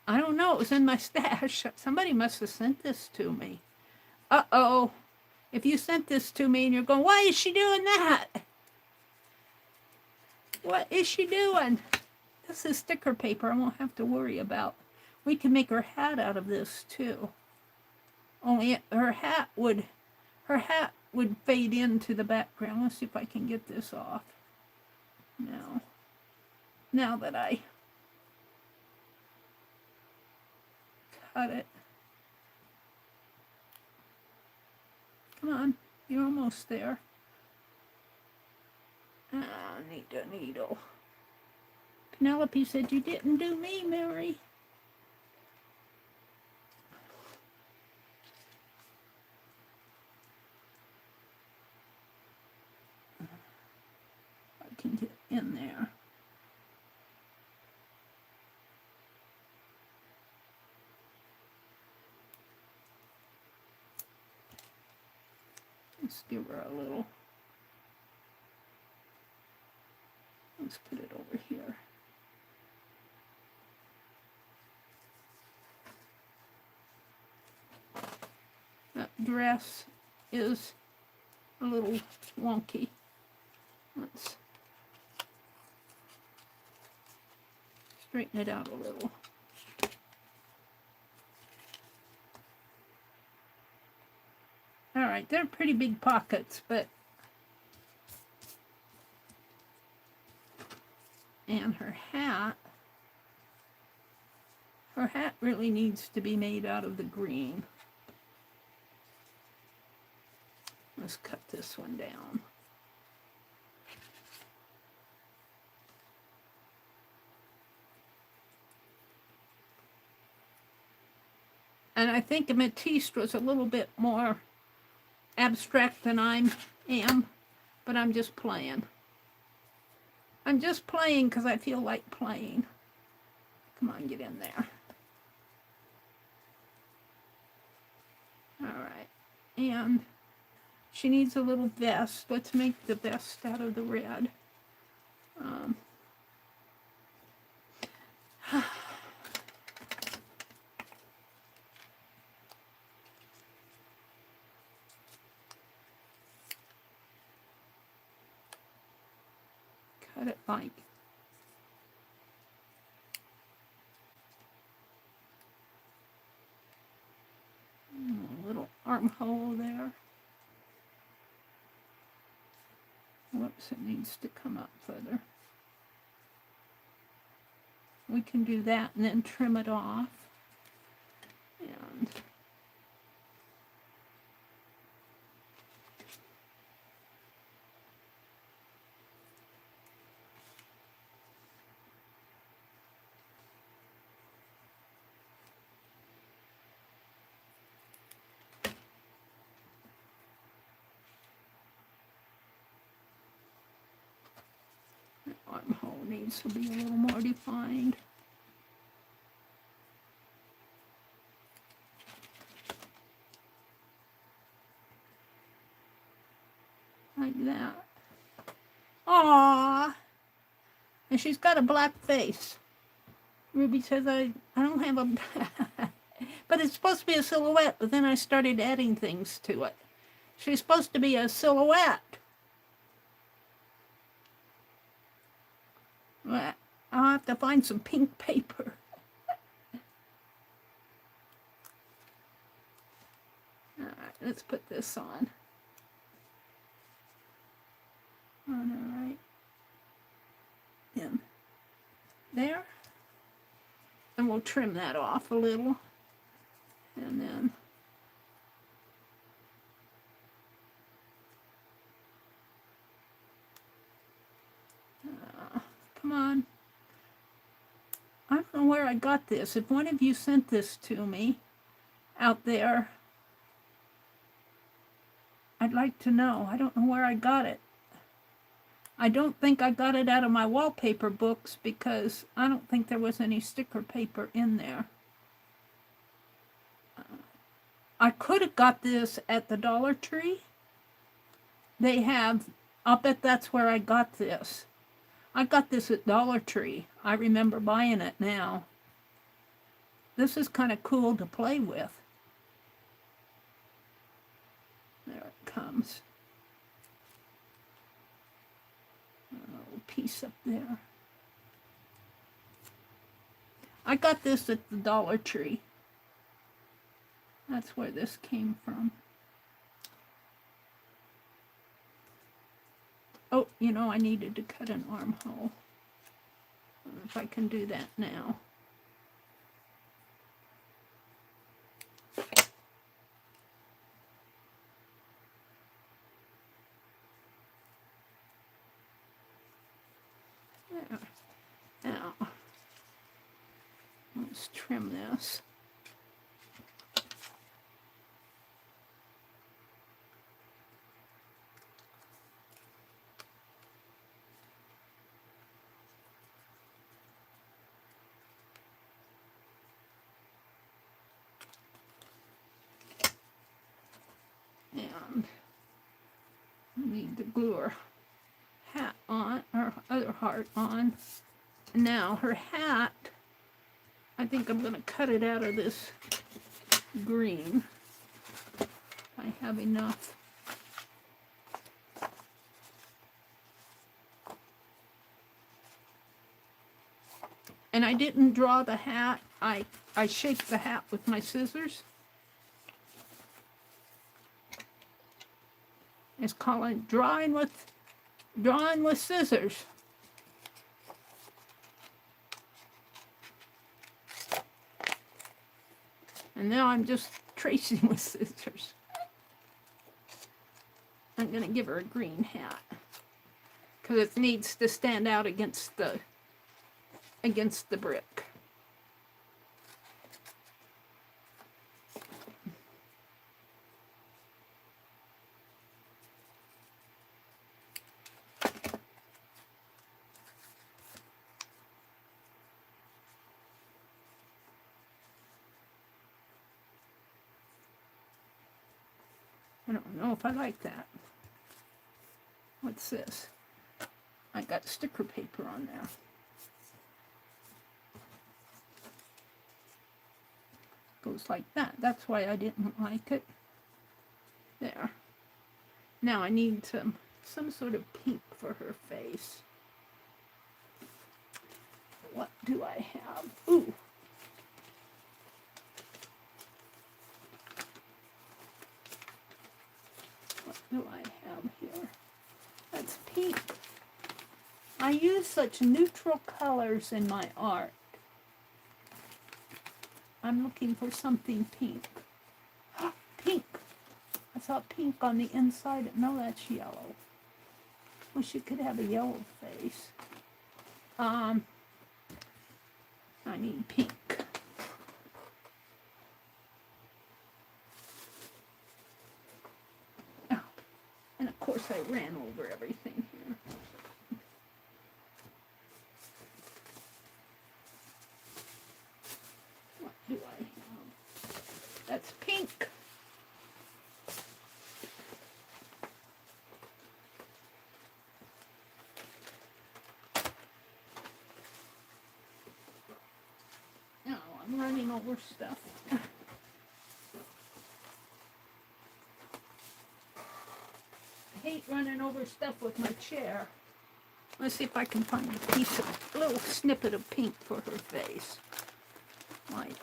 I don't know. It was in my stash. Somebody must have sent this to me. Uh-oh. If you sent this to me and you're going, why is she doing that? What is she doing? This is sticker paper I won't have to worry about. We can make her hat out of this too. Only her hat would fade into the background. Let's see if I can get this off. Now that I cut it. Come on, you're almost there. I need a needle. Penelope said, you didn't do me, Meri. I can get in there. Let's give her a little. Let's put it over here. That dress is a little wonky. Let's straighten it out a little. All right, they're pretty big pockets, but and her hat really needs to be made out of the green. Let's cut this one down. And I think a Matisse was a little bit more abstract than I am, but I'm just playing. I'm just playing because I feel like playing. Come on, get in there. All right, and she needs a little vest. Let's make the vest out of the red. Cut it like a little armhole there. Whoops, it needs to come up further. We can do that and then trim it off. And the armhole needs to be a little more defined. Like that. Aww. And she's got a black face. Ruby says I don't have a... But it's supposed to be a silhouette, but then I started adding things to it. She's supposed to be a silhouette. Well, I'll have to find some pink paper. All right, let's put this on. All right. In there. And we'll trim that off a little. And then come on. I don't know where I got this. If one of you sent this to me out there, I'd like to know. I don't know where I got it. I don't think I got it out of my wallpaper books because I don't think there was any sticker paper in there. I could have got this at the Dollar Tree. They have, I'll bet that's where I got this. I got this at Dollar Tree. I remember buying it now. This is kind of cool to play with. There it Abrams. A little piece up there. I got this at the Dollar Tree. That's where this came from. Oh, you know, I needed to cut an armhole. I don't know if I can do that now. There. Now, let's trim this. And I need to glue her hat on, or other heart on. Now her hat, I think I'm going to cut it out of this green. I have enough. And I didn't draw the hat. I shaped the hat with my scissors. It's called drawing with scissors. And now I'm just tracing with scissors. I'm going to give her a green hat because it needs to stand out against the brick. I don't know if I like that. What's this? I got sticker paper on there. Goes like that. That's why I didn't like it. There. Now I need some sort of pink for her face. What do I have? Ooh. What do I have here? That's pink. I use such neutral colors in my art. I'm looking for something pink. Pink! I saw pink on the inside. No, that's yellow. Wish it could have a yellow face. I need pink. Oh, and of course I ran over everything here. What do I have? That's pink. No, I'm running over stuff. I hate running over stuff with my chair. Let's see if I can find a little snippet of pink for her face. Like,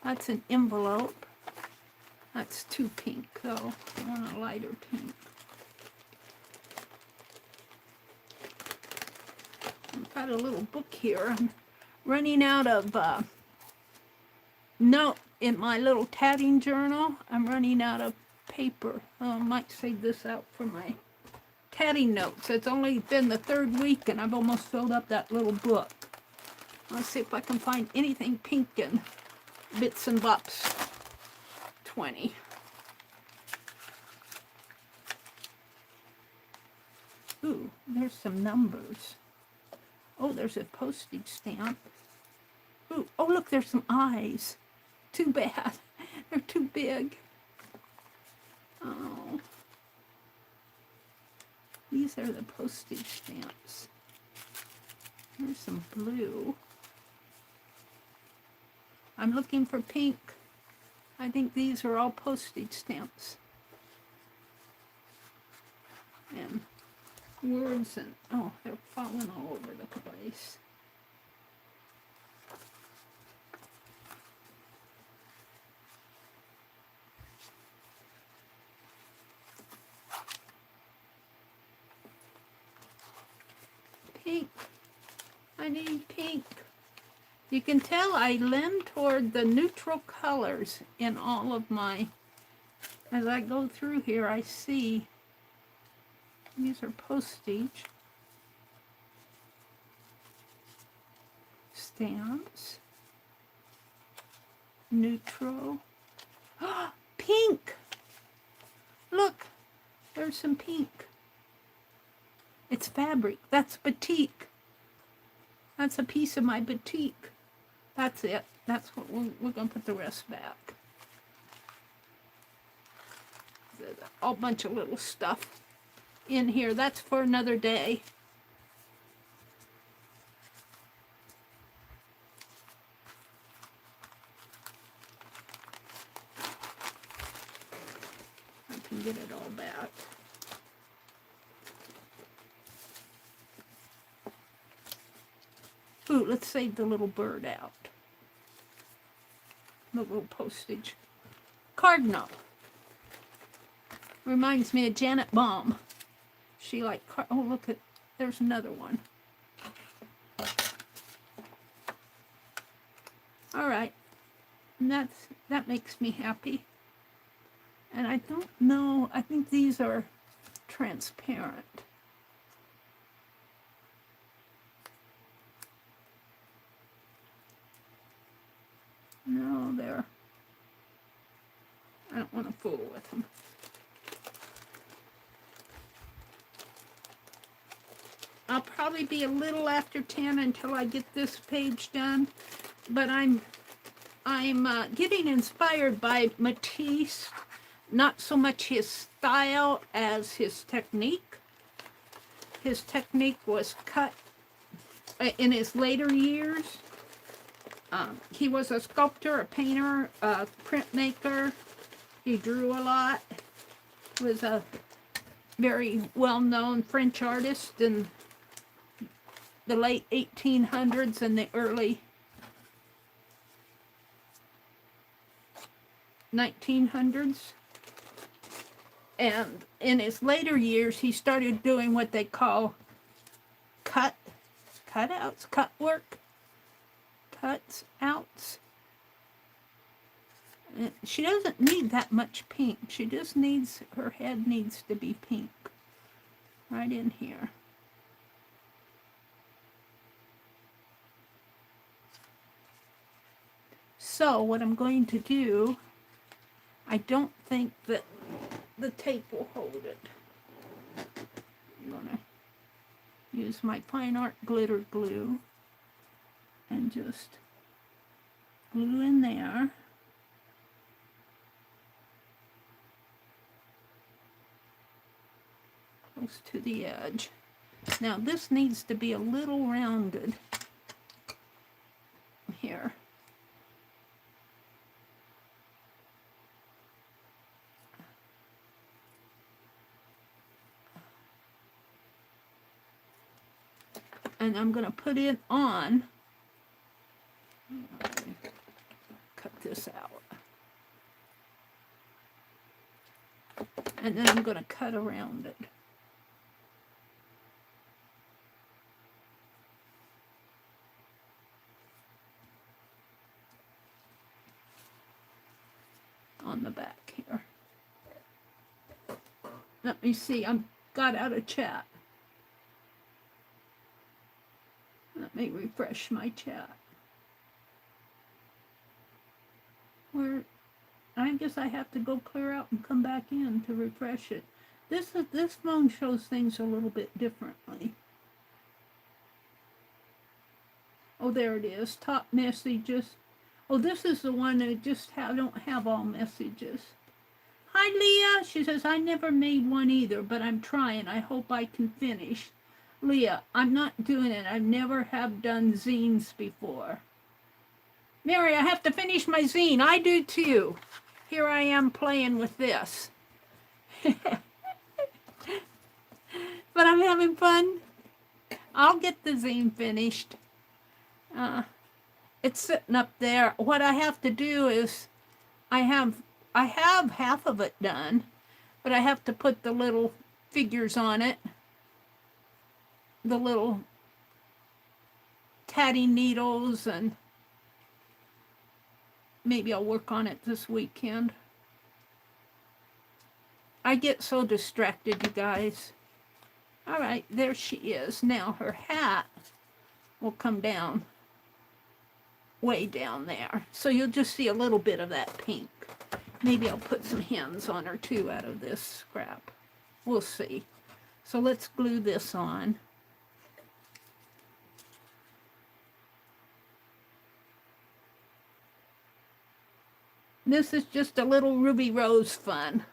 that's an envelope. That's too pink though. I want a lighter pink. I've got a little book here. I'm running out of note in my little tatting journal. I'm running out of paper. I might save this out for my tatting notes. It's only been the 3rd week and I've almost filled up that little book. Let's see if I can find anything pink in Bits and Bops 20. Ooh, there's some numbers. Oh, there's a postage stamp. Ooh, oh look, there's some eyes. Too bad. They're too big. Oh. These are the postage stamps. There's some blue. I'm looking for pink. I think these are all postage stamps. And words and, oh, they're falling all over the place. Pink. I need pink. You can tell I lean toward the neutral colors in all of my, as I go through here, I see these are postage stamps, neutral, pink. Look, there's some pink. It's fabric. That's batik. That's a piece of my batik. That's it. That's what we're going to put the rest back. There's a whole bunch of little stuff in here. That's for another day. I can get it all back. Ooh, let's save the little bird out. The little postage. Cardinal. Reminds me of Janet Baum. She like, oh look at, there's another one. All right, and that makes me happy. And I don't know, I think these are transparent. No, they're, I don't want to fool with them. I'll probably be a little after 10 until I get this page done, but I'm getting inspired by Matisse, not so much his style as his technique. His technique was cut in his later years. He was a sculptor, a painter, a printmaker. He drew a lot. He was a very well-known French artist in the late 1800s and the early 1900s. And in his later years, he started doing what they call cutouts, cut work, cuts outs. And she doesn't need that much pink. She just needs, her head needs to be pink. Right in here. So what I'm going to do, I don't think that the tape will hold it. I'm going to use my fine art glitter glue and just glue in there. Close to the edge. Now this needs to be a little rounded here. And I'm going to put it on. Cut this out. And then I'm going to cut around it. On the back here. Let me see. I got out of chat. Let me refresh my chat. Where I guess I have to go clear out and come back in to refresh it. This phone shows things a little bit differently. Oh, there it is. Top messages. Oh, this is the one that just don't have all messages. Hi, Leah. She says, I never made one either, but I'm trying. I hope I can finish. Leah, I'm not doing it. I never have done zines before. Meri, I have to finish my zine. I do too. here I am playing with this. But I'm having fun. I'll get the zine finished. It's sitting up there. What I have to do is I have half of it done, but I have to put the little figures on it, the little tatting needles, and maybe I'll work on it this weekend. I get so distracted, you guys. All right, there she is. Now her hat will come down, way down there. So you'll just see a little bit of that pink. Maybe I'll put some hands on her too out of this scrap. We'll see. So let's glue this on. This is just a little Ruby Rose fun.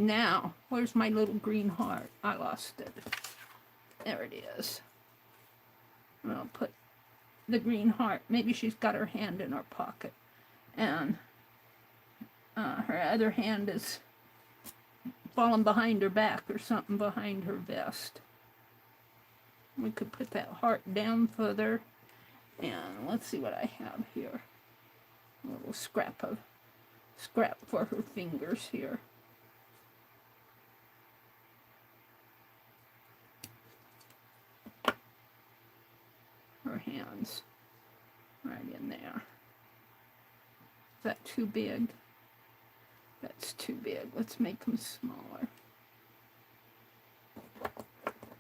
Now, where's my little green heart? I lost it. There it is. And I'll put the green heart. Maybe she's got her hand in her pocket. And her other hand is falling behind her back or something behind her vest. We could put that heart down further. And let's see what I have here. A little scrap for her fingers here. Her hands right in there. Is that too big? That's too big. Let's make them smaller.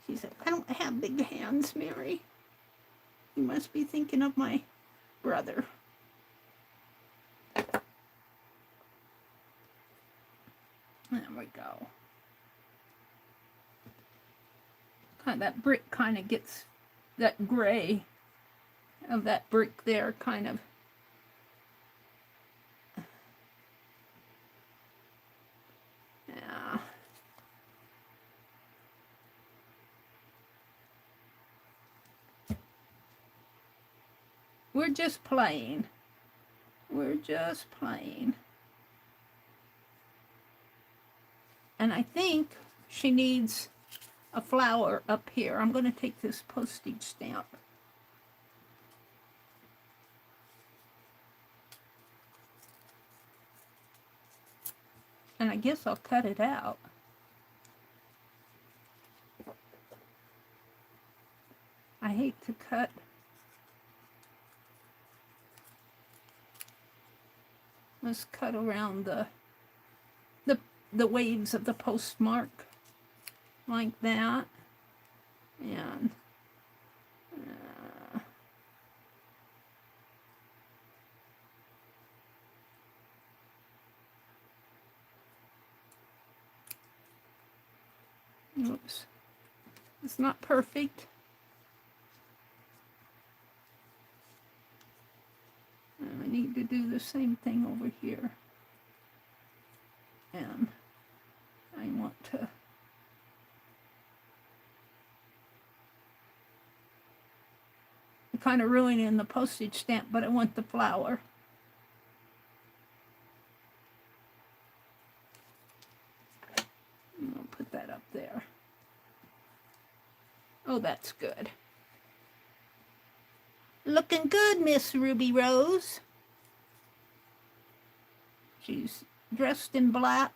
She said, I don't have big hands, Meri. You must be thinking of my brother. There we go. That brick kind of gets that gray of that brick there kind of yeah. We're just playing. We're just playing. And I think she needs a flower up here. I'm going to take this postage stamp. And I guess I'll cut it out. I hate to cut. Let's cut around the waves of the postmark like that. And oops, it's not perfect. And I need to do the same thing over here. And I want to kind of ruining the postage stamp, but I want the flower. I'll put that up there. Oh, that's good. Looking good, Miss Ruby Rose. She's dressed in black.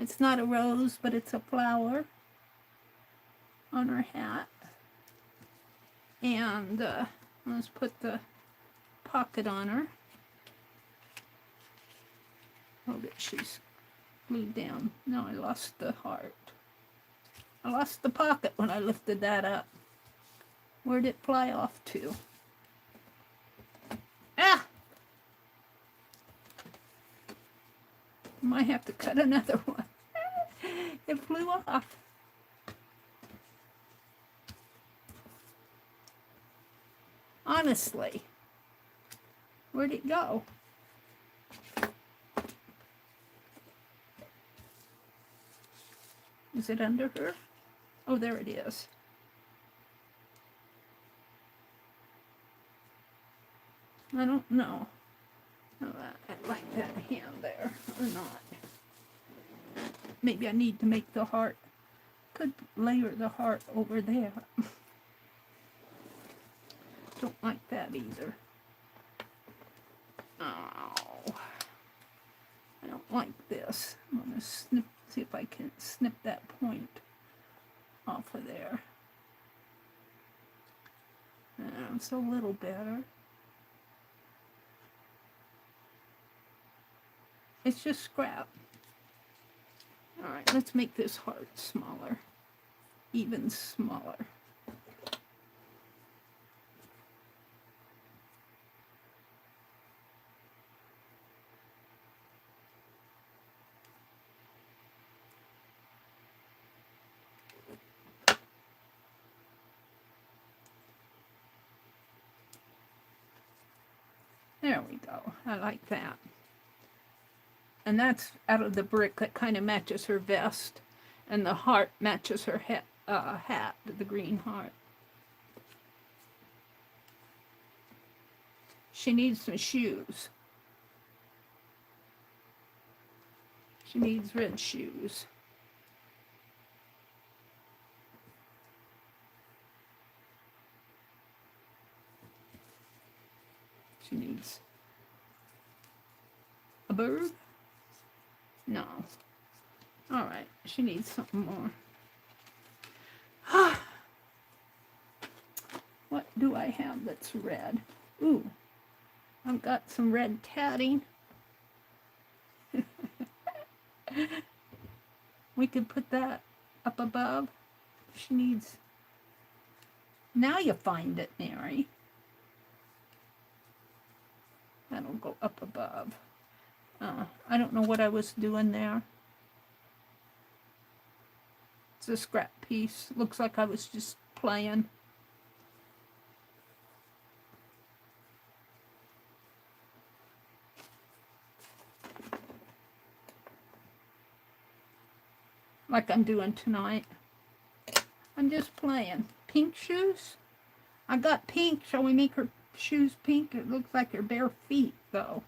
It's not a rose, but it's a flower on her hat. And let's put the pocket on her. Oh, that she's glued down. No, I lost the heart. I lost the pocket when I lifted that up. Where'd it fly off to? Ah! Might have to cut another one. It flew off. Honestly. Where'd it go? Is it under her? Oh, there it is. I don't know. Oh, I like that hand there or not. Maybe I need to make the heart. Could layer the heart over there. Don't like that either. Oh, I don't like this. I'm going to see if I can snip that point off of there. It's a little better. It's just scrap. Alright, let's make this heart smaller. Even smaller. There we go. I like that. And that's out of the brick that kind of matches her vest. And the heart matches her hat, the green heart. She needs some shoes. She needs red shoes. She needs a bird? No. Alright, she needs something more. What do I have that's red? Ooh, I've got some red tatting. We could put that up above. She needs... Now you find it, Meri. That'll go up above. I don't know what I was doing there. It's a scrap piece. Looks like I was just playing. Like I'm doing tonight. I'm just playing. Pink shoes? I got pink. Shall we make her shoes pink? It looks like her bare feet, though.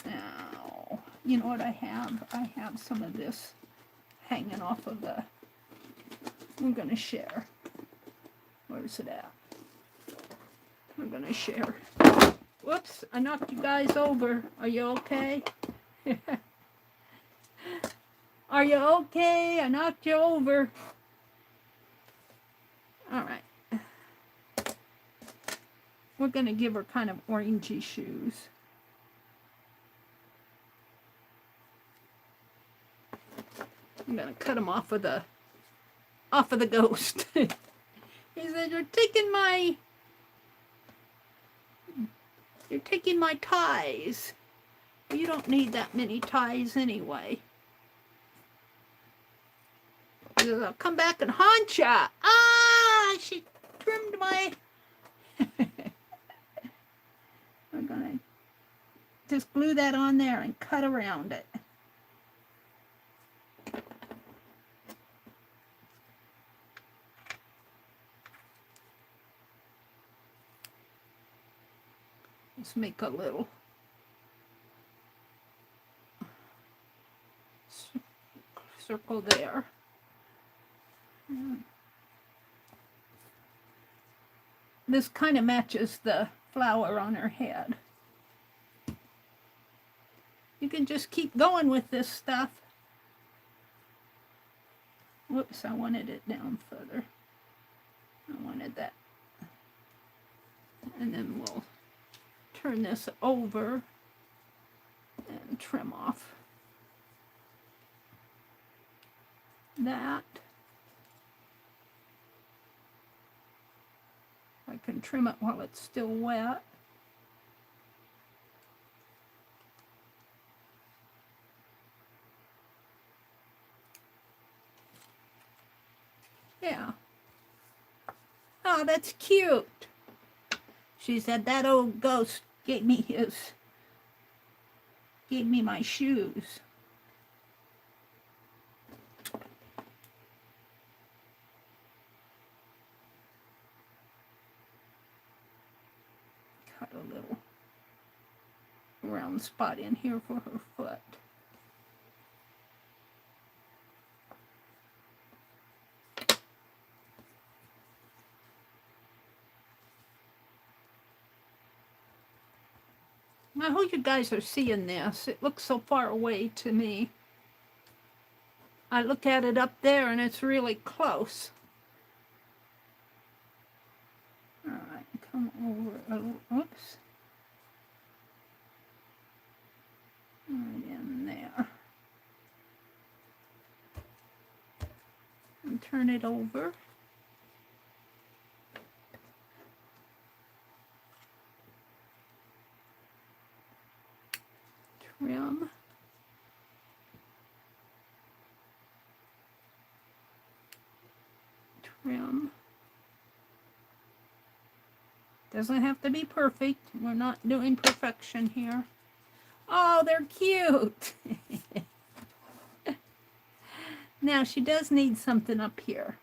Now, you know what I have? I have some of this hanging off of the... I'm going to share. Where's it at? I'm going to share. Whoops, I knocked you guys over. Are you okay? Are you okay? I knocked you over. Alright. We're going to give her kind of orangey shoes. I'm going to cut them off of the ghost. He said, you're taking my ties. You don't need that many ties anyway. He says, I'll come back and haunt ya. Ah, she trimmed my... We're going to just glue that on there and cut around it. Let's make a little circle there. This kind of matches the flower on her head. You can just keep going with this stuff. Whoops, I wanted it down further. I wanted that. And then we'll turn this over and trim off that. I can trim it while it's still wet. Yeah. Oh, that's cute. She said that old ghost gave me my shoes. cut a little round spot in here for her foot. I hope you guys are seeing this. It looks so far away to me. I look at it up there and it's really close. All right, come over a little, oops. Right in there. And turn it over. Trim. Trim. Doesn't have to be perfect. We're not doing perfection here. Oh, they're cute. Now, she does need something up here.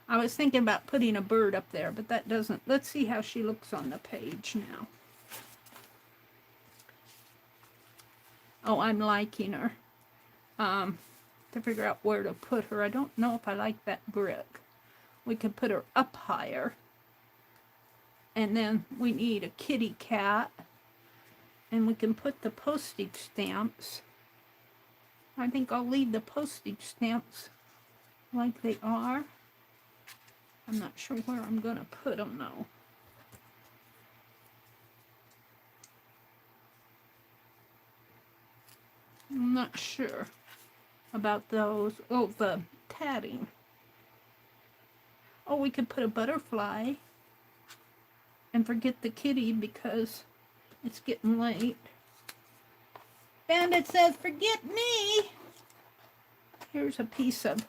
I was thinking about putting a bird up there, but that doesn't. Let's see how she looks on the page now. Oh, I'm liking her. To figure out where to put her. I don't know if I like that brick. We could put her up higher. And then we need a kitty cat. And we can put the postage stamps. I think I'll leave the postage stamps like they are. I'm not sure where I'm going to put them though. I'm not sure about those. Oh, the tatting. Oh, we could put a butterfly and forget the kitty because it's getting late. And it says, forget me. Here's a piece of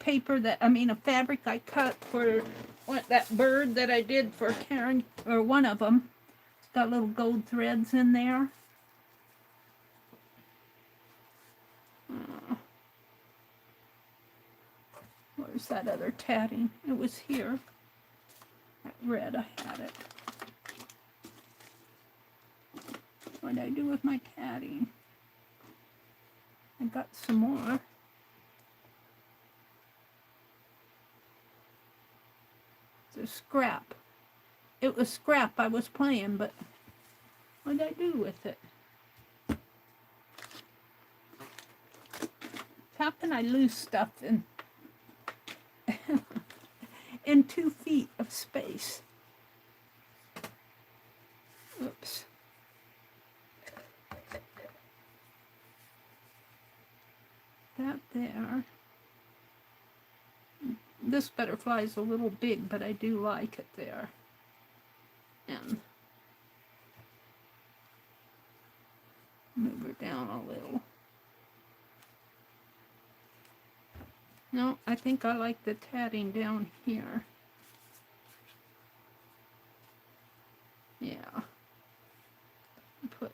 paper that, a fabric I cut for that bird that I did for Karen, or one of them. It's got little gold threads in there. Where's that other tatting? It was here. That red, I had it. What did I do with my tatting? I got some more. It's a scrap. It was scrap I was playing, but what did I do with it? How can I lose stuff in 2 feet of space? Oops. That there. This butterfly is a little big, but I do like it there. And move her down a little. No, I think I like the tatting down here. Yeah. Put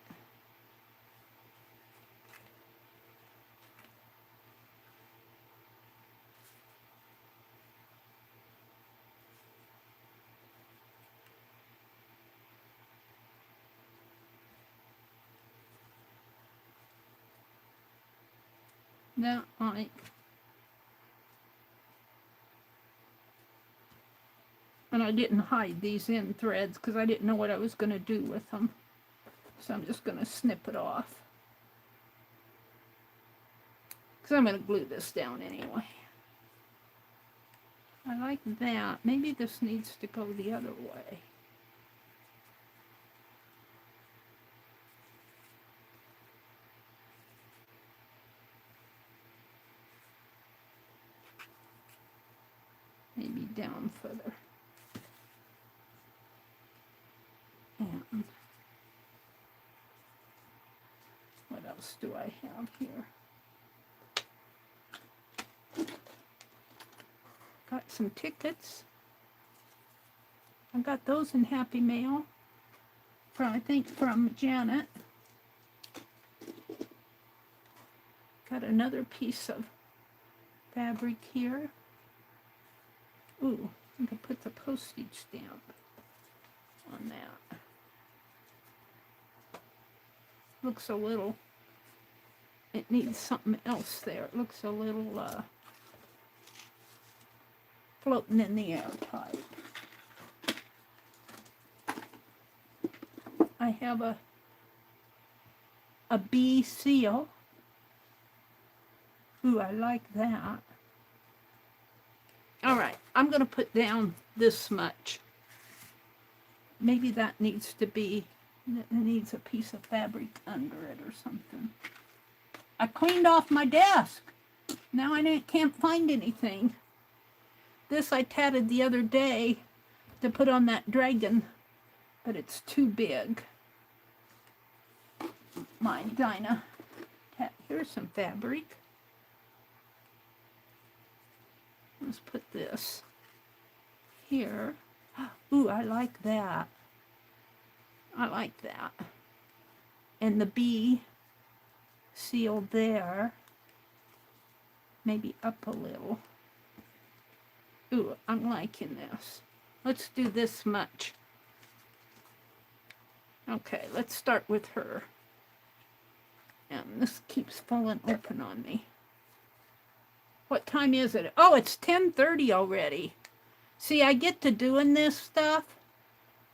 that like. And I didn't hide these end threads because I didn't know what I was going to do with them. So I'm just going to snip it off. Because I'm going to glue this down anyway. I like that. Maybe this needs to go the other way. Maybe down further. And what else do I have here? Got some tickets. I got those in Happy Mail. I think from Janet. Got another piece of fabric here. Ooh, I can put the postage stamp on that. Looks a little, it needs something else there. It looks a little floating in the air type. I have a bee seal. Ooh, I like that. All right, I'm going to put down this much. Maybe that needs to be, it needs a piece of fabric under it or something. I cleaned off my desk. Now I can't find anything. This I tatted the other day to put on that dragon, but it's too big. My Dinah. Here's some fabric. Let's put this here. Ooh, I like that. I like that. And the bee seal there. Maybe up a little. Ooh, I'm liking this. Let's do this much. Okay, let's start with her. And this keeps falling open on me. What time is it? Oh, it's 10:30 already. See, I get to doing this stuff,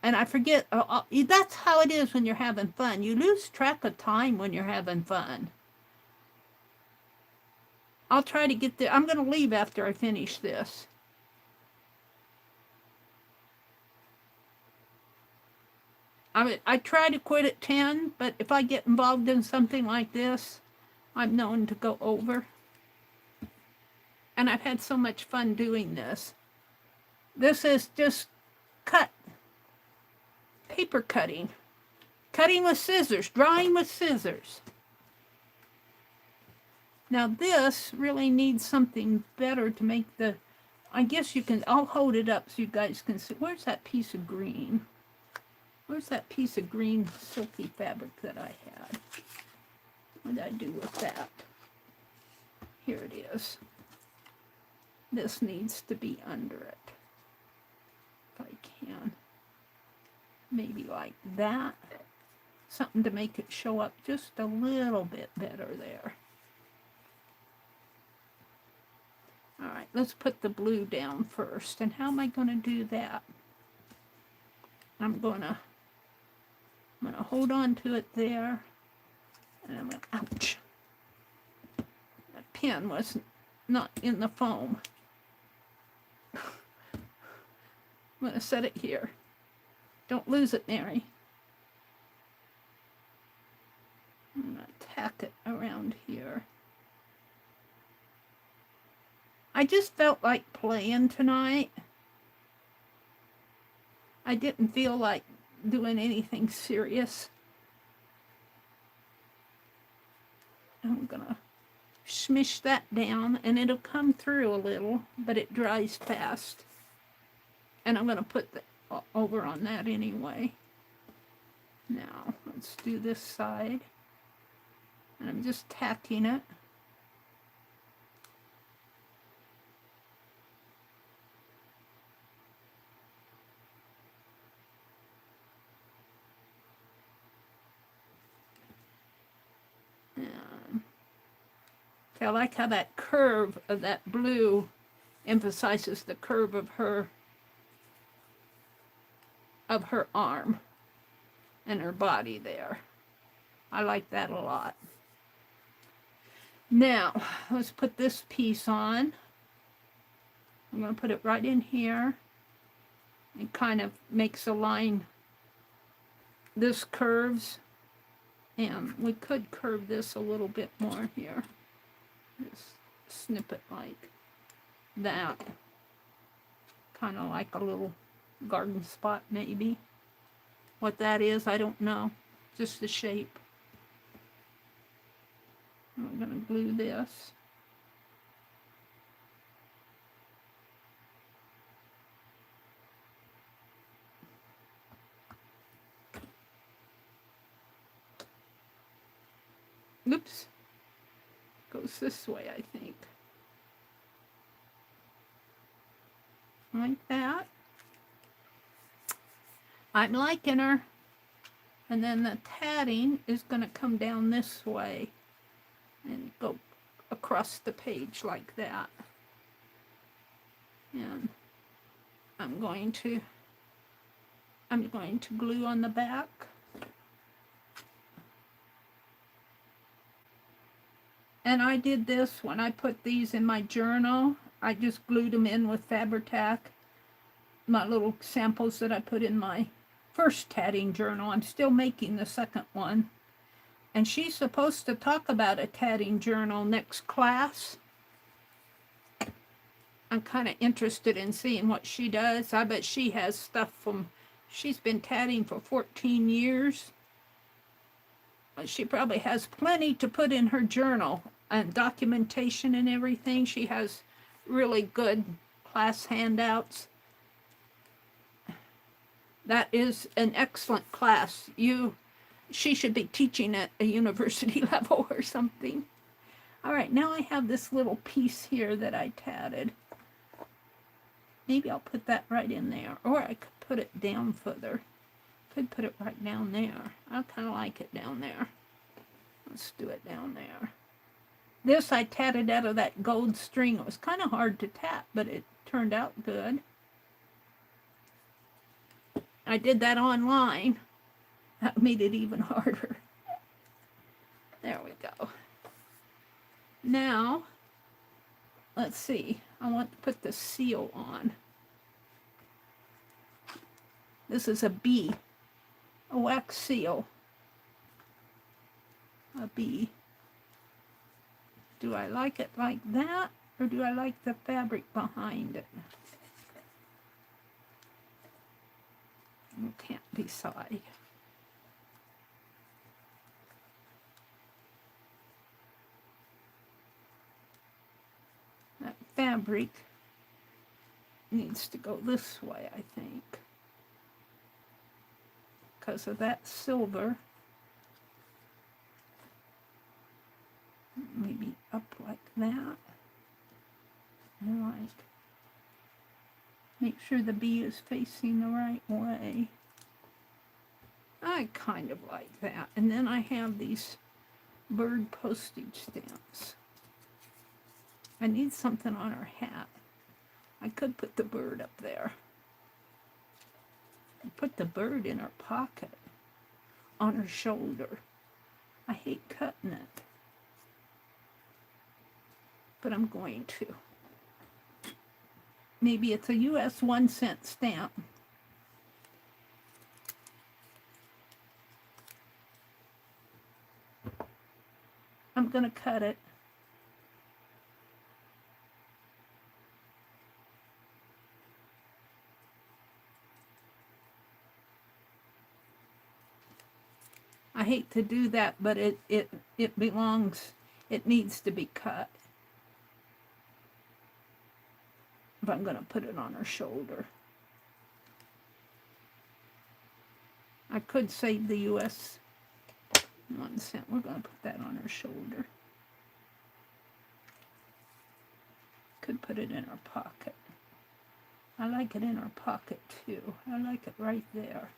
and I forget. That's how it is when you're having fun. You lose track of time when you're having fun. I'll try to get there. I'm going to leave after I finish this. I try to quit at 10, but if I get involved in something like this, I'm known to go over. And I've had so much fun doing this. This is just paper cutting. Cutting with scissors, drawing with scissors. Now this really needs something better to make the, I guess you can, I'll hold it up so you guys can see. Where's that piece of green? Where's that piece of green silky fabric that I had? What did I do with that? Here it is. This needs to be under it. If I can. Maybe like that. Something to make it show up just a little bit better there. All right, let's put the blue down first. And how am I going to do that? I'm going to hold on to it there. And I'm going to, ouch. That pen was not in the foam. I'm going to set it here. Don't lose it, Meri. I'm going to tack it around here. I just felt like playing tonight. I didn't feel like doing anything serious. I'm going to smush that down, and it'll come through a little, but it dries fast. And I'm going to put the over on that anyway. Now, let's do this side. And I'm just tacking it. I like how that curve of that blue emphasizes the curve of her arm and her body there. I like that a lot. Now, let's put this piece on. I'm going to put it right in here. It kind of makes a line. This curves, and we could curve this a little bit more here. Just snip it like that. Kind of like a little garden spot, maybe. What that is, I don't know. Just the shape. I'm going to glue this. Oops. Goes this way, I think. like that. I'm liking her. And then the tatting is going to come down this way and go across the page like that. And I'm going to glue on the back. And I did this when I put these in my journal. I just glued them in with Fabri-Tac, my little samples that I put in my first tatting journal. I'm still making the second one. And she's supposed to talk about a tatting journal next class. I'm kind of interested in seeing what she does. I bet she has stuff from, she's been tatting for 14 years. She probably has plenty to put in her journal and documentation and everything. She has really good class handouts. That is an excellent class. She should be teaching at a university level or something. All right, now I have this little piece here that I tatted. Maybe I'll put that right in there, or I could put it down further. Could put it right down there. I kind of like it down there. Let's do it down there. This I tatted out of that gold string. It was kind of hard to tat, but it turned out good. I did that online. That made it even harder. There we go. Now, let's see. I want to put the seal on. This is a bee, a wax seal. A bee. Do I like it like that, or do I like the fabric behind it? You can't decide. That fabric needs to go this way, I think, because of that silver. Maybe up like that. And like, make sure the bee is facing the right way. I kind of like that. And then I have these bird postage stamps. I need something on her hat. I could put the bird up there. Put the bird in her pocket, on her shoulder. I hate cutting it, but I'm going to. Maybe it's a US 1-cent stamp. I'm going to cut it. I hate to do that, but it belongs, it needs to be cut. But I'm going to put it on her shoulder. I could save the US 1 cent. We're going to put that on her shoulder. Could put it in her pocket. I like it in her pocket too. I like it right there.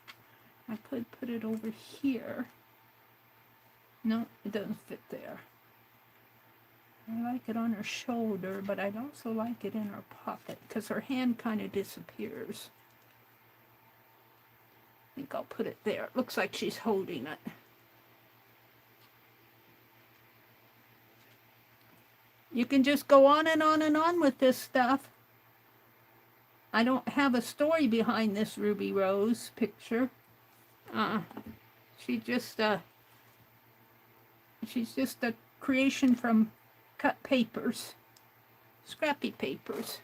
I could put it over here. No, it doesn't fit there. I like it on her shoulder, but I'd also like it in her pocket because her hand kind of disappears. I think I'll put it there. It looks like she's holding it. You can just go on and on and on with this stuff. I don't have a story behind this Ruby Rose picture. She's just a creation from cut papers, scrappy papers.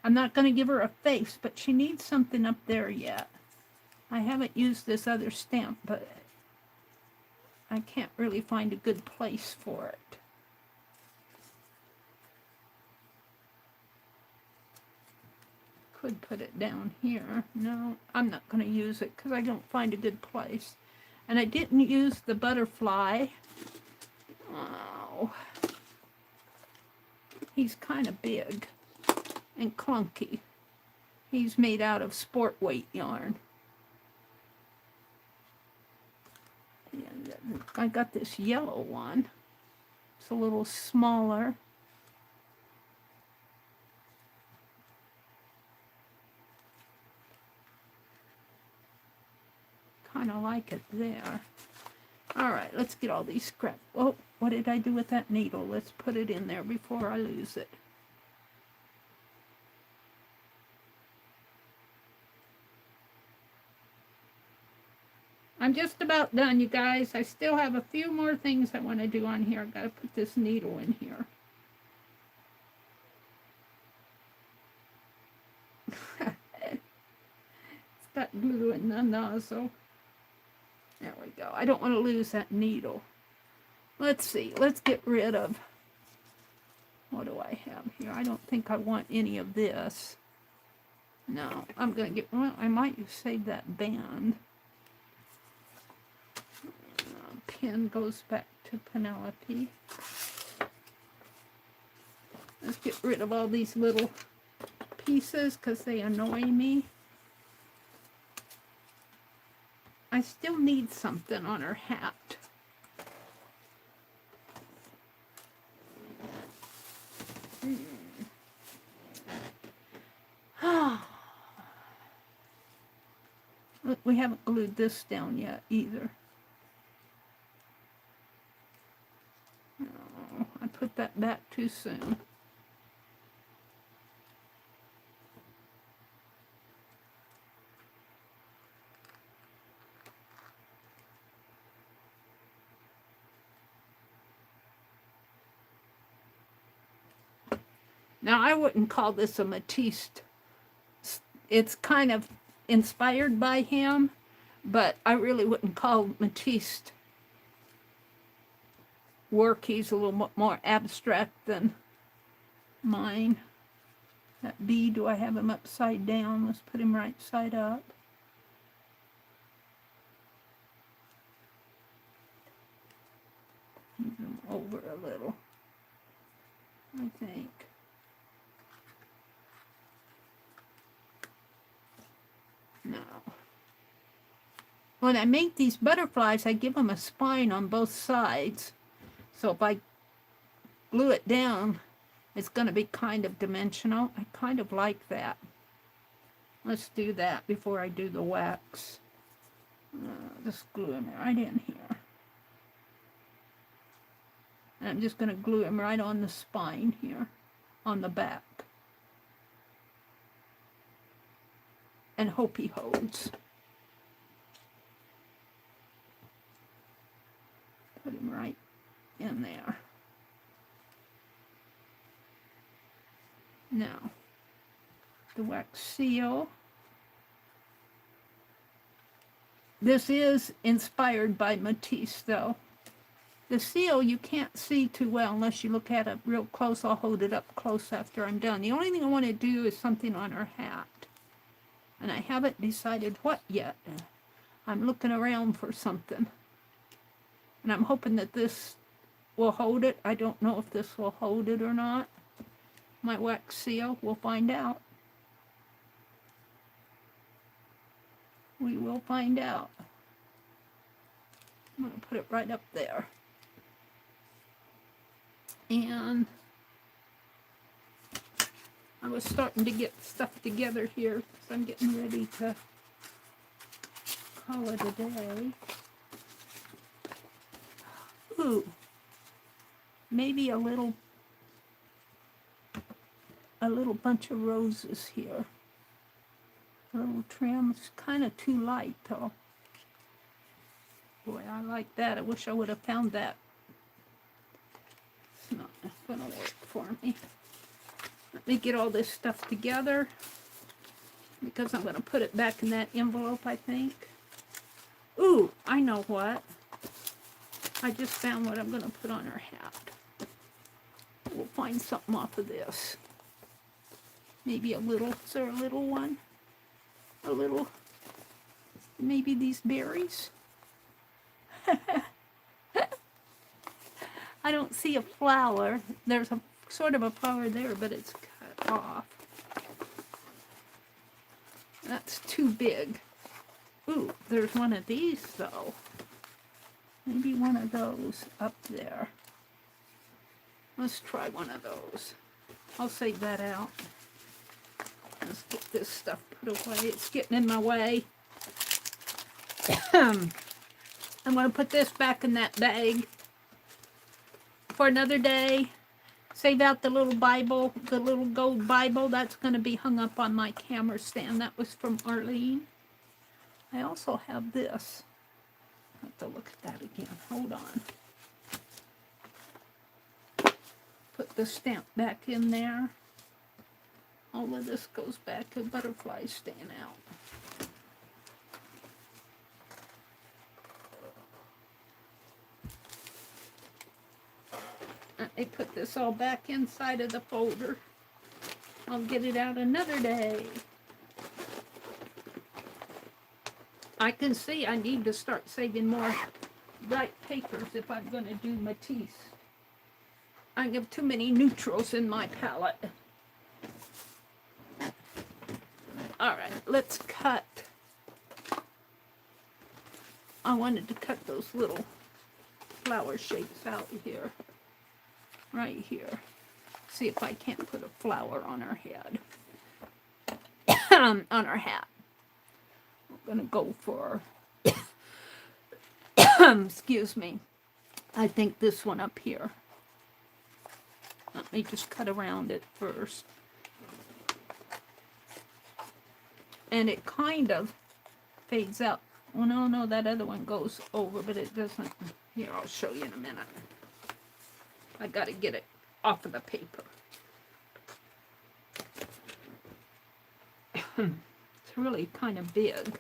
I'm not going to give her a face, but she needs something up there yet. I haven't used this other stamp, but I can't really find a good place for it. Could put it down here. No, I'm not going to use it because I don't find a good place. And I didn't use the butterfly. Oh, he's kind of big and clunky. He's made out of sport weight yarn. And I got this yellow one. It's a little smaller. Kind of like it there. All right, let's get all these scraps. Oh, what did I do with that needle? Let's put it in there before I lose it. I'm just about done, you guys. I still have a few more things I want to do on here. I've got to put this needle in here. It's got glue in the nozzle. There we go. I don't want to lose that needle. Let's see. Let's get rid of... What do I have here? I don't think I want any of this. No, I'm going to get... Well, I might save that band. Pin goes back to Penelope. Let's get rid of all these little pieces because they annoy me. I still need something on her hat. Look, we haven't glued this down yet either. Oh, I put that back too soon. Now, I wouldn't call this a Matisse. It's kind of inspired by him, but I really wouldn't call Matisse work. He's a little more abstract than mine. That bee, do I have him upside down? Let's put him right side up. Move him over a little, I think. Now, when I make these butterflies, I give them a spine on both sides. So if I glue it down, it's going to be kind of dimensional. I kind of like that. Let's do that before I do the wax. Just glue them right in here. And I'm just going to glue them right on the spine here, on the back. And hope he holds. Put him right in there. Now, the wax seal. This is inspired by Matisse, though. The seal you can't see too well unless you look at it real close. I'll hold it up close after I'm done. The only thing I want to do is something on her hat. And I haven't decided what yet. I'm looking around for something. And I'm hoping that this will hold it. I don't know if this will hold it or not. My wax seal, we'll find out. We will find out. I'm going to put it right up there. And I was starting to get stuff together here because I'm getting ready to call it a day. Ooh, maybe a little bunch of roses here. A little trim. It's kind of too light though. Boy, I like that. I wish I would have found that. It's not going to work for me. Let me get all this stuff together because I'm going to put it back in that envelope, I think. Ooh, I know what. I just found what I'm going to put on her hat. We'll find something off of this. Maybe a little, is there a little one? A little, maybe these berries? I don't see a flower. There's a sort of a flower there, but it's cut off. That's too big. Ooh, there's one of these, though. Maybe one of those up there. Let's try one of those. I'll save that out. Let's get this stuff put away. It's getting in my way. I'm going to put this back in that bag for another day. Save out the little Bible, the little gold Bible. That's going to be hung up on my camera stand. That was from Arlene. I also have this. I have to look at that again. Hold on. Put the stamp back in there. All of this goes back to butterflies staying out. I put this all back inside of the folder. I'll get it out another day. I can see I need to start saving more bright papers if I'm going to do Matisse. I have too many neutrals in my palette. Alright, let's cut. I wanted to cut those little flower shapes out here. Right here. See if I can't put a flower on her head. On her hat. I'm going to go for, excuse me, I think this one up here. Let me just cut around it first. And it kind of fades out. Well, no, that other one goes over, but it doesn't. Here, I'll show you in a minute. I got to get it off of the paper. It's really kind of big.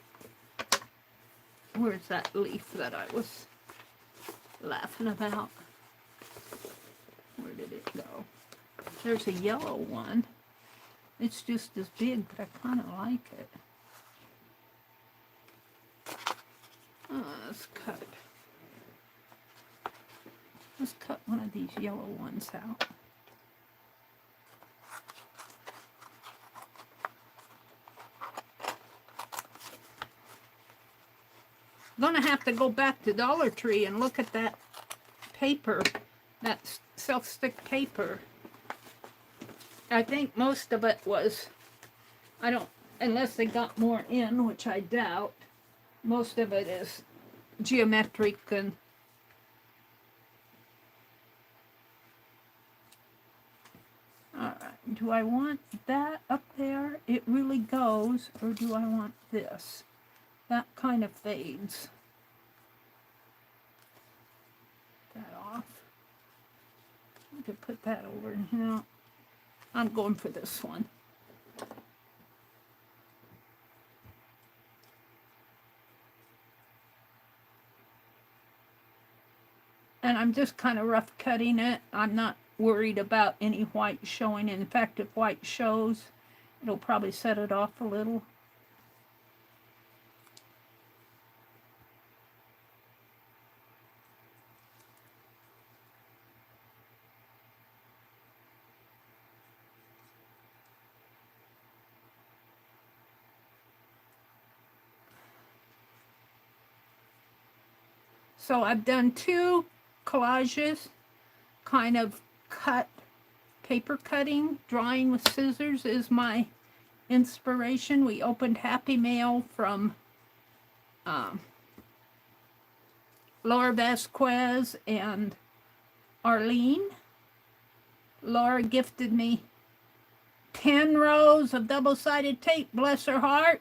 Where's that leaf that I was laughing about? Where did it go? There's a yellow one. It's just as big, but I kind of like it. Let's cut. Let's cut one of these yellow ones out. I'm gonna have to go back to Dollar Tree and look at that paper, that self-stick paper. I think most of it was, I don't, unless they got more in, which I doubt, most of it is geometric and alright, do I want that up there? It really goes, or do I want this? That kind of fades. That off. I could put that over here. I'm going for this one. And I'm just kind of rough cutting it. I'm not worried about any white showing. In fact, if white shows, it'll probably set it off a little. So I've done 2 collages, kind of cut, paper cutting. Drawing with scissors is my inspiration. We opened Happy Mail from Laura Vasquez and Arlene. Laura gifted me 10 rows of double-sided tape, bless her heart.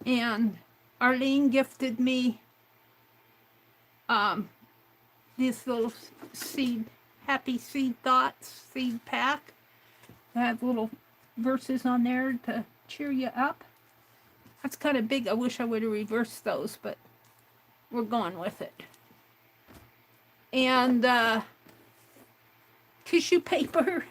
And Arlene gifted me this little seed, happy seed thoughts, seed pack. I have little verses on there to cheer you up. That's kind of big. I wish I would have reversed those, but we're going with it. And tissue paper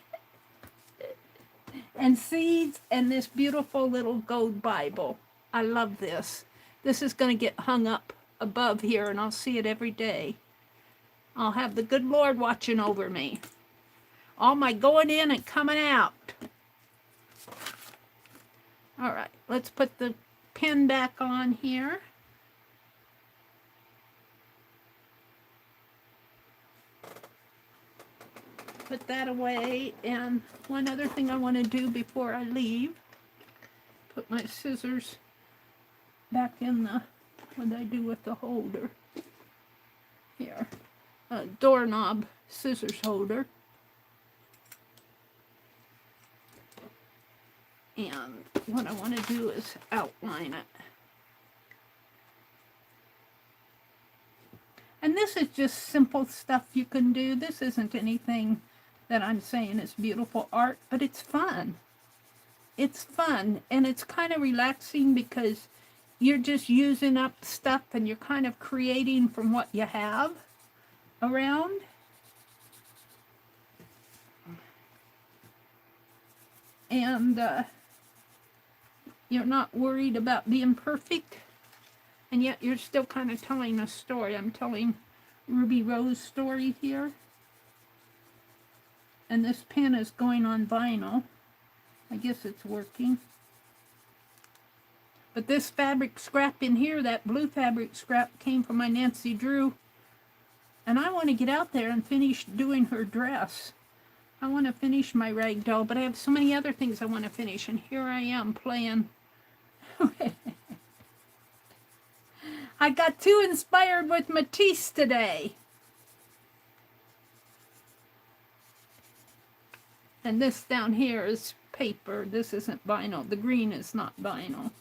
and seeds and this beautiful little gold Bible. I love this. This is going to get hung up above here, and I'll see it every day. I'll have the good Lord watching over me. All my going in and coming out. All right, let's put the pen back on here. Put that away, and one other thing I want to do before I leave, put my scissors back in the, what did I do with the holder? Here, a doorknob scissors holder. And what I want to do is outline it. And this is just simple stuff you can do. This isn't anything that I'm saying is beautiful art, but it's fun. It's fun, and it's kind of relaxing because you're just using up stuff and you're kind of creating from what you have around. And you're not worried about being perfect, and yet you're still kind of telling a story. I'm telling Ruby Rose story here. And this pen is going on vinyl. I guess it's working. But this fabric scrap in here, that blue fabric scrap, came from my Nancy Drew. And I want to get out there and finish doing her dress. I want to finish my rag doll, but I have so many other things I want to finish. And here I am playing. I got too inspired with Matisse today. And this down here is paper. This isn't vinyl. The green is not vinyl.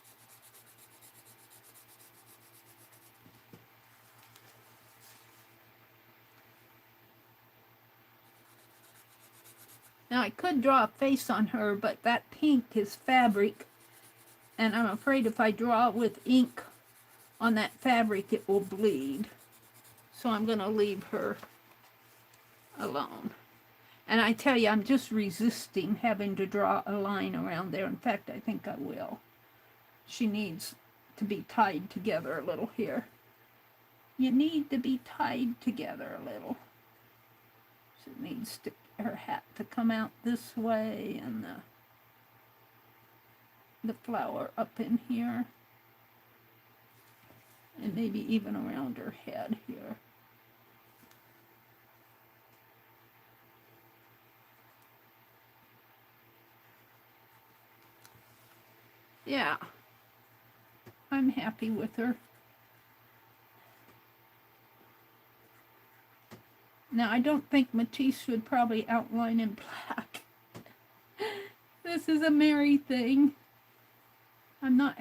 Now I could draw a face on her, but that pink is fabric. And I'm afraid if I draw with ink on that fabric, it will bleed. So I'm going to leave her alone. And I tell you, I'm just resisting having to draw a line around there. In fact, I think I will. She needs to be tied together a little here. You need to be tied together a little. She needs to, her hat to come out this way, and the flower up in here. And maybe even around her head here. Yeah, I'm happy with her. Now, I don't think Matisse would probably outline in black. This is a Meri thing. I'm not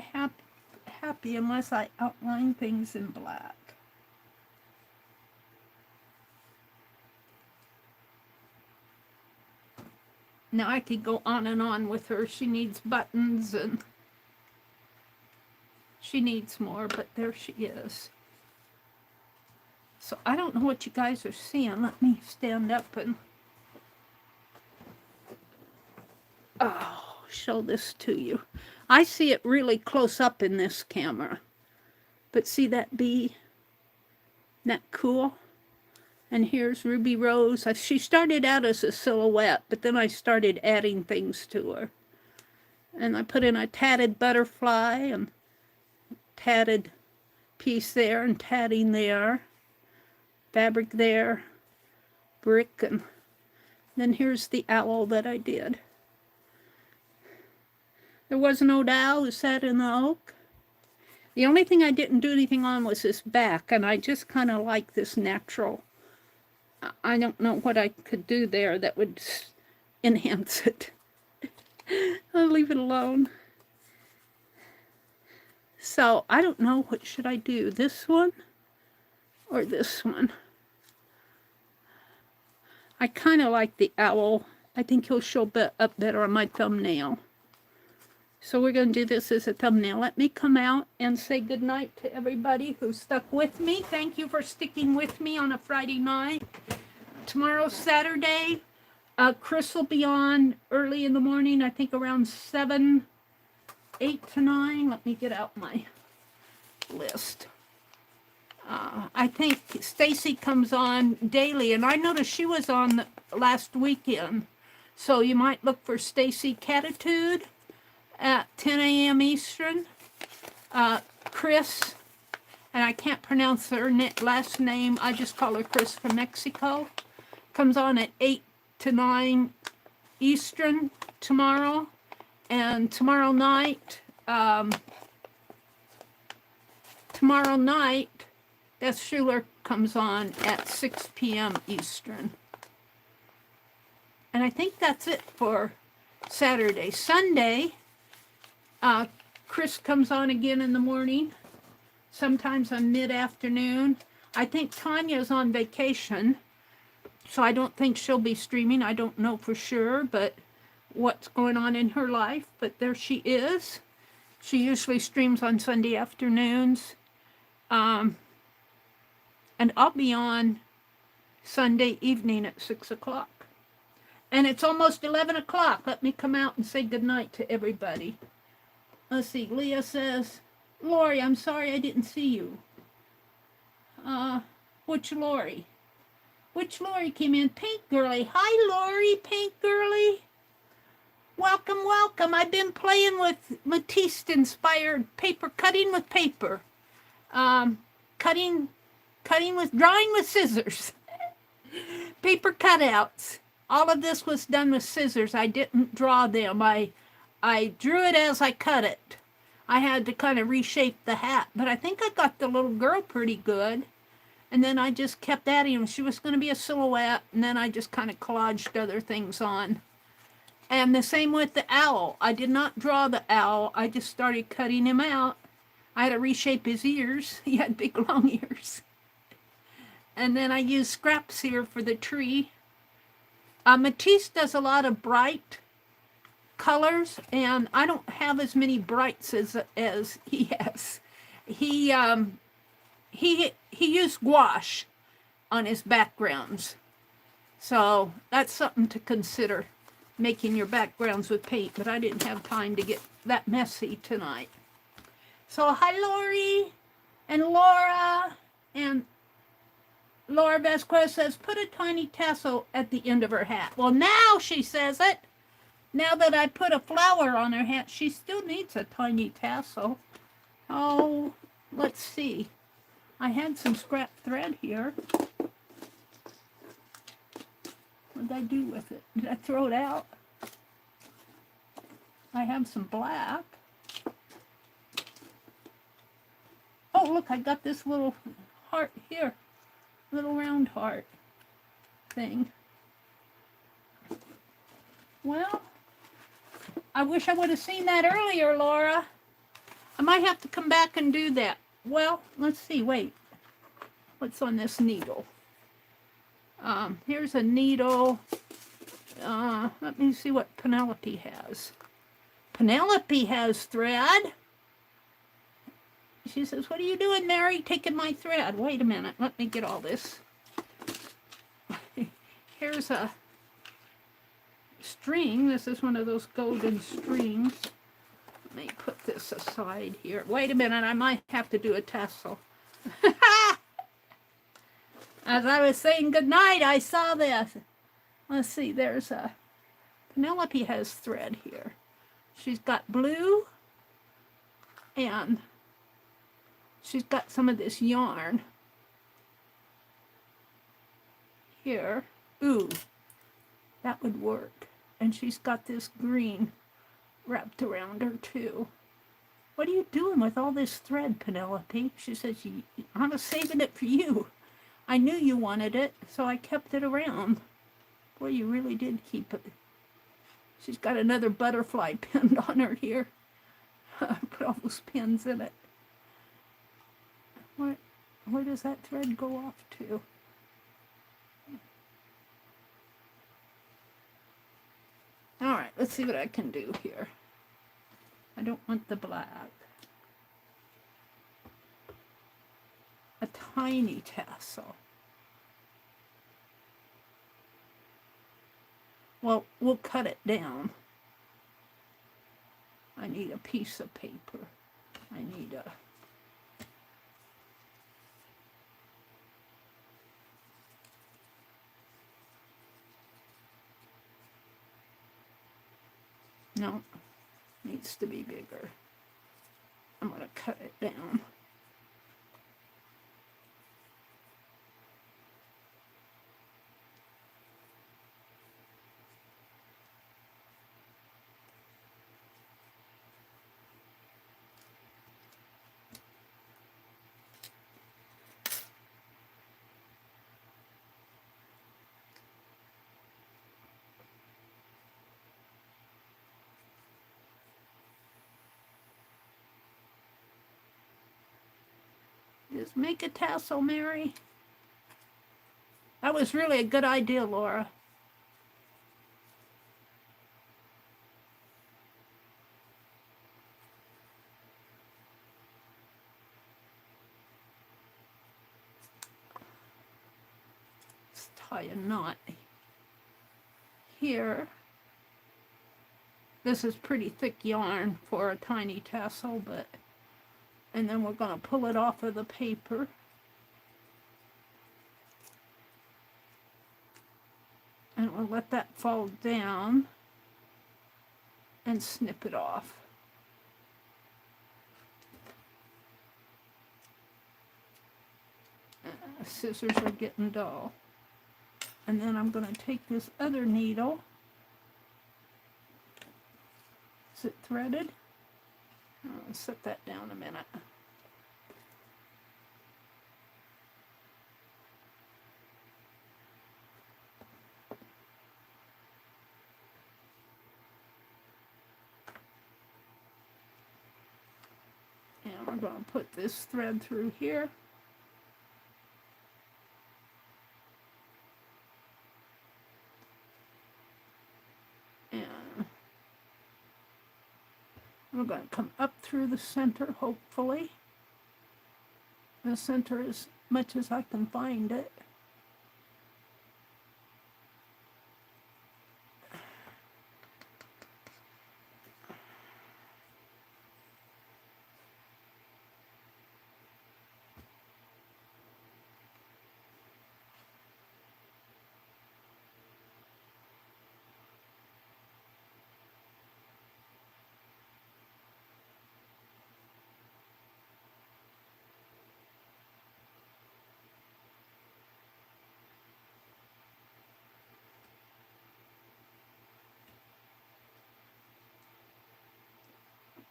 happy unless I outline things in black. Now, I could go on and on with her. She needs buttons and she needs more, but there she is. So I don't know what you guys are seeing. Let me stand up and show this to you. I see it really close up in this camera. But see that bee? Isn't that cool? And here's Ruby Rose. She started out as a silhouette, but then I started adding things to her. And I put in a tatted butterfly and tatted piece there and tatting there. Fabric there, brick, and then here's the owl that I did. There was an old owl who sat in the oak. The only thing I didn't do anything on was this back, and I just kind of like this natural. I don't know what I could do there that would enhance it. I'll leave it alone. So I don't know, what should I do? This one or this one? I kind of like the owl. I think he'll show up better on my thumbnail. So we're going to do this as a thumbnail. Let me come out and say goodnight to everybody who stuck with me. Thank you for sticking with me on a Friday night. Tomorrow's Saturday. Chris will be on early in the morning, I think around 7, 8 to 9. Let me get out my list. I think Stacy comes on daily, and I noticed she was on last weekend. So you might look for Stacy Catitude. at 10 a.m. Eastern. Chris, and I can't pronounce her last name, I just call her Chris from Mexico, comes on at 8 to 9 Eastern tomorrow. And tomorrow night, Beth Schuler comes on at 6 p.m. Eastern. And I think that's it for Saturday. Sunday, Chris comes on again in the morning, sometimes on mid-afternoon. I think Tanya's on vacation, so I don't think she'll be streaming. I don't know for sure, but what's going on in her life, but there she is. She usually streams on Sunday afternoons. And I'll be on Sunday evening at 6 o'clock. And it's almost 11 o'clock. Let me come out and say goodnight to everybody. Let's see. Leah says, Lori, I'm sorry I didn't see you. Which Lori? Which Lori came in? Pink Girly. Hi, Lori, Pink Girly. Welcome, welcome. I've been playing with Matisse-inspired paper, cutting with paper. Drawing with scissors. Paper cutouts. All of this was done with scissors. I didn't draw them. I drew it as I cut it. I had to kind of reshape the hat, but I think I got the little girl pretty good. And then I just kept adding them. She was going to be a silhouette, and then I just kind of collaged other things on. And the same with the owl. I did not draw the owl. I just started cutting him out. I had to reshape his ears. He had big, long ears. And then I used scraps here for the tree. Matisse does a lot of bright colors, and I don't have as many brights as he has. He used gouache on his backgrounds. So that's something to consider, making your backgrounds with paint, but I didn't have time to get that messy tonight. So hi, Lori and Laura, and Laura Vasquez says, put a tiny tassel at the end of her hat. Well, now she says it. Now that I put a flower on her hat, she still needs a tiny tassel. Oh, let's see. I had some scrap thread here. What did I do with it? Did I throw it out? I have some black. Oh, look, I got this little heart here. Little round heart thing. Well, I wish I would have seen that earlier, Laura. I might have to come back and do that. Well, let's see. Wait. What's on this needle? Here's a needle. Let me see what Penelope has. Penelope has thread. She says, what are you doing, Meri? Taking my thread. Wait a minute. Let me get all this. Here's a string. This is one of those golden strings. Let me put this aside here. Wait a minute. I might have to do a tassel. As I was saying goodnight, I saw this. Let's see. There's a... Penelope has thread here. She's got blue and... she's got some of this yarn here. Ooh, that would work. And she's got this green wrapped around her too. What are you doing with all this thread, Penelope? She says, I was saving it for you. I knew you wanted it, so I kept it around. Boy, you really did keep it. She's got another butterfly pinned on her here. Put all those pins in it. Where does that thread go off to? All right, let's see what I can do here. I don't want the black. A tiny tassel. Well, we'll cut it down. I need a piece of paper. I need a... no. Needs to be bigger. I'm going to cut it down. Just make a tassel, Meri. That was really a good idea, Laura. Let's tie a knot here. This is pretty thick yarn for a tiny tassel, but... And then we're going to pull it off of the paper. And we'll let that fall down and snip it off. Scissors are getting dull. And then I'm going to take this other needle. Is it threaded? I'll set that down a minute. And we're going to put this thread through here. We're going to come up through the center, hopefully. The center as much as I can find it.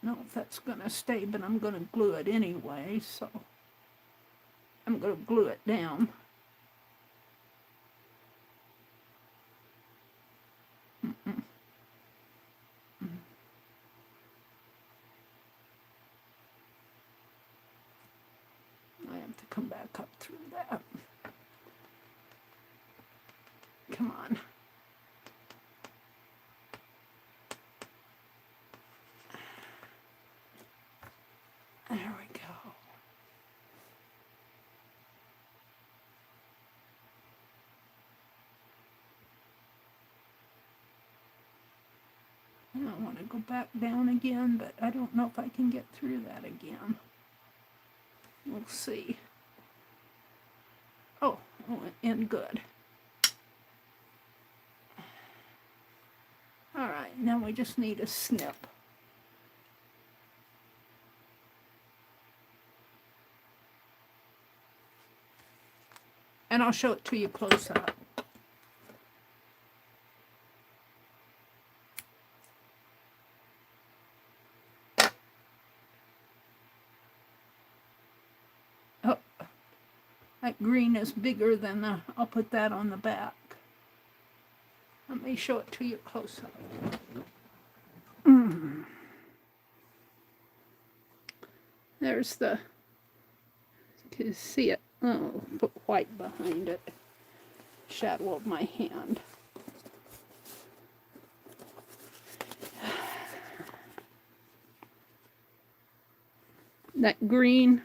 I don't know if that's going to stay, but I'm going to glue it anyway, so I'm going to glue it down. I have to come back up through that. Come on. There we go. I want to go back down again, but I don't know if I can get through that again. We'll see. Oh, it went in good. All right, now we just need a snip. And I'll show it to you close up. Oh, that green is bigger than the, I'll put that on the back. Let me show it to you close up. There's the, can you see it? Oh, put white behind it. Shadow of my hand. That green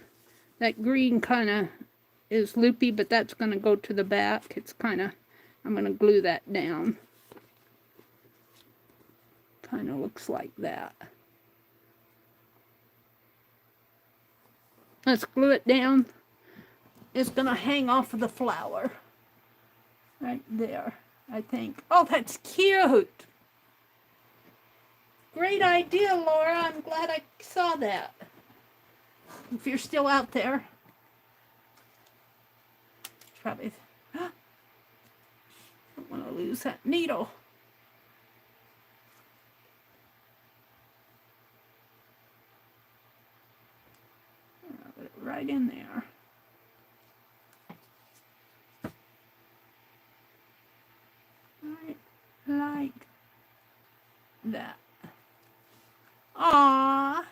kind of is loopy, but that's going to go to the back. It's kind of, I'm going to glue that down. Kind of looks like that. Let's glue it down. It's going to hang off of the flower. Right there, I think. Oh, that's cute. Great idea, Laura. I'm glad I saw that. If you're still out there. Probably. Don't want to lose that needle. I'll put it right in there. Right, like that. Aww.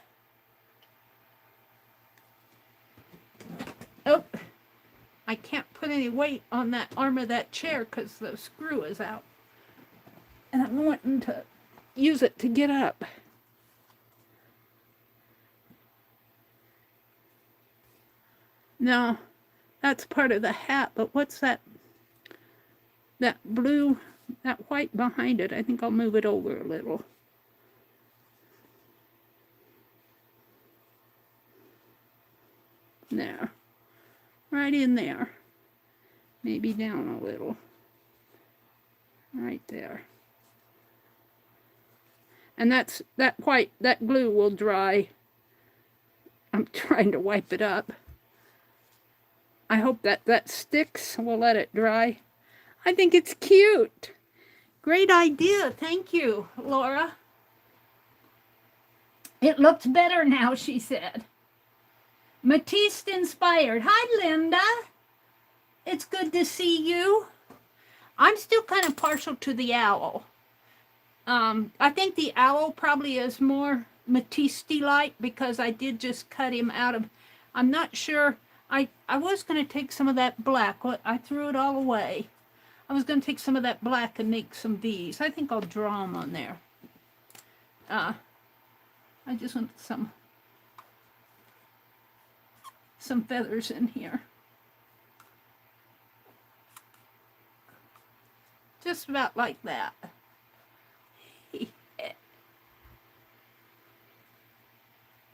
Oh, I can't put any weight on that arm of that chair because the screw is out. And I'm wanting to use it to get up. No, that's part of the hat, but what's that? That blue, that white behind it. I think I'll move it over a little. There. Right in there. Maybe down a little. Right there. And that white, that glue will dry. I'm trying to wipe it up. I hope that sticks. We'll let it dry. I think it's cute. Great idea. Thank you, Laura. It looks better now, she said. Matisse inspired. Hi, Linda. It's good to see you. I'm still kind of partial to the owl. I think the owl probably is more Matisse-like because I did just cut him out of, I'm not sure. I was going to take some of that black. I threw it all away. I was going to take some of that black and make some V's. I think I'll draw them on there. I just want some feathers in here. Just about like that.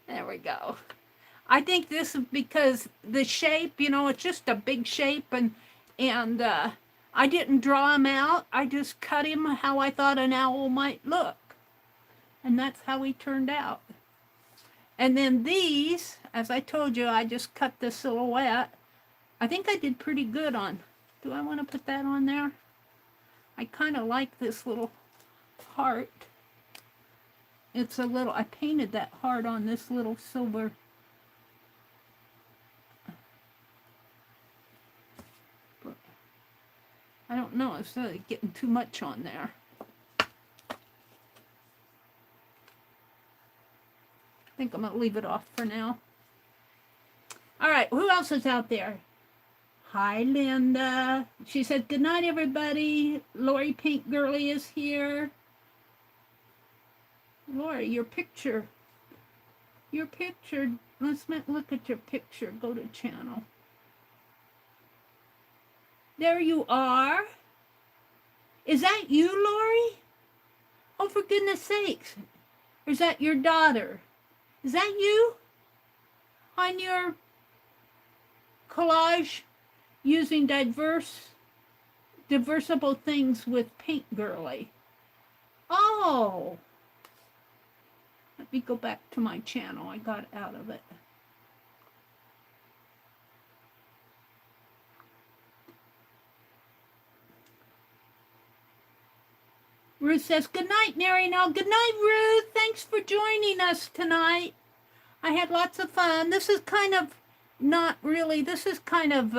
There we go. I think this is because the shape, you know, it's just a big shape, and I didn't draw him out. I just cut him how I thought an owl might look. And that's how he turned out. And then these, as I told you, I just cut the silhouette. I think I did pretty good on. Do I want to put that on there? I kind of like this little heart. It's a little, I painted that heart on this little silver. But I don't know, it's really getting too much on there. I think I'm going to leave it off for now. All right, who else is out there? Hi, Linda. She said, good night, everybody. Lori Pink Girly is here. Lori, your picture, let's look at your picture. Go to channel. There you are. Is that you, Lori? Oh, for goodness sakes. Or is that your daughter? Is that you? On your collage using diversible things with Paint Girly. Oh. Let me go back to my channel. I got out of it. Ruth says, good night, Meri. Now, good night, Ruth. Thanks for joining us tonight. I had lots of fun. This is kind of not really, this is kind of,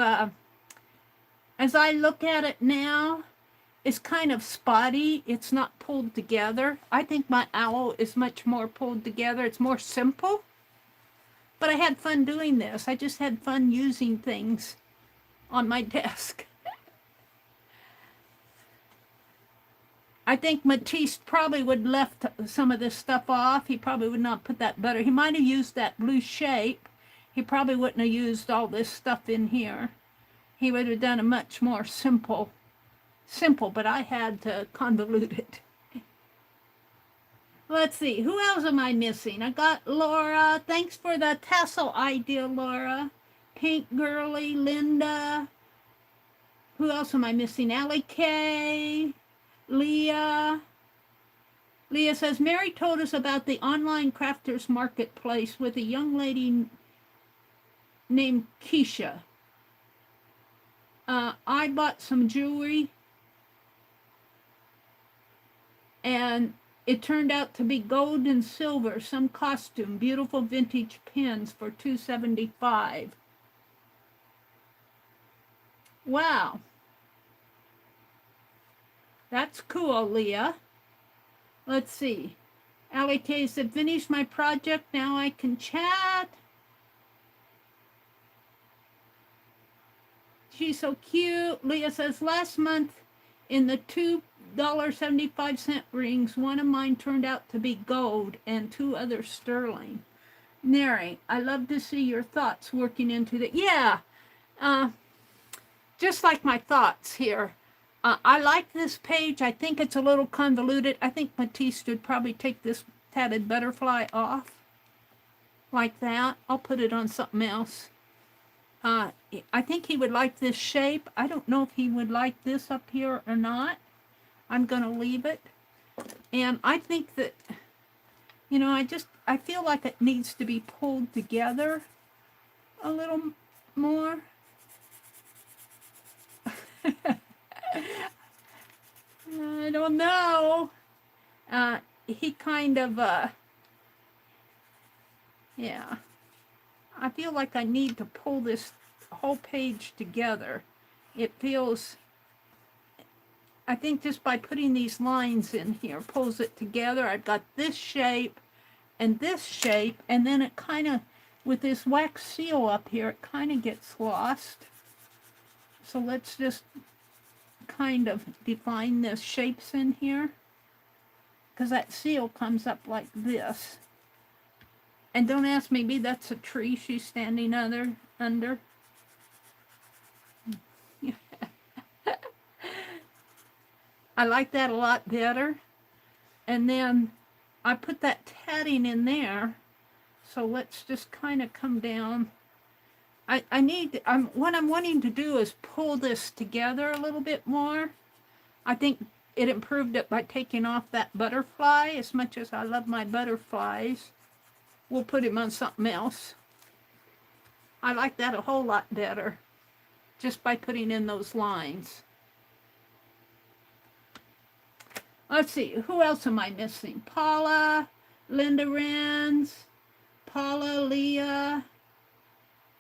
as I look at it now, it's kind of spotty. It's not pulled together. I think my owl is much more pulled together. It's more simple. But I had fun doing this. I just had fun using things on my desk. I think Matisse probably would left some of this stuff off. He probably would not put that butter. He might have used that blue shape. He probably wouldn't have used all this stuff in here. He would have done a much more simple, but I had to convolute it. Let's see, who else am I missing? I got Laura. Thanks for the tassel idea, Laura. Pink Girly, Linda. Who else am I missing? Allie Kay, Leah. Leah says, Meri told us about the online crafters marketplace with a young lady named Keisha. I bought some jewelry, and it turned out to be gold and silver, some costume, beautiful vintage pins for $275. Wow. That's cool, Leah. Let's see. Allie K said, finished my project, now I can chat. She's so cute. Leah says, last month in the $2.75 rings, one of mine turned out to be gold and 2 others sterling. Meri, I love to see your thoughts working into the, yeah, just like my thoughts here. I like this page. I think it's a little convoluted. I think Matisse would probably take this tatted butterfly off like that. I'll put it on something else. I think he would like this shape. I don't know if he would like this up here or not. I'm going to leave it. And I think that, you know, I feel like it needs to be pulled together a little more. I don't know. He kind of, yeah. I feel like I need to pull this whole page together. It feels, I think just by putting these lines in here, pulls it together. I've got this shape, and then it kind of, with this wax seal up here, it kind of gets lost. So let's just kind of define the shapes in here, because that seal comes up like this. And don't ask me, maybe that's a tree she's standing under. I like that a lot better. And then I put that tatting in there. So let's just kind of come down. What I'm wanting to do is pull this together a little bit more. I think it improved it by taking off that butterfly. As much as I love my butterflies, we'll put him on something else. I like that a whole lot better, just by putting in those lines. Let's see, who else am I missing? Paula, Linda Renz, Paula, Leah,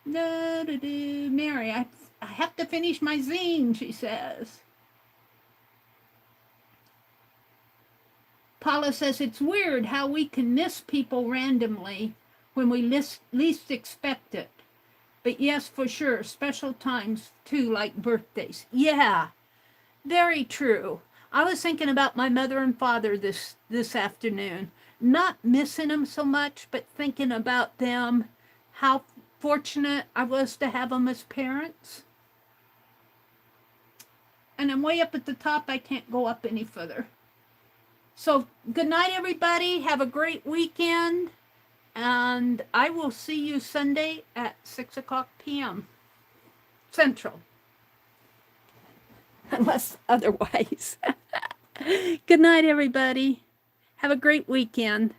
Meri, I have to finish my zine, she says. Paula says, it's weird how we can miss people randomly when we least expect it. But yes, for sure, special times too, like birthdays. Yeah, very true. I was thinking about my mother and father this afternoon. Not missing them so much, but thinking about them, how fortunate I was to have them as parents. And I'm way up at the top. I can't go up any further. So good night, everybody. Have a great weekend. And I will see you Sunday at 6:00 p.m. Central. Unless otherwise. Good night, everybody. Have a great weekend.